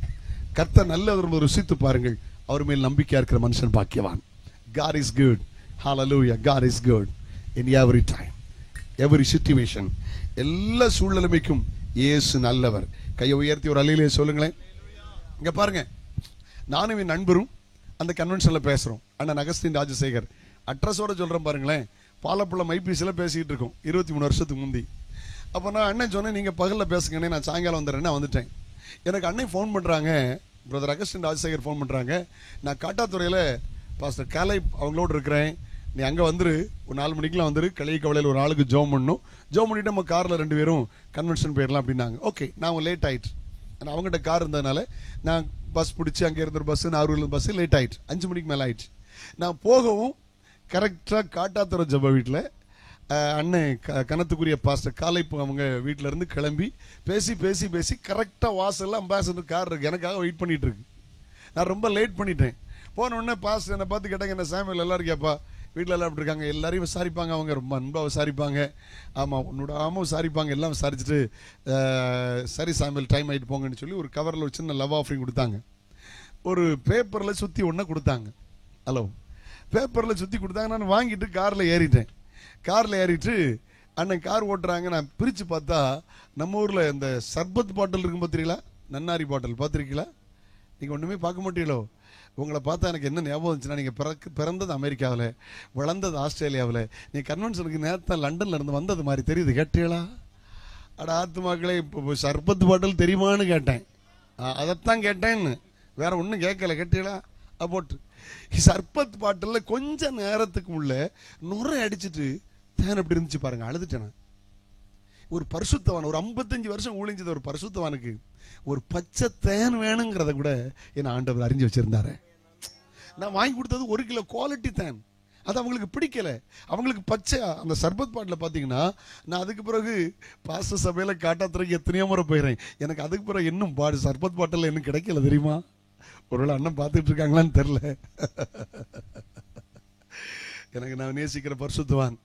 [SPEAKER 1] கர்த்தர் நல்லவர் ருசித்து பாருங்கள். அவர் மேல் நம்பிக்கையா இருக்கிற மனுஷன் பாக்கியவான். God is good. Hallelujah. God is good in every time, every situation. எல்லா சூழ்நிலைமைக்கும் இயேசு நல்லவர். கையை உயர்த்தி ஒரு அல்லேலூயா சொல்லுங்களேன். இங்க பாருங்க, நானும் என் நண்பரும் அந்த கன்வென்ஷன்ல பேசுறோம். அண்ணன் அகஸ்டின் ராஜசேகர் அட்ரஸோட சொல்றேன் பாருங்களேன். பாலப்புள்ளம் ஐபிசியில் பேசிக்கிட்டு இருக்கோம் 23 வருஷத்துக்கு முந்தி. அப்போ நான் அண்ணன் சொன்னேன், நீங்கள் பகலில் பேசுங்கண்ணே, நான் சாயங்காலம் வந்துடுறேன். வந்துட்டேன். எனக்கு அண்ணன் ஃபோன் பண்ணுறாங்க, பிரதர் அகஸ்டின் ராஜசேகர் ஃபோன் பண்ணுறாங்க. நான் காட்டாத்துறையில் பாஸ்டர் காலை அவங்களோடு இருக்கிறேன், நீ அங்கே வந்துரு, ஒரு 4 மணிக்கெலாம் வந்துரு, கலையை கவலையில் ஒரு ஆளுக்கு ஜோம் பண்ணணும், ஜோம் பண்ணிவிட்டு நம்ம காரில் 2 பேரும் கன்வென்ஷன் போயிடலாம் அப்படின்னாங்க. ஓகே, நான் லேட் ஆகிட்டு, ஆனால் அவங்ககிட்ட கார் இருந்ததுனால நான் பஸ் பிடிச்சி அங்கே இருந்த ஒரு பஸ்ஸு, நாகூரில் பஸ்ஸு லேட் ஆகிட்டு, 5 மணிக்கு மேலே ஆயிடுச்சு. நான் போகவும் கரெக்டாக காட்டாத்துறை ஜப வீட்டில் அண்ணன் கனத்துக்குரிய பாஸ்டர் காலை அவங்க வீட்டில் இருந்து கிளம்பி பேசி பேசி பேசி கரெக்டாக வாசலில் அம்பாசடர் கார் இருக்கு, எனக்காக வெயிட் பண்ணிட்டு இருக்கு. நான் ரொம்ப லேட் பண்ணிட்டேன். போன உடனே பாஸ்டர் என்னை பார்த்து கேட்டாங்க, என்ன சாமியல் எல்லாம் இருக்கியாப்பா, வீட்டில் எல்லாம் அப்படி இருக்காங்க, எல்லாரையும் விசாரிப்பாங்க, அவங்க ரொம்ப அன்பாக விசாரிப்பாங்க, ஆமாம் உன்னோட விசாரிப்பாங்க, எல்லாம் விசாரிச்சுட்டு சரி சாமியல் டைம் ஆகிட்டு போங்கன்னு சொல்லி ஒரு கவரில் ஒரு சின்ன லவ் ஆஃபரிங் கொடுத்தாங்க. ஒரு பேப்பரில் சுற்றி ஒன்று கொடுத்தாங்க. ஹலோ, பேப்பரில் சுற்றி கொடுத்தாங்க. நான் வாங்கிட்டு காரில் ஏறிட்டேன். காரில் ஏறிட்டு அண்ணன் கார் ஓட்டுறாங்க. நான் பிரித்து பார்த்தா நம்ம ஊரில் இந்த சர்பத் பாட்டில் இருக்கும் பார்த்துருக்கீங்களா, நன்னாரி பாட்டில் பார்த்துருக்கீங்களா? நீங்கள் ஒன்றுமே பார்க்க மாட்டீங்களோ? உங்களை பார்த்தா எனக்கு என்ன ஞாபகம் இருந்துச்சுன்னா, நீங்கள் பிறந்தது அமெரிக்காவில், வளர்ந்தது ஆஸ்திரேலியாவில், நீங்கள் கன்வென்ஷனுக்கு நேரத்தில் லண்டனில் இருந்து வந்தது மாதிரி தெரியுது. கேட்டீங்களா? அட ஆத்துமாக்களே, இப்போ சர்பத் பாட்டில் தெரியுமான்னு கேட்டேன். அதைத்தான் கேட்டேன்னு, வேற ஒன்றும் கேட்கல. கேட்டீங்களா? போட்டு சர்பத் பாட்டில் கொஞ்ச நேரத்துக்கு உள்ள நுரை அடிச்சுட்டு தேன் எப்படி இருந்துச்சு பாருங்க. அழுதுட்டேன். ஒரு பரிசுத்தவான், ஒரு 55 வருஷம் ஊழிஞ்சது ஒரு பரிசுத்தவானுக்கு ஒரு பச்சை தேன் வேணுங்கிறத கூட என்ன ஆண்டவர் அறிஞ்சு வச்சிருந்தாரு. நான் வாங்கி கொடுத்தது 1 கிலோ குவாலிட்டி தேன். அது அவங்களுக்கு பிடிக்கல. அவங்களுக்கு பச்சை அந்த சர்பத் பாட்டில் பார்த்தீங்கன்னா, நான் அதுக்கு பிறகு பாஸ்டர் சபையில் காட்டாத்துறைக்கு எத்தனையோ முறை போயிடுறேன். எனக்கு அதுக்கு பிறகு இன்னும் சர்பத் பாட்டில் இன்னும் கிடைக்கல தெரியுமா? ஒருவேளை அண்ணன் பார்த்துட்டு இருக்காங்களான்னு தெரியல. எனக்கு நான் நேசிக்கிற பரிசுத்தவான்,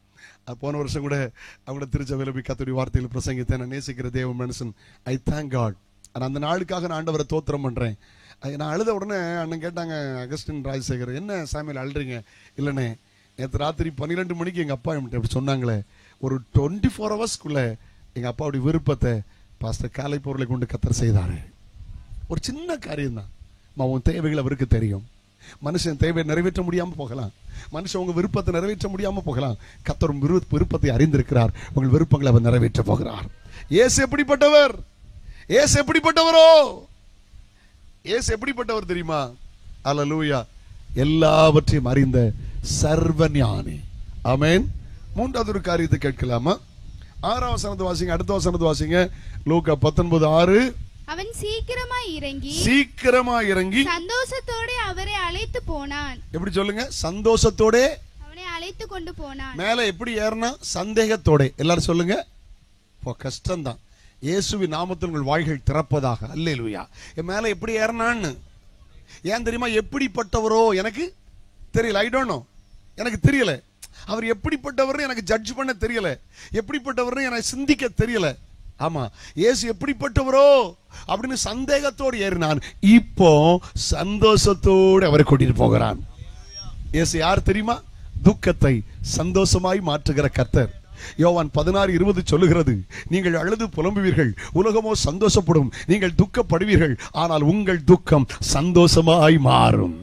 [SPEAKER 1] போன வருஷம் கூட அவங்களோட திருச்சபையில் போய் கர்த்தருடைய வார்த்தையில் பிரசங்கித்தேன். நான் நேசிக்கிற தேவ மனுஷன். I thank God. ஆனால் அந்த நாளுக்காக நான் ஆண்டவரை தோத்திரம் பண்ணுறேன். நான் அழுத உடனே அண்ணன் கேட்டாங்க, அகஸ்டின் ராஜசேகர், என்ன சாமியில் அழுறீங்க? இல்லைண்ணே, நேற்று ராத்திரி 12 மணிக்கு எங்கள் அப்பா என்கிட்ட அப்படி சொன்னாங்களே, ஒரு 24 ஹவர்ஸ்க்குள்ளே எங்கள் அப்பாவுடைய விருப்பத்தை பாஸ்டர் காலை பொருளை கொண்டு கர்த்தர் செய்தார். ஒரு சின்ன காரியம்தான். உன் தேவைகள் அவருக்கு தெரியும். மனுஷன் தேவையை நிறைவேற்ற முடியாம போகலாம், மனுஷன் உங்க விருப்பத்தை நிறைவேற்ற முடியாம போகலாம். கர்த்தர் விருப்பத்தை அறிந்திருக்கிறார். உங்கள் விருப்பங்களை அவர் நிறைவேற்ற போகிறார். இயேசு எப்படிப்பட்டவர்? இயேசு எப்படிப்பட்டவரோ? இயேசு எப்படிப்பட்டவர் தெரியுமா? அல்லேலூயா. எல்லாவற்றையும் அறிந்த சர்வ ஞானி. ஆமென். 3வது ஒரு காரியத்தை கேட்கலாமா? 6ஆம் வசனத்தை வாசிங்க. அடுத்த வசனத்தை வாசிங்க. லூக்கா 19:6.
[SPEAKER 3] அவன் சீக்கிரமாய் இறங்கி சந்தோஷத்தோட அவரை அழைத்து போனான். எப்படி சொல்லுங்க? சந்தோஷத்தோட அவனை அழைத்து கொண்டு போனான். மேல எப்படி ஏறினா? சந்தேகத்தோட. எல்லாரும் சொல்லுங்க. கஷ்டம்தான். இயேசுவின் நாமத்தில் உங்கள் வாய்கள் திறப்பதாக. அல்லேலூயா. மேல எப்படி ஏறினான்னு ஏன் தெரியுமா? எப்படிப்பட்டவரோ எனக்கு
[SPEAKER 1] தெரியல. ஐ டோன்ட் நோ, எனக்கு தெரியல. அவர் எப்படிப்பட்டவர் எனக்கு ஜட்ஜ் பண்ண தெரியல, எப்படிப்பட்டவர் எனக்கு சிந்திக்க தெரியல. ஆமா, இயேசு எப்படிப்பட்டவரோ அப்படின்னு சந்தேகத்தோடு ஏறினான். இப்போ சந்தோஷத்தோடு அவரை கூட்டிட்டு போகிறான். இயேசு யார் தெரியுமா? துக்கத்தை சந்தோஷமாய் மாற்றுகிற கர்த்தர். யோவான் 16:20 சொல்லுகிறது, நீங்கள் அழுது புலம்புவீர்கள், உலகமோ சந்தோஷப்படும். நீங்கள் துக்கப்படுவீர்கள், ஆனால் உங்கள் துக்கம் சந்தோஷமாய் மாறும்.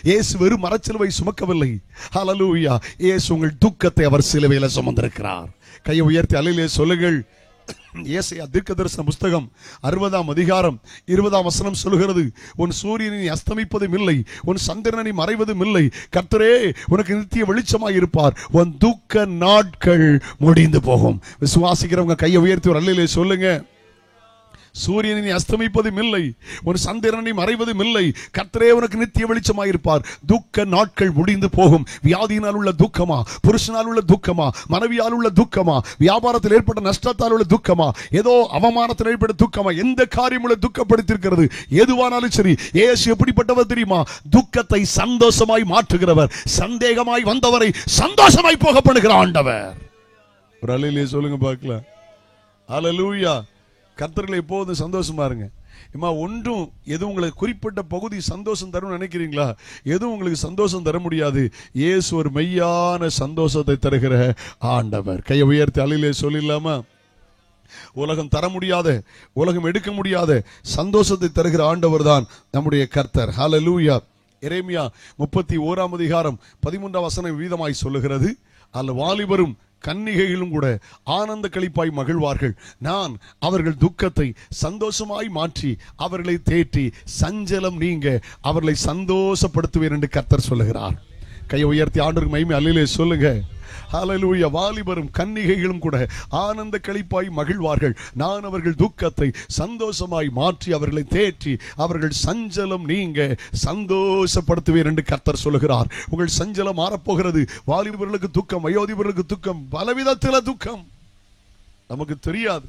[SPEAKER 1] இயேசு வெறும் மரச்சிலுவை சுமக்கவில்லை. ஹல்லேலூயா. இயேசு உங்கள் துக்கத்தை அவர் சிலுவையில சுமந்திருக்கிறார். கையை உயர்த்தி அல்லேலூயா சொல்லுங்கள். ஏசாயா தீர்க்கதரிசன புஸ்தகம் 60ஆம் அதிகாரம் 20ஆம் வசனம் சொல்லுகிறது, உன் சூரியனை அஸ்தமிப்பதும் இல்லை, உன் சந்திரனை மறைவதும் இல்லை, கர்த்தரே உனக்கு நித்திய வெளிச்சமாய் இருப்பார், உன் துக்க நாட்கள் முடிந்து போகும். விசுவாசிக்கிறவங்க கையை உயர்த்தி ஒரு அல்லேலூயா சொல்லுங்க. சூரியனை அஸ்தமிப்பதும் இல்லை, ஒரு சந்திரனை மறைவதும் இல்லை, கர்த்தரே உனக்கு நித்திய வெளிச்சமாயிருப்பார், துக்க நாட்கள் முடிந்து போகும். வியாதியினால் உள்ள துக்கமா, புருஷனால் உள்ள துக்கமா, மனைவியால் உள்ள துக்கமா, வியாபாரத்தில் ஏற்பட்ட நஷ்டத்தால் உள்ள துக்கமா, ஏதோ அவமானத்தில் ஏற்பட்ட துக்கமா, எந்த காரியம் உள்ள துக்கப்படுத்திருக்கிறது, எதுவானாலும் சரி, இயேசு எப்படிப்பட்டவர் தெரியுமா? துக்கத்தை சந்தோஷமாய் மாற்றுகிறவர், சந்தேகமாய் வந்தவரை சந்தோஷமாய் போக பண்ணுகிற ஆண்டவர். ஒரு அல்லேலூயா சொல்லுங்க பார்க்கலாம். அல்லேலூயா. கர்த்தர்களை எப்போதும் சந்தோஷமா இருங்க. ஒன்றும் எதுவும் உங்களுக்கு குறிப்பிட்ட பகுதி சந்தோஷம் தரும் நினைக்கிறீங்களா? எதுவும் உங்களுக்கு சந்தோஷம் தர முடியாது. இயேசு ஒரு மெய்யான சந்தோஷத்தை தருகிற ஆண்டவர். கையை உயர்த்தி அல்லேலூயா சொல்லிடலாமா? உலகம் தர முடியாத, உலகம் எடுக்க முடியாத சந்தோஷத்தை தருகிற ஆண்டவர் தான் நம்முடைய கர்த்தர். ஹல்லேலூயா. எரேமியா 31ஆம் அதிகாரம் 13ஆம் வசனம் வீதமாய் சொல்லுகிறது, அல்ல வாலிபரும் கன்னிகைகளும் கூட ஆனந்த களிப்பாய் மகிழ்வார்கள், நான் அவர்கள் துக்கத்தை சந்தோஷமாய் மாற்றி அவர்களை தேற்றி சஞ்சலம் நீங்க அவர்களை சந்தோஷப்படுத்துவேன் என்று கர்த்தர் சொல்லுகிறார். கையை உயர்த்தி ஆண்டவருக்கு மகிமை அல்லேலூயா சொல்லுங்க. ஹல்லேலூயா. வாலிபரும் கன்னிகைகளும் கூட ஆனந்த களிப்பாய் மகிழ்வார்கள், நான் அவர்கள் துக்கத்தை சந்தோஷமாய் மாற்றி அவர்களை தேற்றி அவர்கள் சஞ்சலம் நீங்க சந்தோஷப்படுத்துவேன் என்று கர்த்தர் சொல்லுகிறார். உங்கள் சஞ்சலம் மாறப்போகிறது. வாலிபர்களுக்கு துக்கம், வயோதிபர்களுக்கு துக்கம், பலவிதத்தில் துக்கம், நமக்கு தெரியாது,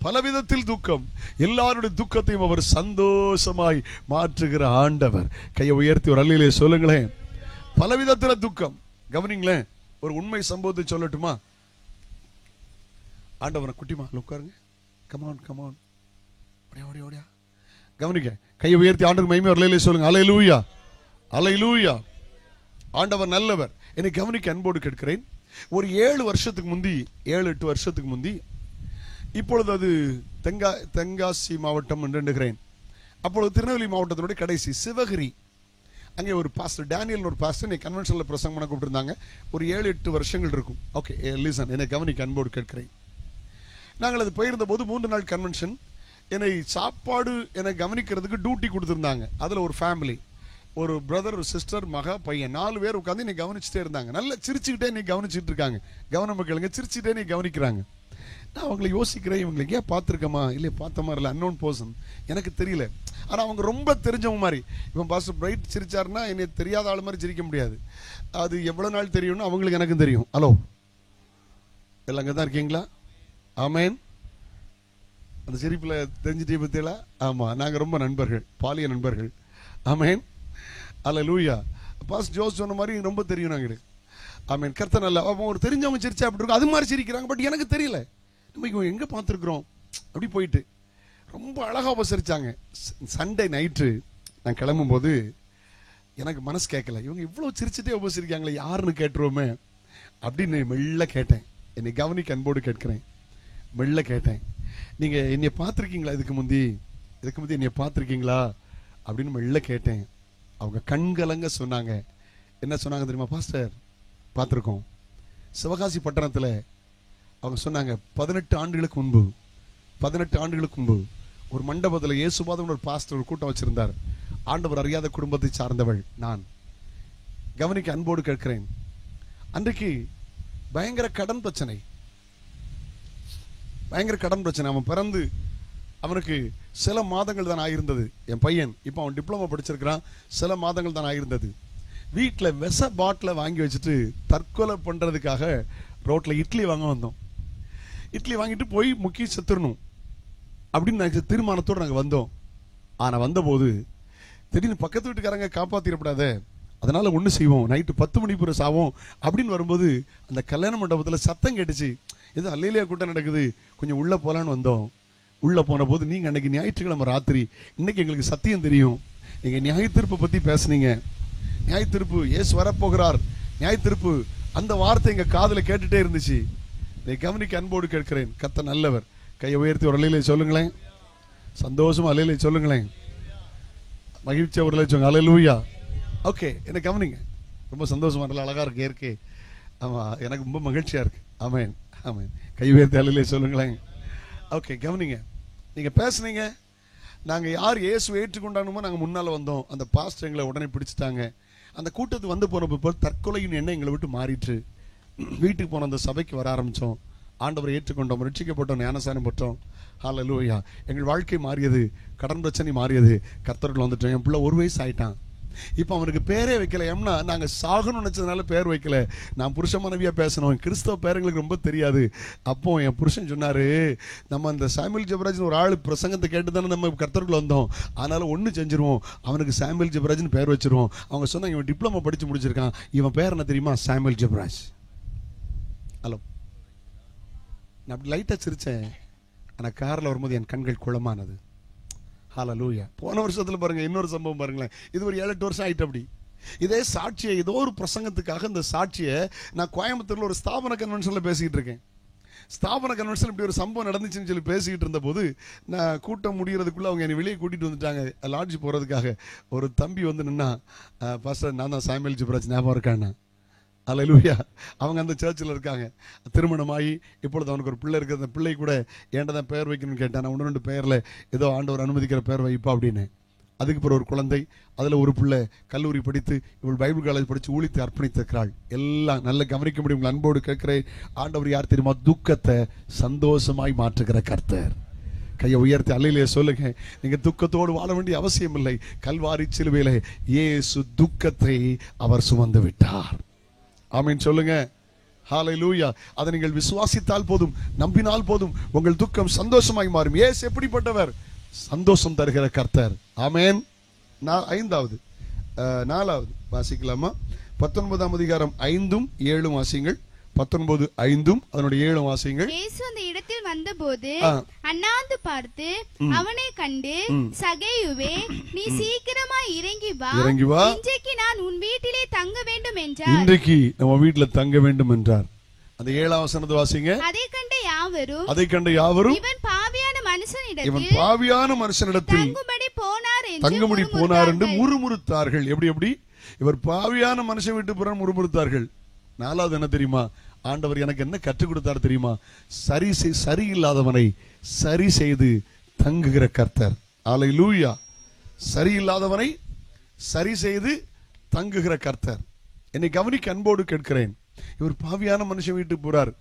[SPEAKER 1] பலவிதத்தில் துக்கம். எல்லாருடைய துக்கத்தையும் அவர் சந்தோஷமாய் மாற்றுகிற ஆண்டவர். கையை உயர்த்தி ஒரு அல்லேலூயா சொல்லுங்களேன். பலவிதத்தில் துக்கம். கவனிங்களேன், ஒரு உண்மை சம்பவத்தை சொல்லட்டுமா? ஆண்டவனை குட்டிமா உட்காருங்க. கமான் கமான், ஓடியா ஓடியா. கவனிக்க, கையை உயர்த்தி ஆண்டவருக்கு மகிமை அல்லேலூயா சொல்லுங்க. அல்லேலூயா அல்லேலூயா. ஆண்டவர் நல்லவர். என்னை கவனிக்க அன்போடு கேட்கிறேன். ஒரு 7 வருஷத்துக்கு முந்தி, 7-8 வருஷத்துக்கு முந்தி, இப்பொழுது அது தென்காசி மாவட்டம் என்று எண்ணுகிறேன். அப்பொழுது திருநெல்வேலி மாவட்டத்தினுடைய கடைசி சிவகிரி, அங்கே ஒரு பாஸ்டர் டேனியல், ஒரு பாஸ்டர் என்னை கன்வென்ஷனில் பிரசங்கம் பண்ண கூப்பிட்டுருந்தாங்க. ஒரு 7-8 வருஷங்கள் இருக்கும். ஓகே, லிசன், என்னை கவனிக்க அன்போடு கேட்கிறேன். நாங்கள் அது போயிருந்த போது 3 நாள் கன்வென்ஷன். என்னை சாப்பாடு என்னை கவனிக்கிறதுக்கு டியூட்டி கொடுத்துருந்தாங்க. அதில் ஒரு ஃபேமிலி, ஒரு பிரதர், ஒரு சிஸ்டர், மகா, பையன், 4 பேர் உட்காந்து என்னை கவனிச்சுட்டே இருந்தாங்க. நல்லா சிரிச்சுக்கிட்டே நீ கவனிச்சுட்டு இருக்காங்க. கவனம் கேளுங்க, சிரிச்சுட்டே நீ கவனிக்கிறாங்க. நான் அவங்களை யோசிக்கிறேன், இவங்களை எங்கேயா பார்த்துருக்கமா, இல்லை பார்த்த மாதிரி இல்லை, அன்னோன் பர்சன், எனக்கு தெரியல. ஆனால் அவங்க ரொம்ப தெரிஞ்சவங்க மாதிரி. இவன் பாஸ்டர் பிரைட் சிரிச்சாருன்னா என்னை தெரியாத ஆள் மாதிரி சிரிக்க முடியாது. அது எவ்வளோ நாள் தெரியும்னு அவங்களுக்கு எனக்கும் தெரியும். ஹலோ, எல்லாம் அங்கே தான் இருக்கீங்களா? ஆமேன். அந்த சிரிப்பில் தெரிஞ்சுட்டே பற்றியலா? ஆமாம், நாங்கள் ரொம்ப நண்பர்கள், பாலிய நண்பர்கள். ஆமேன். அல்லேலூயா. பாஸ் ஜோஸ் சொன்ன மாதிரி ரொம்ப தெரியும் நாங்கள். ஆமேன். கர்த்தர் நல்ல. அவன் ஒரு தெரிஞ்சவங்க சிரிச்சா அப்படி இருக்கும், அது மாதிரி சிரிக்கிறாங்க. பட் எனக்கு தெரியல, நம்ம எங்கே பார்த்துருக்குறோம் அப்படி போயிட்டு ரொம்ப அழகாக உபசரிச்சாங்க. சண்டே நைட்டு நான் கிளம்பும்போது எனக்கு மனசு கேட்கல, இவங்க இவ்வளோ சிரிச்சுட்டே உபசரிக்காங்களே, யாருன்னு கேட்டுருவோமே அப்படின்னு மெல்ல கேட்டேன். என்னை கவனிக்க அன்போடு கேட்கிறேன். மெல்ல கேட்டேன், நீங்கள் என்னை பார்த்துருக்கீங்களா? இதுக்கு முந்தி என்னை பார்த்துருக்கீங்களா அப்படின்னு மெல்ல கேட்டேன். அவங்க கண்கலங்க சொன்னாங்க. என்ன சொன்னாங்க தெரியுமா? பாஸ்டர், பார்த்துருக்கோம். சிவகாசி பட்டணத்தில் அவங்க சொன்னாங்க, 18 ஆண்டுகளுக்கு முன்பு ஒரு மண்டபத்தில் இயேசுபாதம் ஒரு பாஸ்டர் ஒரு கூட்டம் வச்சிருந்தார். ஆண்டவர் அறியாத குடும்பத்தை சார்ந்தவள் நான். கவனிக்க அன்போடு கேட்கிறேன். அன்றைக்கு பயங்கர கடன் பிரச்சனை. அவன் பிறந்து அவனுக்கு சில மாதங்கள் தான் ஆகியிருந்தது. என் பையன் இப்போ அவன் டிப்ளமோ படிச்சிருக்கிறான். சில மாதங்கள் தான் ஆகியிருந்தது. வீட்டில் விஷ பாட்டிலை வாங்கி வச்சுட்டு தற்கொலை பண்ணுறதுக்காக ரோட்டில் இட்லி வாங்க வந்தோம். இட்லி வாங்கிட்டு போய் முக்கி செத்துடணும் அப்படின்னு நாங்கள் தீர்மானத்தோடு நாங்கள் வந்தோம். ஆனால் வந்தபோது திடீர்னு பக்கத்து வீட்டுக்காரங்க காப்பாற்றிடப்படாத, அதனால ஒன்று செய்வோம், நைட்டு 10 மணி பிறகு சாவோம் அப்படின்னு வரும்போது அந்த கல்யாண மண்டபத்தில் சத்தம் கேட்டுச்சு. ஏதோ அல்லேலியா கூட்டம் நடக்குது, கொஞ்சம் உள்ளே போகலான்னு வந்தோம். உள்ளே போன போது நீங்கள் அன்னைக்கு ஞாயிற்றுக்கிழமை ராத்திரி, இன்னைக்கு எங்களுக்கு சத்தியம் தெரியும், நீங்கள் நியாயத்தீர்ப்பை பற்றி பேசுனீங்க. நியாயத்தீர்ப்பு, இயேசு வரப்போகிறார், நியாயத்தீர்ப்பு, அந்த வார்த்தை எங்கள் காதில் கேட்டுட்டே இருந்துச்சு. இதை கவனிக்க அன்போடு கேட்கிறேன். கர்த்தர் நல்லவர். கையை உயர்த்தி ஒரு அல்லேலூயா சொல்லுங்களேன். சந்தோஷமா அல்லேலூயா சொல்லுங்களேன். மகிழ்ச்சி ஒரு சொல்லுங்க அல்லேலூயா. ஓகே, என்ன கவனிங்க. ரொம்ப சந்தோஷமா, நல்லா அழகா இருக்கு இயற்கை. ஆமாம், எனக்கு ரொம்ப மகிழ்ச்சியா இருக்கு. ஆமேன் ஆமேன். கை உயர்த்தி அல்லேலூயா சொல்லுங்களேன். ஓகே, கவனிங்க. நீங்கள் பேசுனீங்க, நாங்கள் யார் இயேசு ஏற்றுக்கொண்டானுமோ நாங்கள் முன்னால் வந்தோம். அந்த பாஸ்டர் எங்களை உடனே பிடிச்சிட்டாங்க. அந்த கூட்டத்துக்கு வந்து போனப்போ தற்கொலையின் எண்ணம் எங்களை விட்டு மாறிட்டு வீட்டுக்கு போன அந்த சபைக்கு வர ஆரம்பித்தோம். ஆண்டவரை ஏற்றுக்கொண்டோம், ரட்சிக்கப்பட்டோம், ஞானஸ்நானம் பெற்றோம். ஹல்லேலூயா. எங்கள் வாழ்க்கை மாறியது, கடன் பிரச்சனை மாறியது. கர்த்தர்கள் வந்துட்டோம். என் பிள்ளை 1 வயசு ஆயிட்டான். இப்போ அவனுக்கு பேரே வைக்கல. ஏன்னா நாங்கள் சாகணும்னு நினச்சதுனால பேர் வைக்கல. நான் புருஷ மனைவியாக பேசணும், கிறிஸ்தவ பேர் எங்களுக்கு ரொம்ப தெரியாது. அப்போ என் புருஷன் சொன்னார், நம்ம அந்த சாமுவேல் ஜெபராஜ்னு ஒரு ஆள் பிரசங்கத்தை கேட்டு தானே நம்ம கர்த்தர்கள் வந்தோம், அதனால ஒன்று செஞ்சிருவோம், அவனுக்கு சாமுவேல் ஜெபராஜ்னு பேர் வச்சிருவோம். அவங்க சொன்னாங்க, இவன் டிப்ளமோ படித்து முடிச்சிருக்கான், இவன் பேர் என்ன தெரியுமா? சாமுவேல் ஜெபராஜ். ஹலோ, நான் அப்படி லைட்டாக சிரித்தேன். ஆனால் காரில் வரும்போது என் கண்கள் குளமானது. ஹல்லேலூயா. போன வருஷத்தில் பாருங்க, இன்னொரு சம்பவம் பாருங்களேன். இது ஒரு 7-8 வருஷம் ஆயிட்டு. அப்படி இதே சாட்சியை, ஏதோ ஒரு பிரசங்கத்துக்காக இந்த சாட்சியை நான் கோயம்புத்தூர்ல ஒரு ஸ்தாபன கன்வென்ஷன்ல பேசிக்கிட்டு இருக்கேன். ஸ்தாபன கன்வென்ஷன் இப்படி ஒரு சம்பவம் நடந்துச்சுன்னு சொல்லி பேசிக்கிட்டு இருந்த போது, நான் கூட்டம் முடிகிறதுக்குள்ள அவங்க என்னை வெளியே கூட்டிட்டு வந்துட்டாங்க லாட்ஜ் போறதுக்காக. ஒரு தம்பி வந்து நின்னா, பாஸ்டர் நான் தான் சாமுவேல் ஜெபராஜ், ஞாபகம் இருக்காண்ணா? அல்லேலூயா. அவங்க அந்த சர்ச்சில் இருக்காங்க. திருமணமாகி இப்பொழுது அவனுக்கு ஒரு பிள்ளை இருக்குது. அந்த பிள்ளை கூட ஏன்டா தான் பெயர் வைக்கணும்னு கேட்டான். நான் 1-2 பெயரில் ஏதோ ஆண்டவர் அனுமதிக்கிற பெயர் வைப்பா அப்படின்னு. அதுக்கு பிறகு ஒரு குழந்தை, அதில் ஒரு பிள்ளை கல்லூரி படித்து, இவள் பைபிள் காலேஜ் படித்து ஊழித்து அர்ப்பணித்திருக்கிறாள். எல்லாம் நல்ல கவனிக்க முடியும். உங்கள் அன்போடு கேட்கிறேன். ஆண்டவர் யார் தெரியுமா? துக்கத்தை சந்தோஷமாய் மாற்றுகிற கர்த்தர். கையை உயர்த்தி அல்லேலூயா சொல்லுங்க. நீங்க துக்கத்தோடு வாழ வேண்டிய அவசியம் இல்லை. கல்வாரி சிலுவையிலே இயேசு துக்கத்தை அவர் சுமந்து விட்டார். ஆமென் சொல்லுங்க. ஹல்லேலூயா. அதை நீங்கள் விசுவாசித்தால் போதும், நம்பினால் போதும், உங்கள் துக்கம் சந்தோஷமாய் மாறும். இயேசு எப்படிப்பட்டவர்? சந்தோஷம் தருகிற கர்த்தர். ஆமென். 4வது வாசிக்கலாமா? 19ஆம் அதிகாரம் 5ம் 7ம் வாசிங்கள். 19:5 அதனுடைய 7 வாசிங்கள்.
[SPEAKER 3] இயேசு அந்த இடத்தில் வந்தபோது அண்ணாந்து பார்த்து அவனை கண்டு, சகேயுவே, நீ சீக்கிரமாய் இறங்கி வா, இன்றைக்கு நான் உன் வீட்டிலே தங்க வேண்டும் என்றார்.
[SPEAKER 1] இன்றைக்கு நம்ம வீட்டில் தங்க வேண்டும் என்றார். அந்த 7ஆம் வசனத்தை வாசிங்க.
[SPEAKER 3] அதை கண்ட யாவரும் இவன் பாவியான மனுஷனிடத்தில்
[SPEAKER 1] தங்கும்படி போனார் என்று முறுமுறுத்தார்கள். எப்படி இவர் பாவியான மனுஷன் விட்டு போறான் முறுமுறுத்தார்கள். 4வது என்ன தெரியுமா? ஆண்டவர் எனக்கு என்ன கற்றுக் கொடுத்தார் தெரியுமா? சரியில்லாதவனை சரி செய்து தங்குகிற கர்த்தர். அல்லேலூயா. சரியில்லாதவனை சரி செய்து தங்குகிற கர்த்தர். என்னை கவனிக்க அன்போடு கேட்கிறேன். இவர் பாவியான மனுஷன் வீட்டுக்கு போறார்.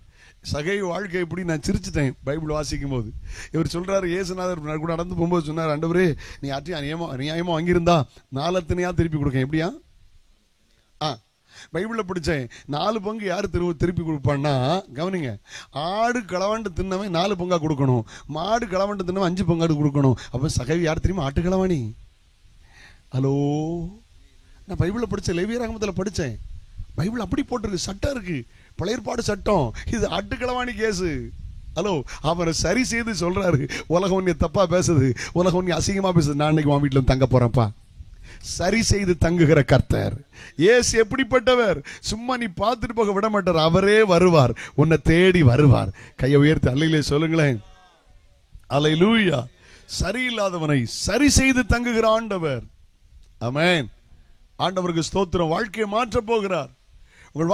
[SPEAKER 1] சகை வாழ்க்கை எப்படி? நான் சிரிச்சிட்டேன் பைபிள் வாசிக்கும் போது. இவர் சொல்றாரு, இயேசுநாதர் கூட நடந்து போகும்போது சொன்னார், ஆண்டவரே நீ ஆட்சி அநியாயமா வாங்கியிருந்தா 4 திருப்பி கொடுக்க. எப்படியா? பைபிள்ல படிச்சேன். 4 பங்கு யாரு திருப்பி கொடுப்பான்னா, கவனிங்க, ஆடு களவாண்டு தின்னவன் 4 பங்கா கொடுக்கணும், மாடு களவாண்டு தின்னவன் 5 பங்காடு கொடுக்கணும். அப்ப சகவி யார் தெரியுமா? ஆட்டு களவாணி. ஹலோ, நான் பைபிள்ல படிச்சேன், லேவியராகமத்தில் படிச்சேன். பைபிள் அப்படி போட்டிருக்கு, சட்டம் இருக்கு, பழைய ஏற்பாடு சட்டம். இது ஆட்டு களவாணி கேஸு. ஹலோ, அவரை சரி செய்து சொல்றாரு, உலகம் உன்னை தப்பா பேசுது, உலகம் உன்னை அசிங்கமா பேசுது, நான் இன்னைக்கு உன் வீட்டில் தங்க போறேன்ப்பா. சரி செய்து தங்குகிற கர்த்தர். இயேசு எப்படிப்பட்டவர்? சும்மா நீ பார்த்துட்டு போக விட மாட்டார். அவரே வருவார், உன்னை தேடி வருவார். கையை உயர்த்தி அல்லேலூயா சொல்லுங்களேன். அல்லேலூயா. சரியில்லாதவனை சரி செய்து தங்குகிற ஆண்டவர். ஆமென். ஆண்டவருக்கு ஸ்தோத்திரம். வாழ்க்கையை மாற்ற போகிறார். உங்கள்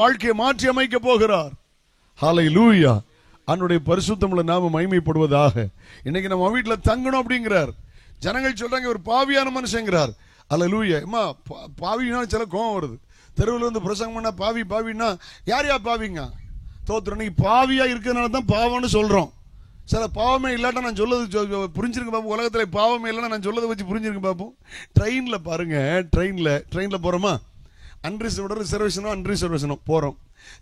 [SPEAKER 1] வாழ்க்கையை மாற்றி அமைக்க போகிறார். ஹல்லேலூயா. அவருடைய பரிசுத்தமுள்ள நாமம் மகிமைப்படுவதாக. இன்னைக்கு நம்ம வீட்டில் தங்கணும் அப்படிங்கிறார். ஜனங்கள் சொல்றாங்க ஒரு பாவியான மனுஷங்கிறார். அல்லேலூயா. அம்மா, பாவினா சில கோவம் வருது. தெருவில் வந்து பிரசங்கம் பண்ணா பாவின்னா யார் பாவிங்க? தோத்துறோம். நீ பாவியா இருக்கிறதுனால தான் பாவம்னு சொல்றோம். சில பாவமே இல்லாட்டா நான் சொல்லது புரிஞ்சிருங்க பாப்போம். உலகத்துல பாவமே இல்லைன்னா நான் சொல்லதை வச்சு புரிஞ்சிருங்க பாப்போம். ட்ரெயின்ல பாருங்க, ட்ரெயின்ல போறோமா, ரிசர்வேஷனோ அன்ரிசர்வேஷனோ போறோம்.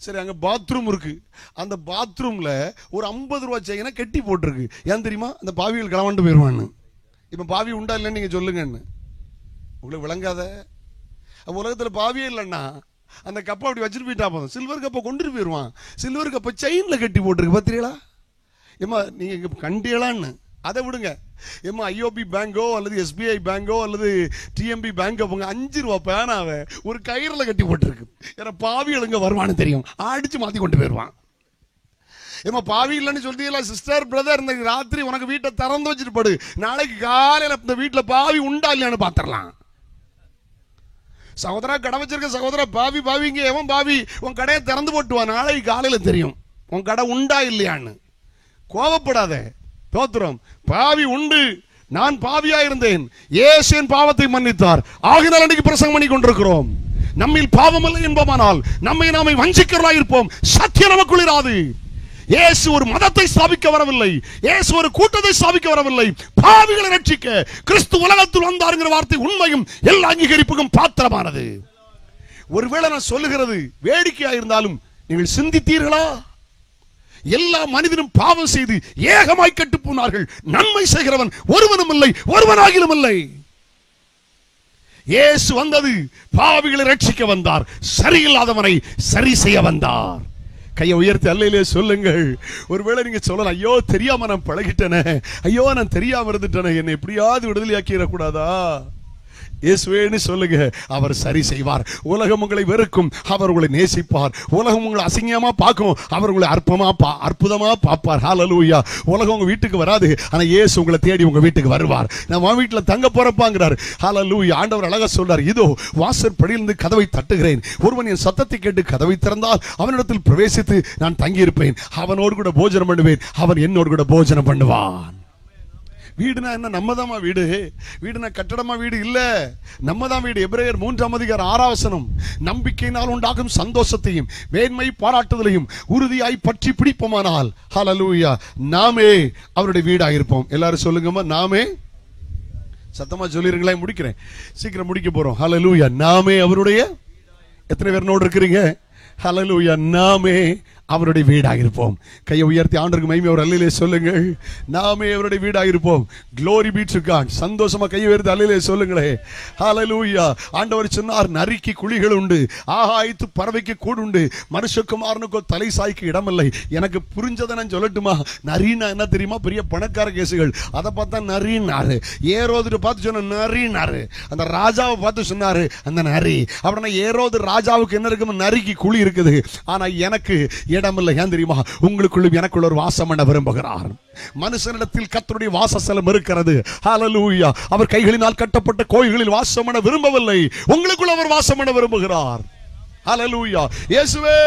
[SPEAKER 1] சரி, அங்க பாத்ரூம் இருக்கு. அந்த பாத்ரூம்ல ஒரு 50 ரூபா செயினை கட்டி போட்டிருக்கு. ஏன் தெரியுமா? அந்த பாவிகள் களவாண்டு போயிருவான்னு. இப்ப பாவி உண்டா இல்லைன்னு நீங்க சொல்லுங்கன்னு. உங்களுக்கு விளங்காத உலகத்தில் பாவியே இல்லைன்னா அந்த கப்பை அப்படி வச்சுட்டு போயிட்டா போதும். சில்வர் கப்பை கொண்டுட்டு போயிடுவான். சில்வர் கப்பை செயினில் கட்டி போட்டிருக்கு பார்த்தீங்களா? ஏமா நீங்கள் இங்கே கண்டியலான்னு அதை விடுங்க. ஏமா ஐஓபி பேங்கோ அல்லது எஸ்பிஐ பேங்கோ அல்லது டிஎம்பி பேங்கோ போங்க, 5 ரூபா பேனாவை ஒரு கயிறில் கட்டி போட்டிருக்கு. ஏன்னா பாவிகளுங்க வருவான்னு தெரியும், அடிச்சு மாற்றி கொண்டு போயிடுவான். ஏமா பாவி இல்லைன்னு சொல்லிட்டீங்களா சிஸ்டர் பிரதர், இந்த ராத்திரி உனக்கு வீட்டை திறந்து வச்சுட்டு படு, நாளைக்கு காலையில் இந்த வீட்டில் பாவி உண்டா இல்லையான்னு பார்த்துடலாம். சகோதரா கடை வச்சிருக்க சகோதரா, பாவிங்க எவன் பாவி, உன் கடையை திறந்து போட்டுவான், நாளைக்கு காலையில் தெரியும் உன் கடை உண்டா இல்லையான்னு. கோபப்படாத, தோத்திரம். பாவி உண்டு, நான் பாவியா இருந்தேன், இயேசு என் பாவத்தை மன்னித்தார், ஆகினால் அன்றைக்கு பிரசங்கம் பண்ணி கொண்டிருக்கிறோம். நம்மில் பாவம் இல்லை என்பமானால் நம்மை நாமே வஞ்சிக்கிறவர்களாய் இருப்போம், சத்தியம் நமக்குள் இராது. இயேசு ஒரு மதத்தை ஸ்தாபிக்க வரவில்லை, இயேசு ஒரு கூட்டத்தை ஸ்தாபிக்க வரவில்லை, பாவிகளை ரட்சிக்க கிறிஸ்து உலகத்தில் வந்தாருங்கிற வார்த்தை உண்மையும் எல்லா அங்கீகரிப்புக்கும் பாத்திரமானது. ஒருவேளை நான் சொல்லுகிறது வேடிக்கையா இருந்தாலும் நீங்கள் சிந்தித்தீர்களா? எல்லா மனிதனும் பாவம் செய்து ஏகமாய் கெட்டு போனார்கள், நன்மை செய்கிறவன் ஒருவனும் இல்லை, ஒருவனாகிலும் இல்லை. இயேசு வந்தது பாவிகளை ரட்சிக்க வந்தார், சரியில்லாதவனை சரி செய்ய வந்தார். கையை உயர்த்தி அல்லையிலே சொல்லுங்கள். ஒருவேளை நீங்க சொல்லலாம், ஐயோ தெரியாம நான் பழகிட்டேனே, ஐயோ நான் தெரியாம இருந்துட்டேனே, என்னை எப்படியாவது விடுதலையாக்கிடக்கூடாதா? இயேசுவேன்னு சொல்லுங்க, அவர் சரி செய்வார். உலகம் உங்களை வெறுக்கும், அவர் உங்களை நேசிப்பார். உலகம் உங்களை அசிங்கமா பார்க்கும், அவர் உங்களை அற்புதமா பார்ப்பார். ஹல்லேலூயா. உலகம் உங்க வீட்டுக்கு வராது, ஆனா இயேசு உங்களை தேடி உங்க வீட்டுக்கு வருவார். நான் உன் வீட்டுல தங்க போறப்பாங்கிறார். ஹல்லேலூயா. ஆண்டவர் அழகா சொல்றார், இதோ வாசற்படியிலிருந்து கதவை தட்டுகிறேன், ஒருவன் என் சத்தத்தை கேட்டு கதவை திறந்தால் அவனிடத்தில் பிரவேசித்து நான் தங்கி இருப்பேன், அவனோடு கூட போஜனம் பண்ணுவேன், அவன் என்னோடு கூட போஜனம் பண்ணுவான். வீடுனா என்ன? நம்ம தான் வீடு. வீடுனா கட்டடமா வீடு இல்ல, நம்ம தான் வீடு. எபிரேயர் 3:6 நம்பிக்கையினால் உண்டாகும் சந்தோஷத்தையும் மேன்மை பாராட்டுதலையும் உறுதியாய் பற்றி பிடிப்போமானால் ஹல்லேலூயா நாமே அவருடைய வீடாக இருப்போம். எல்லாரும் சொல்லுங்கம்மா, நாமே. சத்தமா சொல்லிருங்களேன், முடிக்கிறேன், சீக்கிரம் முடிக்க போறோம். ஹல்லேலூயா. நாமே அவருடைய, எத்தனை பேர் நோடு இருக்கிறீங்க? ஹல்லேலூயா. நாமே அவருடைய வீடாக இருப்போம். கையை உயர்த்தி ஆண்டவருக்கு மகிமை அவர் அல்லேலே சொல்லுங்கள். நாமே அவருடைய வீடாக இருப்போம். Glory be to God. சந்தோஷமா கையை உயர்த்தி அல்லேலே சொல்லுங்களே. ஹல்லேலூயா. ஆண்டவர் சொன்னார், நரிக்கு குழிகள் உண்டு, ஆகாயத்து பறவைக்கு கூடு உண்டு, மனுஷகுமாரனுக்கு தலை சாய்க்கு இடமில்லை. எனக்கு புரிஞ்சதை நான் சொல்லட்டுமா? நரினா என்ன தெரியுமா? பெரிய பணக்கார கேசுகள், அதை பார்த்தா நரினாரு. ஏரோது பார்த்து சொன்ன நரினாரு. அந்த ராஜாவை பார்த்து சொன்னாரு அந்த நரி. அப்படின்னா ஏரோது ராஜாவுக்கு என்ன இருக்கும்? நரிக்கு குழி இருக்குது. ஆனா எனக்கு இடமில்லை. ஏன் தெரியுமா? உங்களுக்குள்ளும் எனக்குள்ள ஒரு வாசம் பண்ண விரும்புகிறார். மனுஷனிடத்தில் கர்த்தருடைய வாசஸ்தலம் இருக்கிறது. ஹல்லேலூயா. அவர் கைகளினால் கட்டப்பட்ட கோயில்களில் வாசம் பண்ண விரும்பவில்லை, உங்களுக்குள்ள அவர் வாசம் பண்ண விரும்புகிறார். ஹல்லேலூயா. இயேசுவே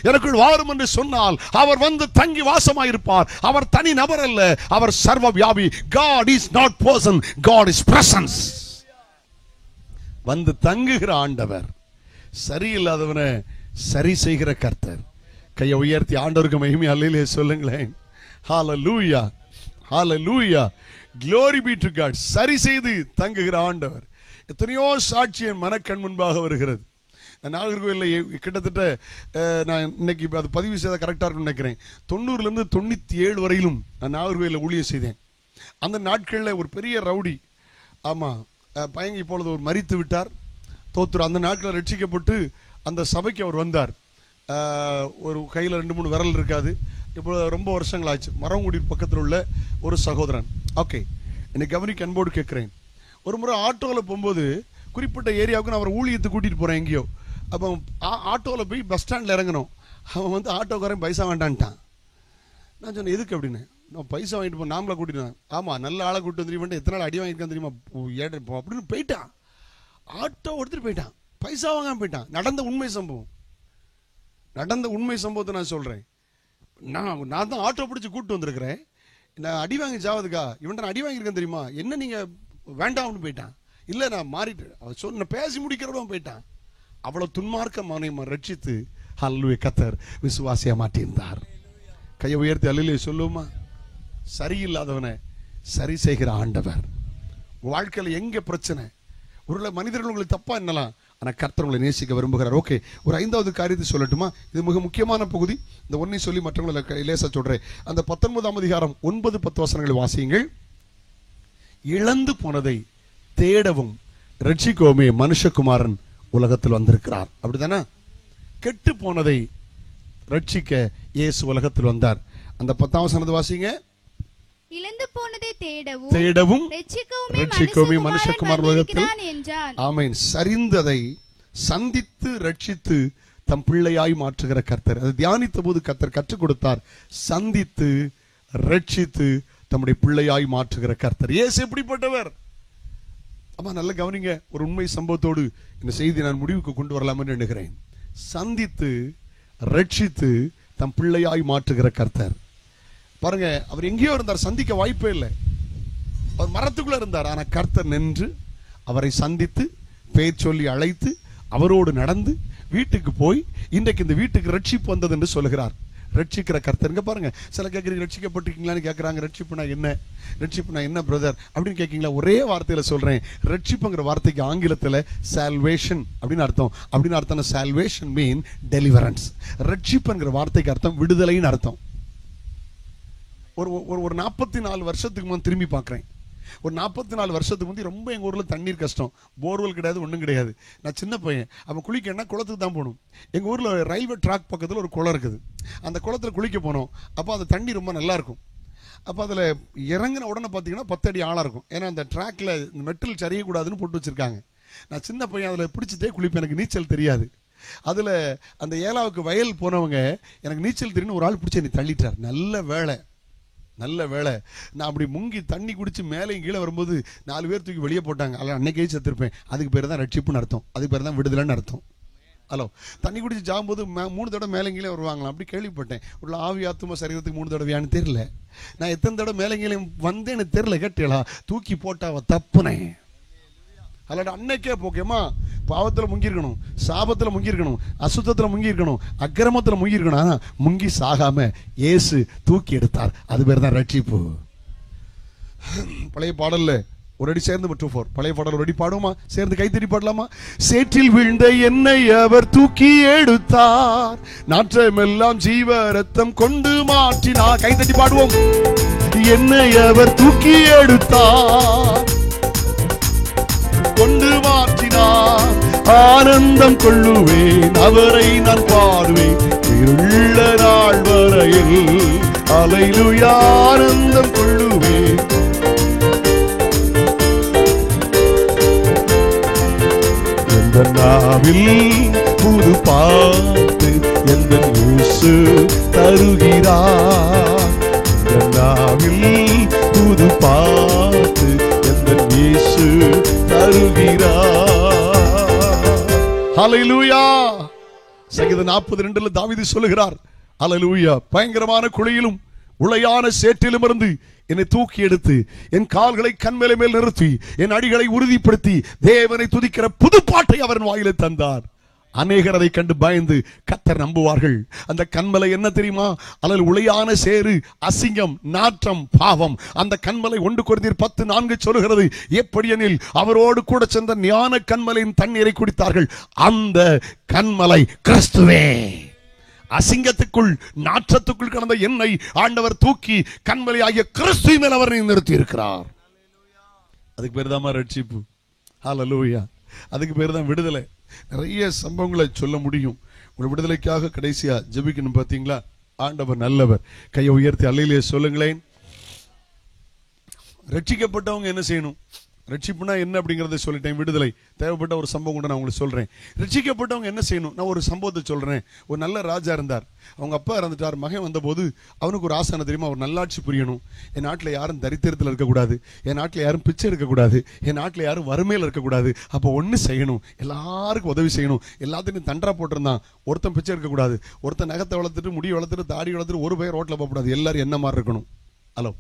[SPEAKER 1] எனக்குள் வாரும் என்று சொன்னால் அவர் வந்து தங்கி வாசமாயிருப்பார். அவர் தனி நபர் அல்ல, அவர் சர்வ வியாபி. God is not person, God is presence. வந்து தங்குகிற ஆண்டவர், சரியில்லாதவனை சரி செய்கிற கர்த்தர். கையை உயர்த்தி ஆண்டவருக்கு மகிமை அல்லேலே சொல்லுங்களேன். ஹல்லேலூயா. ஹல்லேலூயா. Glory be to God. சரி செய்து தங்குகிற ஆண்டவர். எத்தனையோ சாட்சி என் மனக்கண் முன்பாக வருகிறது. நாகர்கோவிலில் கிட்டத்தட்ட நான் இன்னைக்கு அது பதிவு செய்த கரெக்டாக இருக்குன்னு நினைக்கிறேன், 90லேருந்து 97 வரையிலும் நான் நாகர்கோவிலில் ஊழியம் செய்தேன். அந்த நாட்களில் ஒரு பெரிய ரவுடி, ஆமாம் பையங்க இப்பொழுது ஒரு மரித்து விட்டார், தோத்துரு. அந்த நாட்களில் ரட்சிக்கப்பட்டு அந்த சபைக்கு அவர் வந்தார். ஒரு கையில் 2-3 விரல் இருக்காது. இப்போ ரொம்ப வருஷங்கள் ஆச்சு. மரங்குடி பக்கத்தில் உள்ள ஒரு சகோதரன். ஓகே, என்னை கவனிக்க அன்போடு கேட்குறேன். ஒரு முறை ஆட்டோவில் போகும்போது குறிப்பிட்ட ஏரியாவுக்கு நான் அவரை ஊழியத்துக்கு கூட்டிகிட்டு போகிறேன் எங்கேயோ. அப்போ ஆட்டோவில் போய் பஸ் ஸ்டாண்டில் இறங்கணும். அவன் வந்து ஆட்டோக்காரன் பைசா வேண்டான்ட்டான். நான் சொன்னேன், எதுக்கு அப்படின்னு. நான் பைசா வாங்கிட்டு போய் நாமளை கூட்டிட்டு. ஆமாம், நல்ல ஆளை கூப்பிட்டு வந்துட்டு எத்தனை நாள் அடி வாங்கியிருக்கான் தெரியுமா அப்படின்னு போயிட்டான். ஆட்டோ எடுத்துகிட்டு போயிட்டான், பைசா வாங்காம போயிட்டான். நடந்த உண்மை சம்பவம், நடந்த உண்மை சம்பவத்தை நான் சொல்கிறேன். நான் தான் ஆட்டோ பிடிச்சி கூப்பிட்டு வந்திருக்கிறேன். நான் அடி வாங்கி ஜாவதுக்கா இவன்ட்ட நான் அடி வாங்கியிருக்கேன் தெரியுமா, என்ன நீங்கள் வேண்டாம்னு போயிட்டான். இல்லை நான் மாறிட்டேன், அவன் சொன்ன பேசி முடிக்கிறவன் போயிட்டான். அவ்வளோ துன்மார்க்க மனையை ரட்சித்து ஹல்லேலூயா கர்த்தர் விசுவாசியா மாட்டியிருந்தார். கையை உயர்த்தி அல்லேலூயா சொல்லுமா. சரியில்லாதவனை சரி செய்கிற ஆண்டவர். வாழ்க்கையில் எங்கே பிரச்சனை, ஒரு மனிதர்கள் உங்களுக்கு தப்பா என்னலாம், ஆனால் கர்த்தர் உங்களை நேசிக்க விரும்புகிறார். ஓகே, ஒரு 5வது காரியத்தை சொல்லட்டுமா? இது மிக முக்கியமான பகுதி. இந்த ஒன்றை சொல்லி மற்றவங்களை லேசா சொல்றேன். அந்த 19ஆம் அதிகாரம் 9-10 வசனங்களை வாசியுங்கள். இழந்து போனதை தேடவும் ரட்சிக்கவுமே மனுஷகுமாரன் உலகத்தில் வந்திருக்கிறார். அப்படித்தானே? கெட்டு போனதை ரட்சிக்க இயேசு உலகத்தில் வந்தார். அந்த 10ஆம் வசனத்தை வாசிங்க.
[SPEAKER 3] இழந்து போனதை
[SPEAKER 1] தேடவும் ரட்சிக்கவும் மனுஷகுமாரன் உலகத்தில்
[SPEAKER 3] என்றார்.
[SPEAKER 1] ஆமென். சரிந்ததை சந்தித்து ரட்சித்து தம் பிள்ளையாய் மாற்றுகிற கர்த்தர். அதை தியானித்த போது கர்த்தர் கற்றுக் கொடுத்தார். சந்தித்து ரட்சித்து தம்முடைய பிள்ளையாய் மாற்றுகிற கர்த்தர். இயேசு எப்படிப்பட்டவர்? ஆமா, நல்ல கவனிங்க. ஒரு உண்மை சம்பவத்தோடு இந்த செய்தி நான் முடிவுக்கு கொண்டு வரலாம் என்று எண்ணுகிறேன். சந்தித்து ரட்சித்து தம் பிள்ளையாய் மாற்றுகிற கர்த்தர். பாருங்க, அவர் எங்கேயோ இருந்தார், சந்திக்க வாய்ப்பே இல்லை. அவர் மரத்துக்குள்ள இருந்தார். ஆனா கர்த்தர் நின்று அவரை சந்தித்து பேர் சொல்லி அழைத்து அவரோடு நடந்து வீட்டுக்கு போய் இன்றைக்கு இந்த வீட்டுக்கு ரட்சிப்பு வந்தது என்று சொல்லுகிறார். ரட்சிக்கிற கர்த்தருங்க. பாருங்க, சில கேட்குறீங்க ரட்சிக்கப்பட்டிருக்கீங்களான்னு கேட்குறாங்க. ரட்சிப்புனா என்ன? ரட்சிப்புனா என்ன பிரதர் அப்படின்னு கேட்கீங்களா? ஒரே வார்த்தையில சொல்றேன். ரட்சிப்புங்கிற வார்த்தைக்கு ஆங்கிலத்தில் சால்வேஷன் அப்படின்னு அர்த்தம். அப்படின்னு அர்த்தம் சால்வேஷன் மீன் டெலிவரன்ஸ். ரட்சிப்புங்கிற வார்த்தைக்கு அர்த்தம் விடுதலைன்னு அர்த்தம். ஒரு 44 வருஷத்துக்கு முன் திரும்பி பார்க்குறேன். ஒரு 44 வருஷத்துக்கு முந்தி ரொம்ப எங்கள் ஊரில் தண்ணீர் கஷ்டம். போர்வெல் கிடையாது, ஒன்றும் கிடையாது. நான் சின்ன பையன். அப்போ குளிக்கணும்னா குளத்துக்கு தான் போகணும். எங்கள் ஊரில் ரயில்வே ட்ராக் பக்கத்தில் ஒரு குளம் இருக்குது. அந்த குளத்தில் குளிக்க போனோம். அப்போ அந்த தண்ணி ரொம்ப நல்லா இருக்கும். அப்போ அதில் இறங்கின உடனே பார்த்தீங்கன்னா 10 அடி ஆழம் இருக்கும். ஏன்னா அந்த ட்ராக்ல மெட்டல் சரியக்கூடாதுன்னு போட்டு வச்சிருக்காங்க. நான் சின்ன பையன், அதில் பிடிச்சிட்டே குளிப்பேன். எனக்கு நீச்சல் தெரியாது. அதில் அந்த 7ஆவுக்கு வயல் போனவங்க எனக்கு நீச்சல் தெரியுன்னு ஒரு ஆள் பிடிச்சி என்னை தள்ளிட்டார். நல்ல வேலை நான் அப்படி முங்கி தண்ணி குடிச்சு மேலேயும் கீழே வரும்போது 4 பேர் தூக்கி வெளியே போட்டாங்க. அல்ல, அன்னைக்கே செத்துருப்பேன். அதுக்கு பேர் தான் ரட்சிப்புன்னு அர்த்தம். அதுக்கு பேர் தான் விடுதலைன்னு அர்த்தம். ஹலோ, தண்ணி குடிச்சு ஜாகும்போது 3 தடவை மேலே கீழே வருவாங்களாம். அப்படி கேள்விப்பட்டேன். உள்ள ஆவி ஆத்துமா சரீரத்துக்கு 3 தடவையான்னு தெரியல. நான் எத்தனை தடவை மேலே கீழே வந்தேன்னு தெரியல. கேட்டீங்களா? தூக்கி போட்டாவ தப்புனேன். அல்ல, அன்னைக்கே போக்கேமா பாவத்தில் முங்கிருக்கணும், சாபத்தில் முங்கிருக்கணும், அசுத்தத்தில் முங்கிருக்கணும், அக்கிரமத்தில் முங்கிருக்கணும். ஆனா முங்கி சாகாம இயேசு தூக்கி எடுத்தார். அது பேர் தான் ரட்சிப்பு. பழைய பாடல்ல ஒரு அடி சேர்ந்து 2-4 பழைய பாடல் ஒரு அடி பாடுமா? சேர்ந்து கைத்தறி பாடலாமா? சேற்றில் விழுந்த என்னை அவர் தூக்கி எடுத்தார், நாற்றமெல்லாம் ஜீவ ரத்தம் கொண்டு மாற்றினார். கைத்தட்டி பாடுவோம். என்னை அவர் தூக்கி எடுத்தார், கொண்டு மாற்றினார், ஆனந்தம் கொள்ளுவேன், அவரை நான் பாடுவேன் உயிருள்ள நாள் வரையில். அல்லேலூயா, ஆனந்தம் கொள்ளுவேன். எந்த நாவில் புது பாட்டு எந்த இயேசு தருகிறார். எந்த நாவில் புது பாட்டு எந்த இயேசு தருகிறார். ஹல்லேலூயா. சங்கீதம் 42 தாவீது சொல்லுகிறார், ஹல்லேலூயா, பயங்கரமான குழியிலும் உளையான சேற்றிலும் இருந்து என்னை தூக்கி எடுத்து என் கால்களை கண்மேலை மேல் நிறுத்தி என் அடிகளை உறுதிப்படுத்தி தேவனை துதிக்கிற புது பாட்டை அவரின் வாயிலே தந்தார். அநேகர் அதை கண்டு பயந்து கர்த்தர் நம்புவார்கள். அந்த கண்மலை என்ன தெரியுமா? அல்லது உளையான சேறு, அசிங்கம், நாற்றம், பாவம். அந்த கண்மலை 1 கொரிந்தியர் 10:4 சொல்லுகிறது, எப்படியெனில் அவரோடு கூட சென்ற ஞான கண்மலையின் தண்ணீரை குடித்தார்கள். அந்த கண்மலை கிறிஸ்துவே. அசிங்கத்துக்குள் நாற்றத்துக்குள் கடந்த என்னை ஆண்டவர் தூக்கி கண்மலை ஆகிய கிறிஸ்து மேல் அவரை நிறுத்தி இருக்கிறார். அதுக்கு பேர் தான் ரட்சிப்பு. ஹல்லேலூயா. அதுக்கு பேர் தான் விடுதலை. நிறைய சம்பவங்களை சொல்ல முடியும். உங்க விடுதலைக்காக கடைசியா ஜெபிக்கணும். பாத்தீங்களா? ஆண்டவர் நல்லவர். கையை உயர்த்தி அல்லேலூயா சொல்லுங்களேன். ரட்சிக்கப்பட்டவங்க என்ன செய்யணும்? ரட்சிப்புனா என்ன அப்படிங்கறத சொல்லிட்டேன். விடுதலை தேவைப்பட்ட ஒரு சம்பவம் கூட நான் உங்களுக்கு சொல்றேன். ரட்சிக்கப்பட்டவங்க என்ன செய்யணும்? நான் ஒரு சம்பவத்தை சொல்றேன். ஒரு நல்ல ராஜா இருந்தார். அவங்க அப்பா இறந்துட்டார். மகன் வந்த போது அவனுக்கு ஒரு ஆசை தெரியுமா? ஒரு நல்லாட்சி புரியணும். என் நாட்டில் யாரும் தரித்திரத்தில் இருக்கக்கூடாது, என் நாட்டில் யாரும் பிச்சை எடுக்கக்கூடாது, என் நாட்டில் யாரும் வறுமையில் இருக்கக்கூடாது. அப்போ ஒன்று செய்யணும், எல்லாருக்கும் உதவி செய்யணும். எல்லாத்தையும் தண்டரா போட்டிருந்தான். ஒருத்தன் பிச்சை எடுக்கக்கூடாது, ஒருத்தன் நகத்தை வளர்த்துட்டு முடி வளர்த்துட்டு தாடி வளர்த்துட்டு ஒரு பையன் ரோட்டில் போகக்கூடாது. எல்லாரும் என்ன மாதிரி இருக்கணும். ஹலோ.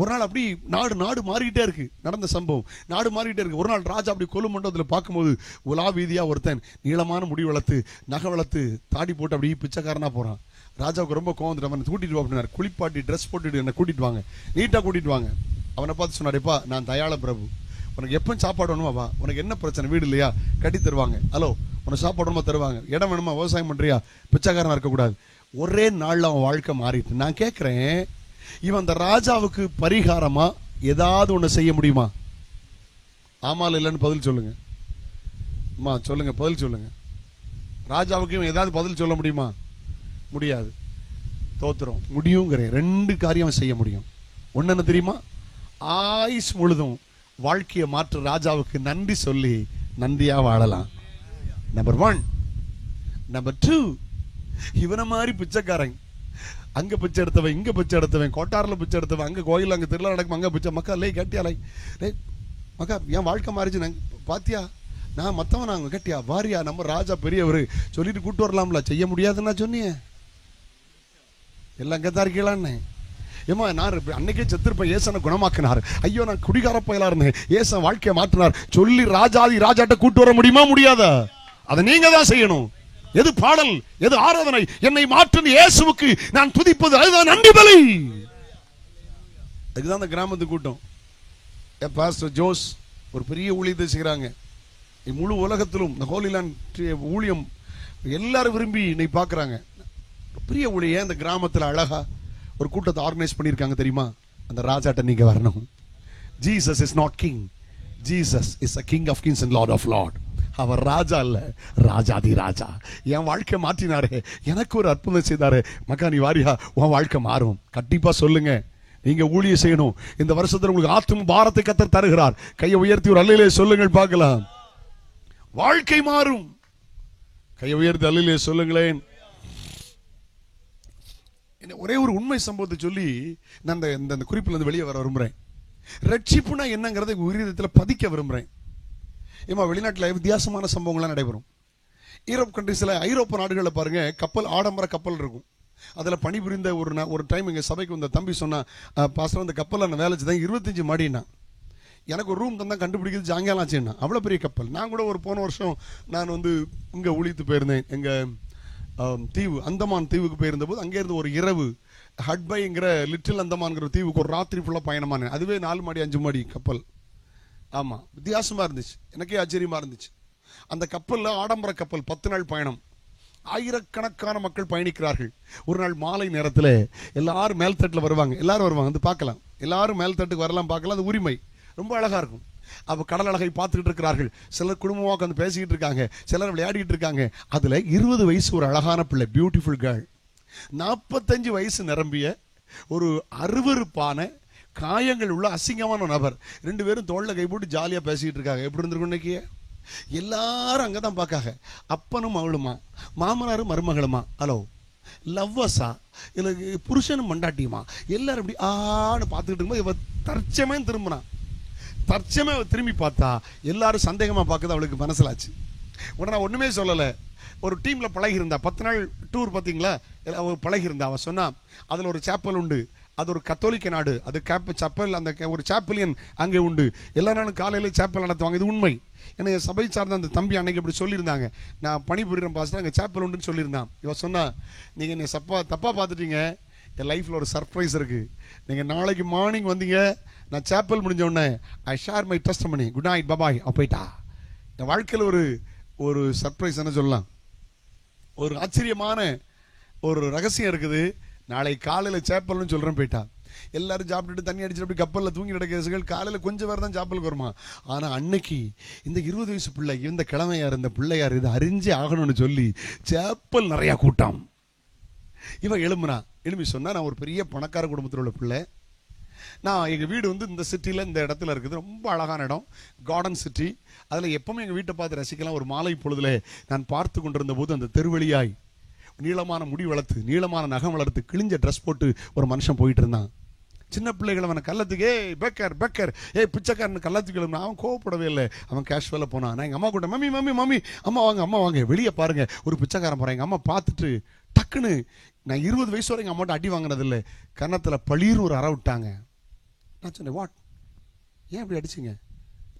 [SPEAKER 1] ஒரு நாள் அப்படி நாடு மாறிக்கிட்டே இருக்கு. நடந்த சம்பவம் நாடு மாறிக்கிட்டே இருக்கு. ஒரு நாள் ராஜா அப்படி கொலு மண்டபத்தில் பார்க்கும்போது உலா வீதியா ஒருத்தன் நீளமான முடி வளர்த்து நகை வளர்த்து தாடி போட்டு அப்படி பிச்சைக்காரனா போறான். ராஜாவுக்கு ரொம்ப கோவம் வந்துட்டு அவனை கூட்டிட்டு வா அப்படின்னாரு. குளிப்பாட்டி ட்ரெஸ் போட்டுட்டு என்ன கூட்டிட்டு வாங்க, நீட்டா கூட்டிட்டு வாங்க. அவனை பார்த்து சொன்னாருப்பா, நான் தயாள பிரபு, உனக்கு எப்போ சாப்பாடு வேணுமா வா, உனக்கு என்ன பிரச்சனை, வீடு இல்லையா, கட்டி தருவாங்க. ஹலோ, உனக்கு சாப்பாடு வேணுமா தருவாங்க, இடம் வேணுமா, விவசாயம் பண்றியா, பிச்சைக்காரனா இருக்கக்கூடாது. ஒரே நாள்ல அவன் வாழ்க்கை மாறிட்டு. நான் கேட்கிறேன், இவன் அந்த ராஜாவுக்கு பரிகாரமா ஏதாவது ஒண்ணு செய்ய முடியுமா? ஆமால இல்லைன்னு பதில் சொல்லுங்க. அம்மா சொல்லுங்க, பதில் சொல்லுங்க. ராஜாவுக்கும் ஏதாவது பதில் சொல்ல முடியுமா? முடியாது. தோத்துறோம். முடியுங்கிற 2 காரியம் செய்ய முடியும். ஒன்னு என்ன தெரியுமா? ஆயுஸ் முழுதும் வாழ்க்கையை மாற்ற ராஜாவுக்கு நன்றி சொல்லி நன்றியா வாழலாம். நம்பர் 1. நம்பர் 2, இவனை மாதிரி பிச்சைக்காரன், அங்க பிச்சை எடுத்தவன், இங்க பிச்சை எடுத்தவன், கோட்டாரில் பிச்சை எடுத்தவன், அங்க கோயில், அங்க திருவிழா நடக்கும், அங்க பிச்சை. மக்கா லே கட்டியா லை மக்கா, என் வாழ்க்கை மாறிச்சு. நாங்க பாத்தியா, நான் மத்தவன் நாங்க கட்டியா வாரியா, நம்ம ராஜா பெரியவர் சொல்லிட்டு கூட்டு வரலாம்ல. செய்ய முடியாதுன்னா சொன்னியே, எல்லாம் அங்கதான் இருக்கலான்னு. ஏமா நான் அன்னைக்கே செத்துருப்பேன், ஏசனை குணமாக்கினார். ஐயோ நான் குடிகார பயலா இருந்தேன், ஏசன் வாழ்க்கையை மாற்றினார் சொல்லி ராஜாதி ராஜாட்ட கூட்டு வர முடியுமா? முடியாதா? அதை நீங்க தான் செய்யணும். எது பாடல், எது ஆராதனை, என்னை மாற்று இயேசுவுக்கு நான் துதிப்பது, அதுதான் நன்றி பலி. அதுதான் அந்த கிராமத்து கூட்டம். பாஸ்டர் ஜோஸ் ஒரு பெரிய ஊழியத்தை செய்கிறாங்க. முழு உலகத்திலும் இந்த ஹோலிலாண்ட் ஊழியம் எல்லாரும் விரும்பி இன்னைக்கு பார்க்குறாங்க. பெரிய ஊழிய இந்த கிராமத்தில் அழகா ஒரு கூட்டத்தை ஆர்கனைஸ் பண்ணியிருக்காங்க. தெரியுமா? அந்த ராஜாட்ட நீங்க வரணும். Jesus is not king, Jesus is a king of kings and Lord of Lord. அவர் ராஜா இல்ல, ராஜாதி ராஜா. என் வாழ்க்கை மாற்றினாரே, எனக்கு ஒரு அற்புதம் செய்தாரு. மக்கா நீ வாரியா, உன் வாழ்க்கை மாறும். கண்டிப்பா சொல்லுங்க. நீங்க ஊழியம் செய்யணும். இந்த வருஷத்துல உங்களுக்கு ஆத்தும பாரத்தை கர்த்தர் தருகிறார். கையை உயர்த்தி ஒரு அல்லேலூயா சொல்லுங்கள் பார்க்கலாம். வாழ்க்கை மாறும். கையை உயர்த்தி அல்லேலூயா சொல்லுங்களேன். ஒரே ஒரு உண்மை சம்பவத்தை சொல்லி நான் இந்த குறிப்பில் இருந்து வெளியே வர விரும்புறேன். ரட்சிப்புனா என்னங்கிறத உயிரிழத்தில் பதிக்க விரும்புறேன். ஏமா வெளிநாட்டில் வித்தியாசமான சம்பவங்கள்லாம் நடைபெறும். யூரோப் கண்ட்ரீஸில், ஐரோப்பா நாடுகளில் பாருங்க, கப்பல், ஆடம்பர கப்பல் இருக்கும். அதில் பணிபுரிந்த ஒரு டைம் எங்கள் சபைக்கு வந்த தம்பி சொன்னா, பாஸ்டர் அந்த கப்பலில் நான் வேலை செய்தேன், 25 மாடினா எனக்கு ஒரு ரூம் தான் கண்டுபிடிக்கிறது சாயங்காலம் ஆச்சுன்னா. அவ்வளோ பெரிய கப்பல். நான் கூட ஒரு போன வருஷம் நான் இங்கே ஊழித்து போயிருந்தேன். எங்கள் தீவு, அந்தமான் தீவுக்கு போயிருந்த போது அங்கேருந்து ஒரு இரவு ஹட்பைங்கிற லிட்டில் அந்தமான்கிற தீவுக்கு ஒரு ராத்திரி ஃபுல்லாக பயணமானேன். அதுவே 4 மாடி 5 மாடி கப்பல். ஆமாம், வித்தியாசமாக இருந்துச்சு. எனக்கே ஆச்சரியமாக இருந்துச்சு. அந்த கப்பலில், ஆடம்பர கப்பல், 10 நாள் பயணம். ஆயிரக்கணக்கான மக்கள் பயணிக்கிறார்கள். ஒரு நாள் மாலை நேரத்தில் எல்லாரும் மேல்தட்டில் வருவாங்க. எல்லாரும் வருவாங்க, வந்து பார்க்கலாம். எல்லாரும் மேல்தட்டுக்கு வரலாம், பார்க்கலாம். அது உரிமை. ரொம்ப அழகாக இருக்கும். அவ கடல் அழகை பார்த்துக்கிட்டு இருக்கிறார்கள். சிலர் குடும்பமாக உட்காந்து பேசிக்கிட்டு இருக்காங்க, சிலர் விளையாடிட்டு இருக்காங்க. அதுல 20 வயசு ஒரு அழகான பிள்ளை, பியூட்டிஃபுல் கேர்ள். 45 வயசு நிரம்பிய ஒரு அருவருப்பான காயங்கள் உள்ள அசிங்கமான நபர். 2 பேரும் தோள்ல கை போட்டு ஜாலியா பேசிக்கிட்டு இருக்காங்க. எப்படி இருந்திருக்கும் இன்னைக்கு? எல்லாரும் அங்கதான் பார்க்காங்க. அப்பனும் அவளுமா, மாமனாரும் மருமகளுமா, ஹலோ லவ்வஸா, இல்லை புருஷனும் மண்டாட்டியுமா, எல்லாரும் இப்படி ஆன்னு பார்த்துக்கிட்டு இருக்கும்போது இவ தற்சமே திரும்பினான். தற்சமே திரும்பி பார்த்தா எல்லாரும் சந்தேகமா பார்க்குது. அவளுக்கு மனசிலாச்சு. உடனே நான் ஒண்ணுமே சொல்லல. ஒரு டீம்ல பழகி இருந்தா, 10 நாள் டூர் பார்த்தீங்களா, பழகி இருந்தா. அவன் சொன்னா அதுல ஒரு சாப்பல் உண்டு, அது ஒரு கத்தோலிக்க நாடு, அது சாப்பல், அந்த ஒரு சாப்பலியன் அங்கே உண்டு. எல்லா நாளும் காலையில சாப்பல் நடத்துவாங்க. இது உண்மை. ஏன்னா சபை சார்ந்த அந்த தம்பி அன்னைக்கு இப்படி சொல்லியிருந்தாங்க. நான் பணிபுரிகிறேன் பாஸ்டர், அங்கே சாப்பல் உண்டுன்னு சொல்லியிருந்தான். இவன் சொன்னா, நீங்க என்ன தப்பா பார்த்துட்டீங்க, என் லைஃப்ல ஒரு சர்ப்ரைஸ் இருக்கு. நீங்க நாளைக்கு மார்னிங் வந்தீங்க, நான் சாப்பல் முடிஞ்ச உடனே I share my testimony, good night bye bye, போயிட்டா. என் வாழ்க்கையில் ஒரு சர்ப்ரைஸ் என்ன சொல்லலாம், ஒரு ஆச்சரியமான ஒரு ரகசியம் இருக்குது. நாளை காலையில் சாப்பல்னு சொல்றேன், போயிட்டா. எல்லாரும் சாப்பிட்டுட்டு தண்ணி அடிச்சுட்டு அப்படி கப்பலில் தூங்கி நடக்கிறதுகள் காலையில் கொஞ்சம் பேர் தான் சாப்பலுக்கு வருமா. ஆனால் அன்னைக்கு இந்த 20 வயசு பிள்ளை, இந்த கிழமையார், இந்த பிள்ளையார் இதை அறிஞ்சே ஆகணும்னு சொல்லி சாப்பல் நிறையா கூட்டம். இவன் எழும்பி சொன்னா, நான் ஒரு பெரிய பணக்கார குடும்பத்தில் உள்ள பிள்ளை. நான் எங்கள் வீடு இந்த சிட்டியில், இந்த இடத்துல இருக்குது. ரொம்ப அழகான இடம், கார்டன் சிட்டி. அதில் எப்பவுமே எங்கள் வீட்டை பார்த்து ரசிக்கலாம். ஒரு மாலை பொழுதுல நான் பார்த்து கொண்டிருந்த போது அந்த தெருவழியாய் நீளமான முடி வளர்த்து, நீளமான நகம் வளர்த்து, கிழிஞ்ச ட்ரெஸ் போட்டு ஒரு மனுஷன் போயிட்டு இருந்தான். சின்ன பிள்ளைகள் அவனை கள்ளத்துக்கு, பெக்கர் பிச்சைக்காரன் கள்ளத்துக்கு எழுப்பினா. அவன் கோவப்படவே இல்லை, அவன் கேஷுவலாக போனான். நான் எங்கள் அம்மா கூட, மம்மி அம்மா வாங்க வெளியே பாருங்க, ஒரு பிச்சைக்காரன் போகிறேன். எங்கள் அம்மா பார்த்துட்டு டக்குன்னு, நான் 20 வயசு வரை எங்கள் அம்மாட்ட அடி வாங்கினது இல்லை, கன்னத்தில் பளீர்னு ஒரு அற விட்டாங்க. நான் சொன்னேன், வாட், ஏன் இப்படி அடிச்சிங்க?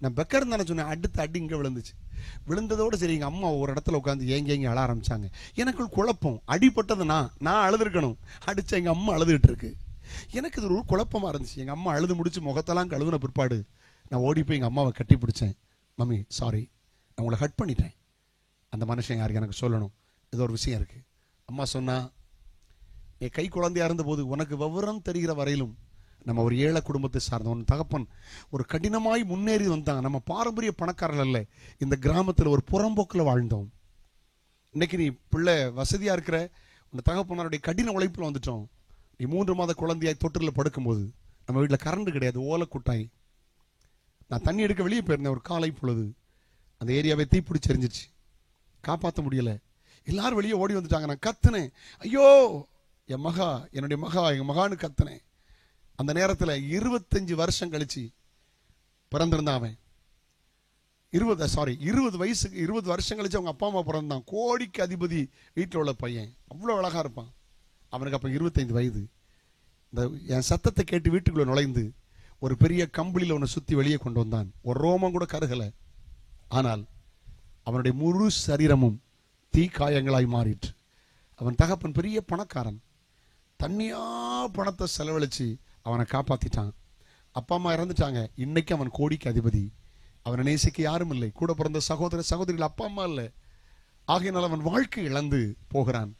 [SPEAKER 1] நான் பெக்கர் தானே சொன்னேன். அடுத்த அடி இங்கே விழுந்துச்சு. விழுந்ததோடு சரி, எங்கள் அம்மா ஒரு இடத்துல உட்காந்து ஏங்கி அழ ஆரம்பிச்சாங்க. எனக்குள் குழப்பம். அடிப்பட்டது நான் அழுதுருக்கணும், அடிச்ச எங்கள் அம்மா அழுதுகிட்டு இருக்கு. எனக்கு இது ஒரு குழப்பமாக இருந்துச்சு. எங்கள் அம்மா அழுது முடிச்சு முகத்தெல்லாம் கழுவுன பிற்பாடு நான் ஓடி போய் எங்கள் அம்மாவை கட்டி பிடிச்சேன். மம்மி சாரி, நான் உங்களை ஹர்ட் பண்ணிட்டேன். அந்த மனுஷன் யாருக்கு எனக்கு சொல்லணும், ஏதோ ஒரு விஷயம் இருக்குது. அம்மா சொன்னா, என் கை குழந்தையா இருந்தபோது உனக்கு விவரம் தெரிகிற வரையிலும் நம்ம ஒரு ஏழை குடும்பத்தை சார்ந்தவன். தகப்பன் ஒரு கடினமாய் முன்னேறி வந்தாங்க. நம்ம பாரம்பரிய பணக்காரர்கள் அல்ல, இந்த கிராமத்தில் ஒரு புறம்போக்கில் வாழ்ந்தோம். இன்னைக்கு நீ பிள்ளை வசதியா இருக்கிற உன் தகப்பனாருடைய கடின உழைப்பில் வந்துட்டோம். நீ 3 மாத குழந்தையாய் தொட்டில் படுக்கும்போது நம்ம வீட்டில் கரண்ட் கிடையாது, ஓலை குட்டாய். நான் தண்ணி எடுக்க வெளியே போயிருந்தேன் ஒரு காலை பொழுது. அந்த ஏரியாவை தீப்பிடிச்சு எரிஞ்சிச்சு, காப்பாற்ற முடியலை. எல்லாரும் வெளியே ஓடி வந்துட்டாங்க. நான் கத்துனேன், ஐயோ என் மகா, என்னுடைய மகா, எங்கள் மகான்னு கத்துனேன். அந்த நேரத்தில் 25 வருஷம் கழிச்சு பிறந்திருந்தான் அவன். 20 வயசுக்கு 20 வருஷம் கழிச்சு அவங்க அப்பா அம்மா பிறந்தான். கோடிக்கு அதிபதி வீட்டில் உள்ள பையன், அவ்வளோ அழகா இருப்பான். அவனுக்கு அப்போ 25 வயது. இந்த என் சத்தத்தை கேட்டு வீட்டுக்குள்ள நுழைந்து ஒரு பெரிய கம்பளியில் அவனை சுற்றி வெளியே கொண்டு வந்தான். ஒரு ரோமம் கூட கருகலை. ஆனால் அவனுடைய முழு சரீரமும் தீ காயங்களாய் மாறிற்று. அவன் தகப்பன் பெரிய பணக்காரன், தண்ணியா பணத்தை செலவழிச்சு அவனை காப்பாத்திட்டான். அப்பா அம்மா இறந்துட்டாங்க. இன்னைக்கு அவன் கோடிக்கு அதிபதி. அவனை நேசிக்க யாரும் இல்லை, கூட பிறந்த சகோதர சகோதரிகள் அப்பா அம்மா இல்லை. ஆகையினால் அவன் வாழ்க்கை இழந்து போகிறான்.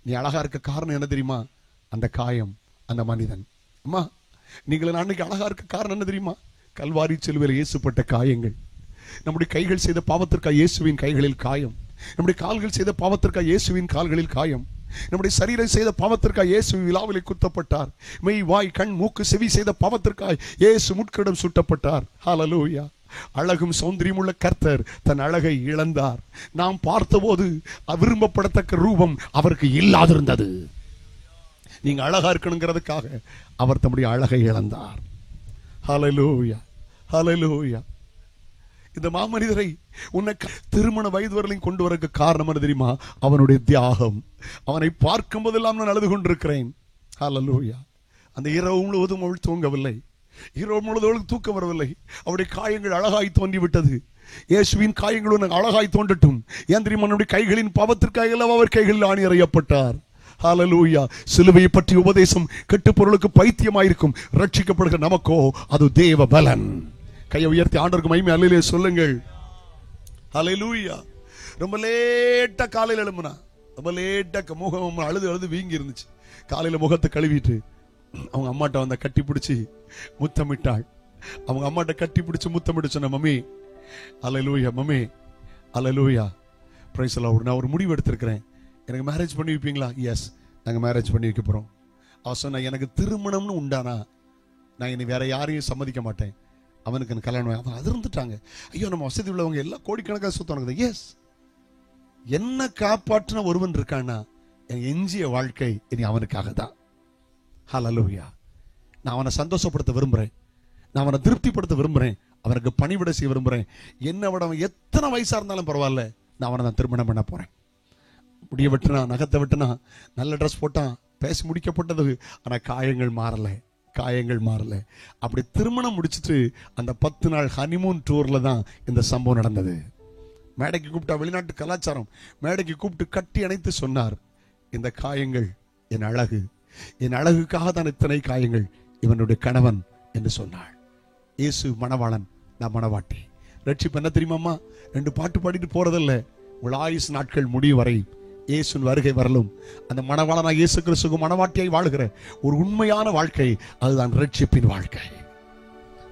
[SPEAKER 1] நீ அழகா இருக்க காரணம் என்ன தெரியுமா? அந்த காயம், அந்த மனிதன். அம்மா, நீங்கள் அன்னைக்கு அழகா இருக்க காரணம் என்ன தெரியுமா? கல்வாரி சிலுவையில் இயேசுப்பட்ட காயங்கள். நம்முடைய கைகள் செய்த பாவத்திற்காக இயேசுவின் கைகளில் காயம். நம்முடைய கால்கள் செய்த பாவத்திற்காக இயேசுவின் கால்களில் காயம். நம்முடைய சரீரம் செய்த பாவத்திற்காக இயேசு விலாவிலே குத்தப்பட்டார். மெய், வாய், கண், மூக்கு, செவி செய்த பாவத்திற்காக இயேசு முட்கிடம் சுட்டப்பட்டார். ஹல்லேலூயா. அழகும் சௌந்தரியம் உள்ள கர்த்தர் தன் அழகை இழந்தார். நாம் பார்த்தபோது விரும்பப்படத்தக்க ரூபம் அவருக்கு இல்லாதிருந்தது. நீங்க அழகா இருக்கணுங்கிறதுக்காக அவர் தம்முடைய அழகை இழந்தார். ஹல்லேலூயா, ஹல்லேலூயா. இந்த மாமனிதரை உன்னை திருமண வயது வரலையும் கொண்டு வரக்கு காரணம் என்ன தெரியுமா? அவனுடைய தியாகம். அவனை பார்க்கும் போதெல்லாம் நான் அழுது கொண்டிருக்கிறேன். ஹல்லேலூயா. அந்த இரவு முழுவதும் அவள் தூங்கவில்லை, இரவு முழுவதும் தூக்கம் வரவில்லை. அவருடைய காயங்கள் அழகாய் தோன்றிவிட்டது. இயேசுவின் காயங்கள் உனக்கு அழகாய் தோன்றட்டும். ஏன் தெரியுமா? அவனுடைய கைகளின் பாவத்திற்காக அவர் கைகளில் ஆணி அறையப்பட்டார். ஹல்லேலூயா. சிலுவையை பற்றி உபதேசம் கெட்டுப்பொருளுக்கு பைத்தியமாயிருக்கும், ரட்சிக்கப்படுகிற நமக்கோ அது தேவ பலன். கையை உயர்த்தி ஆண்டவருக்கு மகிமை அல்லேலூயா சொல்லுங்கள். ஹல்லேலூயா. ரொம்ப லேட்டா காலையில் எழும்புனா, ரொம்ப லேட்டா முகம் அழுது அழுது வீங்கி இருந்துச்சு. காலையில முகத்தை கழுவிட்டு அவங்க அம்மாட்ட வந்த கட்டி பிடிச்சி முத்தமிட்டாள். அவங்க அம்மாட்ட கட்டி பிடிச்சி முத்தமிட்டு சொன்ன, mummy hallelujah, mummy hallelujah, praise the Lord, நான் ஒரு முடிவு எடுத்திருக்கிறேன், எனக்கு மேரேஜ் பண்ணி வைப்பீங்களா? எஸ், நாங்கள் மேரேஜ் பண்ணி வைக்க போறோம். அவ சொன்ன, எனக்கு திருமணம்னு உண்டானா நான் இனி வேற யாரையும் சம்மதிக்க மாட்டேன். அவனுக்கு கல்யாணம். அவன் அதிர்ந்துட்டாங்க. ஐயோ, நம்ம வசதி உள்ளவங்க எல்லாம் கோடிக்கணக்காக சுத்தம். எஸ், என்ன காப்பாற்றின ஒருவன் இருக்கான்னா என் எஞ்சிய வாழ்க்கை இனி அவனுக்காக தான். ஹல்லேலூயா. நான் அவனை சந்தோஷப்படுத்த விரும்புறேன், நான் அவனை திருப்திப்படுத்த விரும்புறேன், அவனுக்கு பணிவிட செய்ய விரும்புறேன். என்னை விட அவன் எத்தனை வயசா இருந்தாலும் பரவாயில்ல, நான் அவனை தான் திருமணம் பண்ண போறேன். முடிய வெட்டினா, நகத்தை வெட்டினா, நல்ல ட்ரெஸ் போட்டான், பேசி முடிக்கப்பட்டது. ஆனா காயங்கள் மாறல, காயங்கள் மாறல. அப்படி திருமணம் முடிச்சுட்டு அந்த 10 நாள் ஹனிமூன் டூர்ல தான் இந்த சம்பவம் நடந்தது. மேடைக்கு கூப்பிட்டா, வெளிநாட்டு கலாச்சாரம், மேடைக்கு கூப்பிட்டு கட்டி அணைத்து சொன்னார், இந்த காயங்கள் என் அழகு, என் அழகுக்காக தான் இத்தனை காயங்கள், இவனுடைய கணவன் என்று சொன்னாள். இயேசு மணவாளன், நான் மணவாட்டி. ரட்சிப்பு என்ன தெரியுமாம்மா? 2 பாட்டு பாடிட்டு போறதில்ல. உங்கள் ஆயுசு நாட்கள் முடிவு வரை இயேசுவின் வருகை வரலும் அந்த மணவாளனாக இயேசு கிறிஸ்துவுக்கு மணவாட்டியாய் வாழ்கிற ஒரு உண்மையான வாழ்க்கை, அதுதான் ரட்சிப்பின் வாழ்க்கை.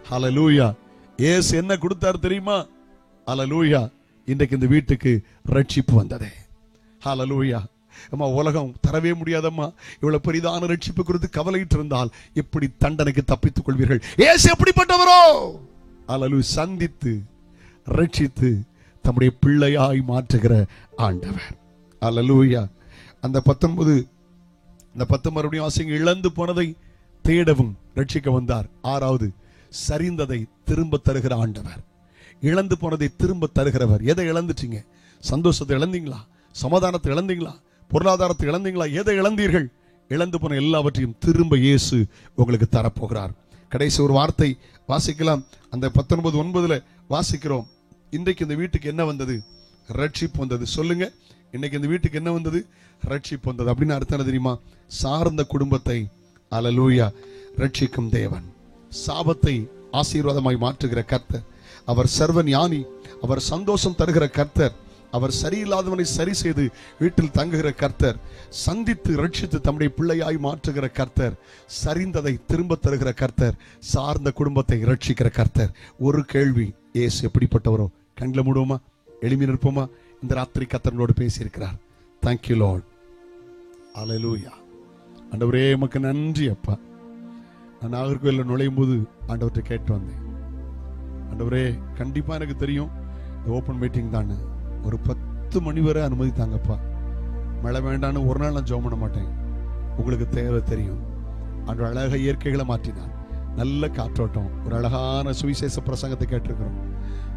[SPEAKER 1] ஹல்லேலூயா. இயேசு என்ன கொடுத்தார் தெரியுமா? ஹல்லேலூயா. இன்றைக்கு இந்த வீட்டுக்கு ரட்சிப்பு வந்ததே. ஹல்லேலூயா. அம்மா, உலகம் தரவே முடியாதம்மா. இவ்வளவு பெரிதான ரட்சிப்பு குறித்து கவலையிட்டு இருந்தால் எப்படி தண்டனைக்கு தப்பித்துக் கொள்வீர்கள்? இயேசு எப்படிப்பட்டவரோ? ஹல்லேலூயா. சந்தித்து ரட்சித்து தம்முடைய பிள்ளையாய் மாற்றுகிற ஆண்டவர். ஹல்லேலூயா. அந்த 19 மறுபடியும் வாசிங்க. இழந்து போனதை தேடவும் ரட்சிக்க வந்தார். 6வது, சரிந்ததை திரும்ப தருகிற ஆண்டவர். இழந்து போனதை திரும்ப தருகிறவர். எதை இழந்துட்டீங்க? சந்தோஷத்தை இழந்தீங்களா? சமாதானத்தை இழந்தீங்களா? பொருளாதாரத்தை இழந்தீங்களா? எதை இழந்தீர்கள்? இழந்து போன எல்லாவற்றையும் திரும்ப இயேசு உங்களுக்கு தரப்போகிறார். கடைசி ஒரு வார்த்தை வாசிக்கலாம். அந்த 19:9 வாசிக்கிறோம். இன்றைக்கு இந்த வீட்டுக்கு என்ன வந்தது? ரட்சிப்பு வந்தது. சொல்லுங்க, இன்னைக்கு இந்த வீட்டுக்கு என்ன வந்தது? ரட்சிப்பு வந்தது. அப்படின்னு அர்த்தம் என்ன தெரியுமா? சார்ந்த குடும்பத்தை ஹல்லேலூயா ரட்சிக்கும் தேவன், சாபத்தை ஆசீர்வாதமாய் மாற்றுகிற கர்த்தர், அவர் சர்வ ஞானி, அவர் சந்தோஷம் தருகிற கர்த்தர், அவர் சரியில்லாதவனை சரி செய்து வீட்டில் தங்குகிற கர்த்தர், சந்தித்து ரட்சித்து தம்முடைய பிள்ளையாய் மாற்றுகிற கர்த்தர், சரிந்ததை திரும்ப தருகிற கர்த்தர், சார்ந்த குடும்பத்தை ரட்சிக்கிற கர்த்தர். ஒரு கேள்வி, இயேசு எப்படிப்பட்டவரோ? கண்களை மூடுவோமா, எளிமையா இருப்போமா? இந்த ராத்திரி கர்த்தரோடு பேசியிருக்கிறார். Thank you Lord. அல்லேலூயா. ஆண்டவரே உமக்கு நன்றி அப்பா. நான் நாகர்கோயிலில் நுழையும் போது ஆண்டவர்கிட்ட கேட்டு வந்தேன், ஆண்டவரே கண்டிப்பா எனக்கு தெரியும் ஓப்பன் மீட்டிங் தான், ஒரு 10 மணி வரை அனுமதித்தாங்கப்பா. மழை வேண்டான்னு ஒரு நாள் நான் ஜெபம் பண்ண மாட்டேன், உங்களுக்கு தேவை தெரியும். அன்று அழகாக இயற்கைகளை மாற்றினார், நல்ல காற்றோட்டம், ஒரு அழகான சுவிசேஷ பிரசங்கத்தை கேட்டிருக்கிறோம்.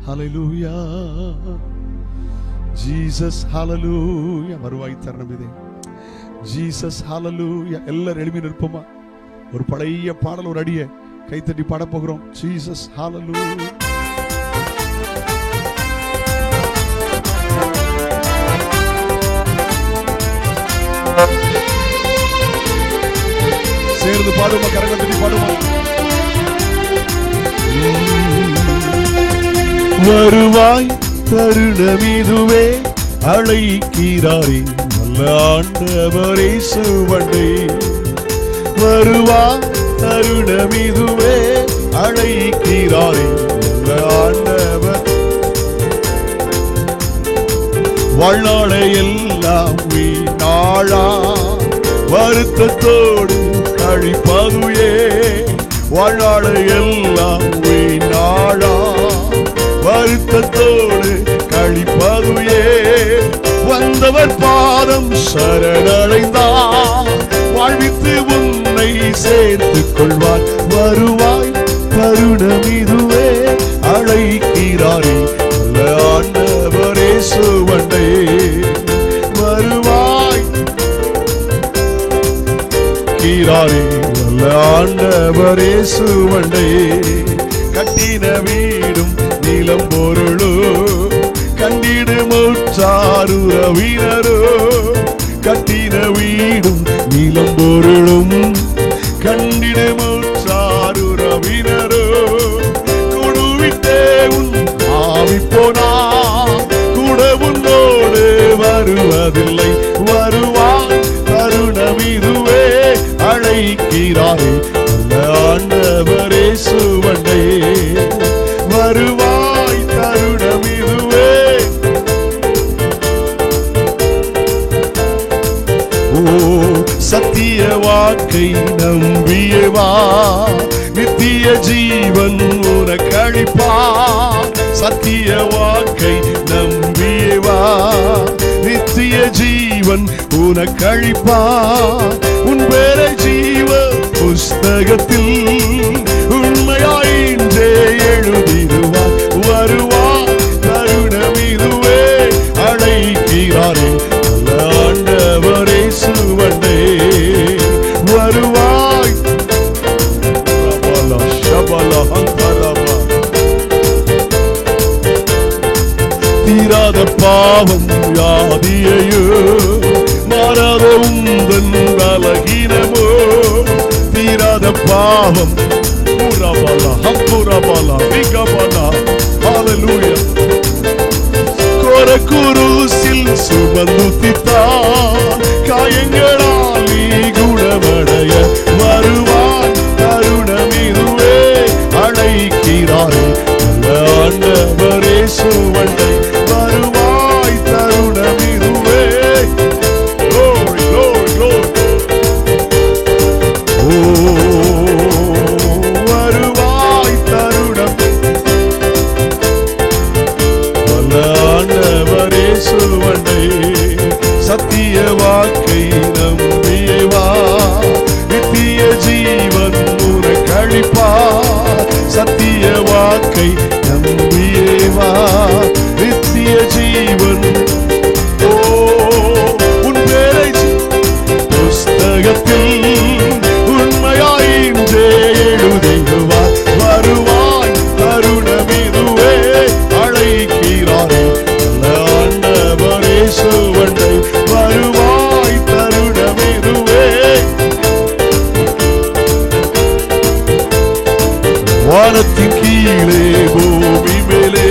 [SPEAKER 1] ஹல்லேலூயா ஜீசஸ், ஹல்லேலூயா. வருவாய் தருணம் இதே ஜீசஸ், ஹல்லேலூயா. எல்லாரும் எழுப்பி நிற்போமா? ஒரு பழைய பாடல், ஒரு அடியை கைத்தட்டி பாட போகிறோம். ஜீசஸ், ஹல்லேலூயா. சேர்ந்து பாடுமா, கரங்களை தட்டி பாடுமா. வருவாய் தருணம் இதுவே, அழைக்கிறாரே நல்ல ஆண்டவரே சுவண்டே. வருவாய் தருணம் இதுவே, அழைக்கிறாரே நல்ல ஆண்டவர். வாழ்நாளை எல்லாம் வீணாளா வருத்தத்தோடு கழிப்பதுயே. வாழ்நாளை எல்லாம் வீணாளா வருத்தத்தோடு கழிப்பதுயே. வந்தவர் பாதம் சரணடைந்தார், வாழ்வித்து உன்னை சேர்த்துக் கொள்வார். வருவாய் தருணம் இதுவே, அழைக்கிறாரே நல்ல ஆண்டவரே சுவண்டே. வருவாய் கீராரே நல்ல ஆண்டவரே சுவண்டே. கட்டின வீடும் நீலம் பொருளோ, கண்டிடு முற்றாருறவினரோ. கட்டின வீடும் நீலம் பொருளும், கண்டிடு முற்றாருறவினரோ. குடுவிட்டே உன் ஆவி போனா, கூட உன்னோடு வருவதில்லை. வருவாய் தருணம் இதுவே, அழைக்கிறாரே நல்ல ஆண்டவரே சுவண்டே. வருவாய் தருணம் இதுவே. ஓ சத்திய வாக்கை நம்பியவா, நித்திய ஜீவன் உனக்களிப்பா. சத்திய வாக்கை நம்பியவா, நித்திய ஜீவன் உனக்களிப்பா. உன் பேரை ஜீவ புஸ்தகத்தில் உண்மையாயின்றே எழுதிடுவார். வருவார் தருணம் இதுவே, அழைக்கிறாரே நல்ல ஆண்டவரே சுவண்டே. வருவாய் தீராத பாவம் வியாதியையோ, மாறாத உந்தன் அழகினமோ. தீராத பாவம் புறபலா ஹம்புறபலா விகபலா. ஹல்லேலூயா. கோரக்குருசில் சுமந்துதித்தா, காயங்களால் நீ குணமடைய. வருவாய் தருணம் இதுவே, அழைக்கிறாரே நல்ல ஆண்டவரே சுவண்டை. வருவாய் தருணம் இதுவே. Glory, glory, glory. ஓ வருவாய் தருணம் நல்ல ஆண்டவரே சுவண்டை. சத்திய வாக்கை நம்பியவா, நித்திய ஜீவன் உனக்களிப்பா. சத்திய வாக்கை நம்பியவா, நித்திய ஜீவன். ஓ உன் பேரை புஸ்தகத்தில் உண்மையாயின்றே எழுதிடுவார். வருவாய் தருணம் இதுவே, அழைக்கிறாரே நல்ல ஆண்டவரே சுவண்டை. வருவாய் தருணம் இதுவே. வானத்தின் கீழே பூமி மேலே,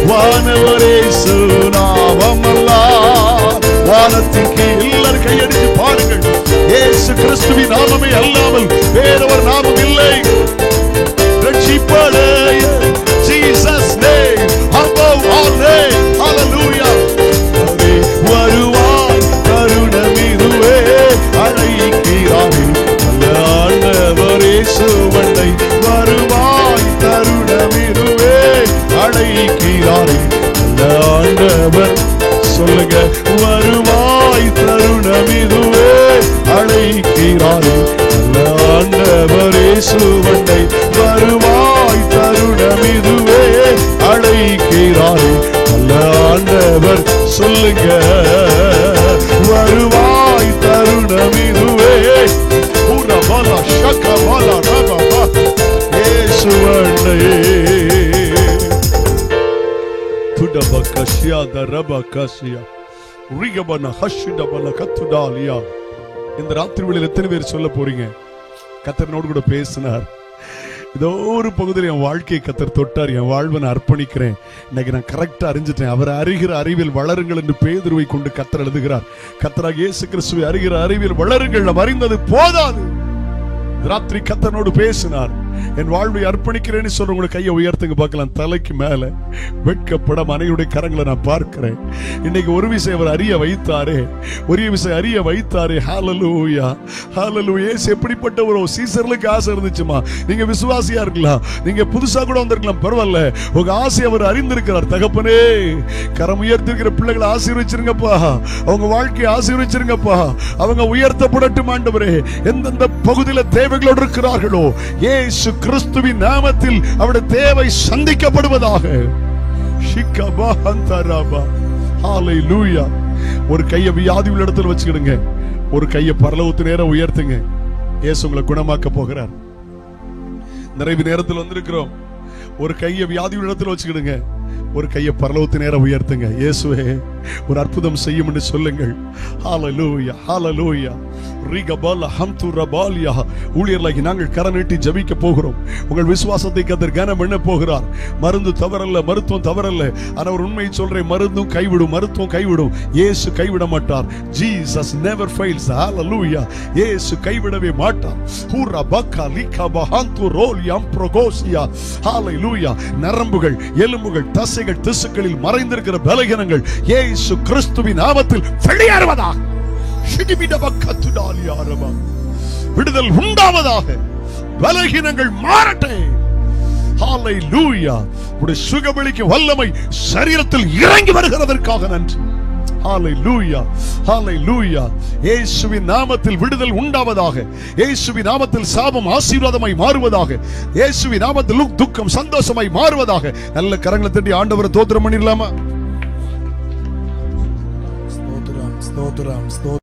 [SPEAKER 1] வான இயேசு நாமமல்லால் வானத்தின் கீழ் எல்லாரும் கையடித்து பாருங்கள். இயேசு கிறிஸ்துவின் நாமமே அல்லாமல் வேறொரு நாமம் இல்லை. ரட்சிப்படைய Jesus name above all name. Hallelujah. வருவாய் தருணமிதுவே அழைக்கிறாரே நல்ல ஆண்டவர் இயேசுவண்டை. வருவாய் தருணமிதுவே அழைக்கிறாரே நல்ல ஆண்டவர். சொல்லுங்க, வருவாய் தருணமிதுவே அழைக்கிறாரே நல்ல ஆண்டவர் இயேசுவண்டை. வருவாய் தருணமிதுவே அழைக்கிறாரே நல்ல ஆண்டவர். சொல்லுங்க, வருவாய் தருணமிதுவே. உரபல ஷகபல ரபப இயேசுவண்டை. துடபகஷியா தரபகஷியா ரிகபன ஹஷிடபல கத்துடாலியா. இந்த ராத்திரி வேளையில் எத்தனை பேர் சொல்ல போறீங்க, கர்த்தரோடு கூட பேசினார், ஏதோ ஒரு பகுதியில் என் வாழ்க்கையை கர்த்தர் தொட்டார், என் வாழ்வை நான் அர்ப்பணிக்கிறேன், இன்னைக்கு நான் கரெக்டா அறிஞ்சிட்டேன். அவர் அறிகிற அறிவில் வளருங்கள் என்று பேதுருவை கொண்டு கர்த்தர் எழுதுகிறார். கர்த்தராகிய இயேசு கிறிஸ்துவை அறிகிற அறிவில் வளருங்கள். நாம் அறிந்தது போதாது. ராத்திரி கர்த்தரோடு பேசினார். என் வாழ்வை அர்ப்பணிக்கிறேன்னு சொல்றவங்க கையை உயர்த்துங்க பார்க்கலாம். தலைக்கு மேல வெட்கப்பட மனைவியுடைய கரங்களை நான் பார்க்கிறேன். இன்னைக்கு ஒரு விஷயம் அவர் அறிய வைத்தாரே, ஒரு விஷயம் அறிய வைத்தாரே. ஹalleluya ஹalleluya. இயேசு எப்படிப்பட்டவரோ. சீசர்களுக்கு ஆசை இருந்துச்சுமா, நீங்க விசுவாசியா இருக்கலாம், நீங்க புதுசா கூட வந்திருக்கலாம், பரவாயில்ல, உங்க ஆசை அவர் அறிந்திருக்கிறார். தகப்பனே, கரம் உயர்த்திருக்கிற பிள்ளைகளை ஆசீர்வதிச்சிருங்கப்பா, அவங்க வாழ்க்கையை ஆசீர்வதிச்சிருங்கப்பா, அவங்க உயர்த்தப்படட்டும் ஆண்டவரே. எந்தெந்த பகுதியில தேவைகளோடு இருக்கிறார்களோ இயேசு கிறிஸ்துவின் நாமத்தில் அவருடைய தேவை சந்திக்கப்படுவதாக. ஹalleluya. ஒரு கையை வியாதி உள்ள இடத்துல வச்சுக்கிடுங்க, ஒரு கையை பரலோகத்து நேரம் உயர்த்துங்க. இயேசு உங்களை குணமாக்க போகிறார். நிறைவு நேரத்தில் வந்திருக்கிறோம். ஒரு கையை வியாதி உள்ள இடத்துல வச்சுக்கிடுங்க, ஒரு கையை பரலோகத்து நேரம் உயர்த்துங்க. இயேசுவே, ஒரு அற்புதம் செய்யும் என்று சொல்லுங்கள். ஹalleluya ஹalleluya. ரிகபல ஹம்து ரபாலியா. ஊழியர்களாகி நாங்கள் கரம் நீட்டி ஜெபிக்க போகிறோம். உங்கள் விசுவாசத்தை கர்த்தர் கனம் பண்ண போகிறார். மருந்து தவறல்ல, மருத்துவம் தவறல்ல. ஆனா ஒரு உண்மையை சொல்றேன், மருந்தும் கைவிடும், மருத்துவம் கைவிடும், இயேசு கைவிட மாட்டார். Jesus never fails. Hallelujah. இயேசு கைவிடவே மாட்டார். ஹூரபக லிகப ஹந்து ரோலியம் ப்ரோகோசியா. Hallelujah. நரம்புகள், எலும்புகள், தசைகள், திசுக்களில் மறைந்திருக்கிற பலகீனங்கள் இயேசு கிறிஸ்துவின் நாமத்தில் வெளியேறுவதாக. விடுதல் உண்டாவதாக. பலகீனங்கள் மாறட்டே. ஹalleluya. உடைய சுகமளிக்கும் வல்லமை சரீரத்தில் இறங்கி வருகிறதற்காக நன்றி. ஹalleluya ஹalleluya. இயேசுவின் நாமத்தில் விடுதல் உண்டாவதாக. இயேசுவின் நாமத்தில் சாபம் ஆசீர்வாதமாய் மாறுவதாக. இயேசுவின் நாமத்தில் துக்கம் சந்தோஷமாய் மாறுவதாக. நல்ல கரங்களை தட்டி ஆண்டவரை ஸ்தோத்திரம் பண்ணிடலாமா? ஸ்தோத்திரம் ஸ்தோத்திரம் ஸ்தோத்திரம்.